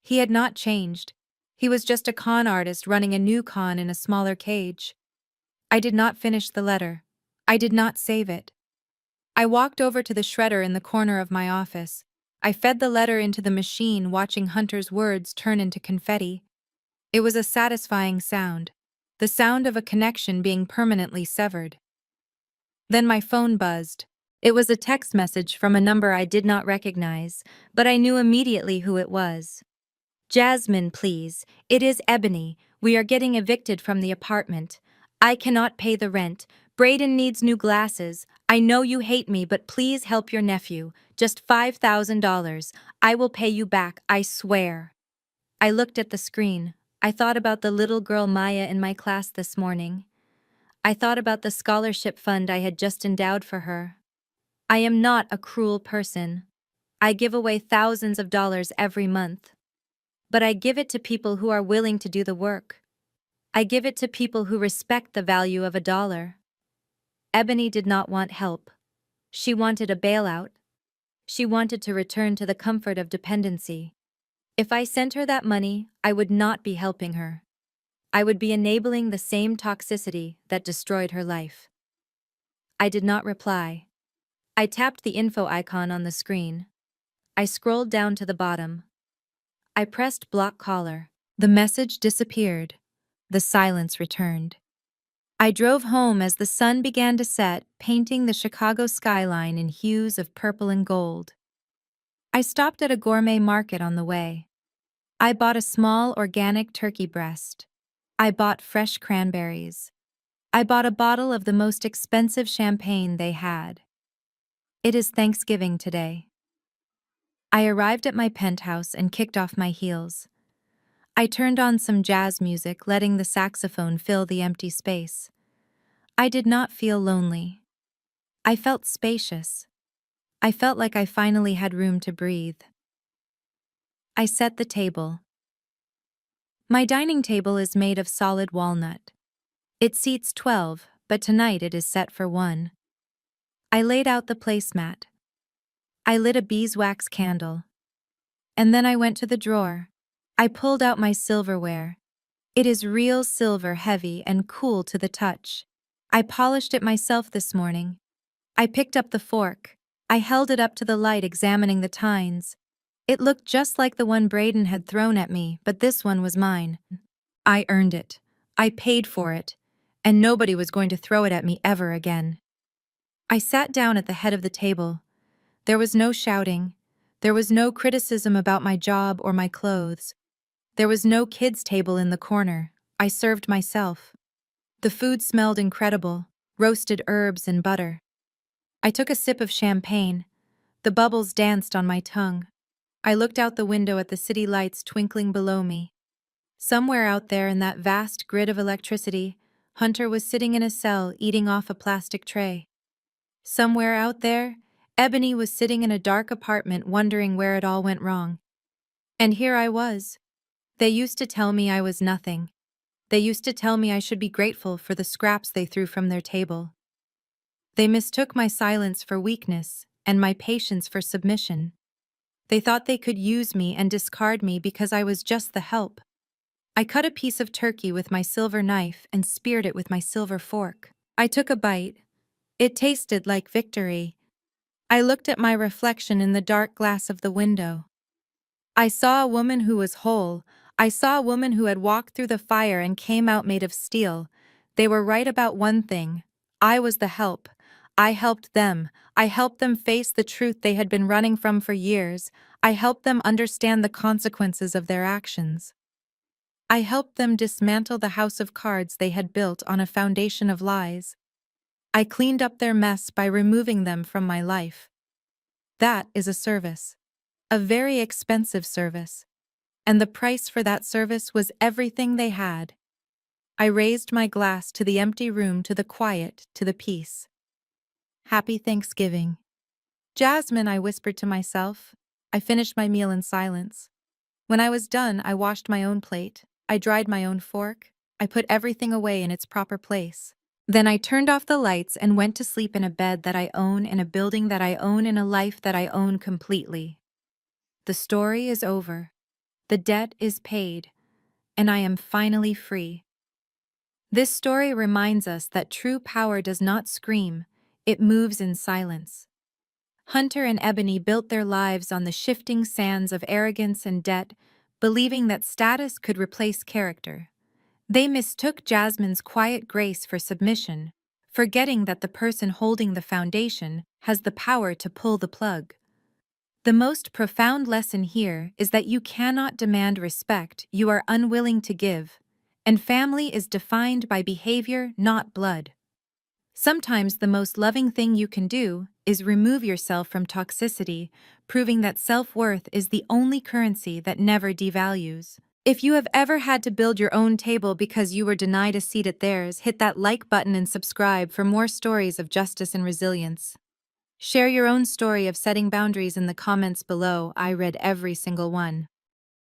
He had not changed. He was just a con artist running a new con in a smaller cage. I did not finish the letter. I did not save it. I walked over to the shredder in the corner of my office. I fed the letter into the machine, watching Hunter's words turn into confetti. It was a satisfying sound, the sound of a connection being permanently severed. Then my phone buzzed. It was a text message from a number I did not recognize, but I knew immediately who it was. Jasmine, please. It is Ebony. We are getting evicted from the apartment. I cannot pay the rent. Brayden needs new glasses. I know you hate me, but please help your nephew. Just $5,000. I will pay you back, I swear. I looked at the screen. I thought about the little girl Maya in my class this morning. I thought about the scholarship fund I had just endowed for her. I am not a cruel person. I give away thousands of dollars every month. But I give it to people who are willing to do the work. I give it to people who respect the value of a dollar. Ebony did not want help. She wanted a bailout. She wanted to return to the comfort of dependency. If I sent her that money, I would not be helping her. I would be enabling the same toxicity that destroyed her life. I did not reply. I tapped the info icon on the screen. I scrolled down to the bottom. I pressed block caller. The message disappeared. The silence returned. I drove home as the sun began to set, painting the Chicago skyline in hues of purple and gold. I stopped at a gourmet market on the way. I bought a small organic turkey breast. I bought fresh cranberries. I bought a bottle of the most expensive champagne they had. It is Thanksgiving today. I arrived at my penthouse and kicked off my heels. I turned on some jazz music, letting the saxophone fill the empty space. I did not feel lonely. I felt spacious. I felt like I finally had room to breathe. I set the table. My dining table is made of solid walnut. It seats 12, but tonight it is set for 1. I laid out the placemat. I lit a beeswax candle. And then I went to the drawer. I pulled out my silverware. It is real silver, heavy and cool to the touch. I polished it myself this morning. I picked up the fork. I held it up to the light, examining the tines. It looked just like the one Brayden had thrown at me, but this one was mine. I earned it. I paid for it. and nobody was going to throw it at me ever again. I sat down at the head of the table. There was no shouting. There was no criticism about my job or my clothes. There was no kids' table in the corner. I served myself. The food smelled incredible, roasted herbs and butter. I took a sip of champagne. The bubbles danced on my tongue. I looked out the window at the city lights twinkling below me. Somewhere out there in that vast grid of electricity, Hunter was sitting in a cell eating off a plastic tray. Somewhere out there, Ebony was sitting in a dark apartment wondering where it all went wrong. And here I was. They used to tell me I was nothing. They used to tell me I should be grateful for the scraps they threw from their table. They mistook my silence for weakness and my patience for submission. They thought they could use me and discard me because I was just the help. I cut a piece of turkey with my silver knife and speared it with my silver fork. I took a bite. It tasted like victory. I looked at my reflection in the dark glass of the window. I saw a woman who was whole. I saw a woman who had walked through the fire and came out made of steel. They were right about one thing. I was the help. I helped them. I helped them face the truth they had been running from for years. I helped them understand the consequences of their actions. I helped them dismantle the house of cards they had built on a foundation of lies. I cleaned up their mess by removing them from my life. That is a service. A very expensive service. And the price for that service was everything they had. I raised my glass to the empty room, to the quiet, to the peace. Happy Thanksgiving. Jasmine, I whispered to myself. I finished my meal in silence. When I was done, I washed my own plate. I dried my own fork. I put everything away in its proper place. Then I turned off the lights and went to sleep in a bed that I own, in a building that I own, in a life that I own completely. The story is over. The debt is paid, and I am finally free. This story reminds us that true power does not scream, it moves in silence. Hunter and Ebony built their lives on the shifting sands of arrogance and debt, believing that status could replace character. They mistook Jasmine's quiet grace for submission, forgetting that the person holding the foundation has the power to pull the plug. The most profound lesson here is that you cannot demand respect you are unwilling to give, and family is defined by behavior, not blood. Sometimes the most loving thing you can do is remove yourself from toxicity, proving that self-worth is the only currency that never devalues. If you have ever had to build your own table because you were denied a seat at theirs, hit that like button and subscribe for more stories of justice and resilience. Share your own story of setting boundaries in the comments below. I read every single one.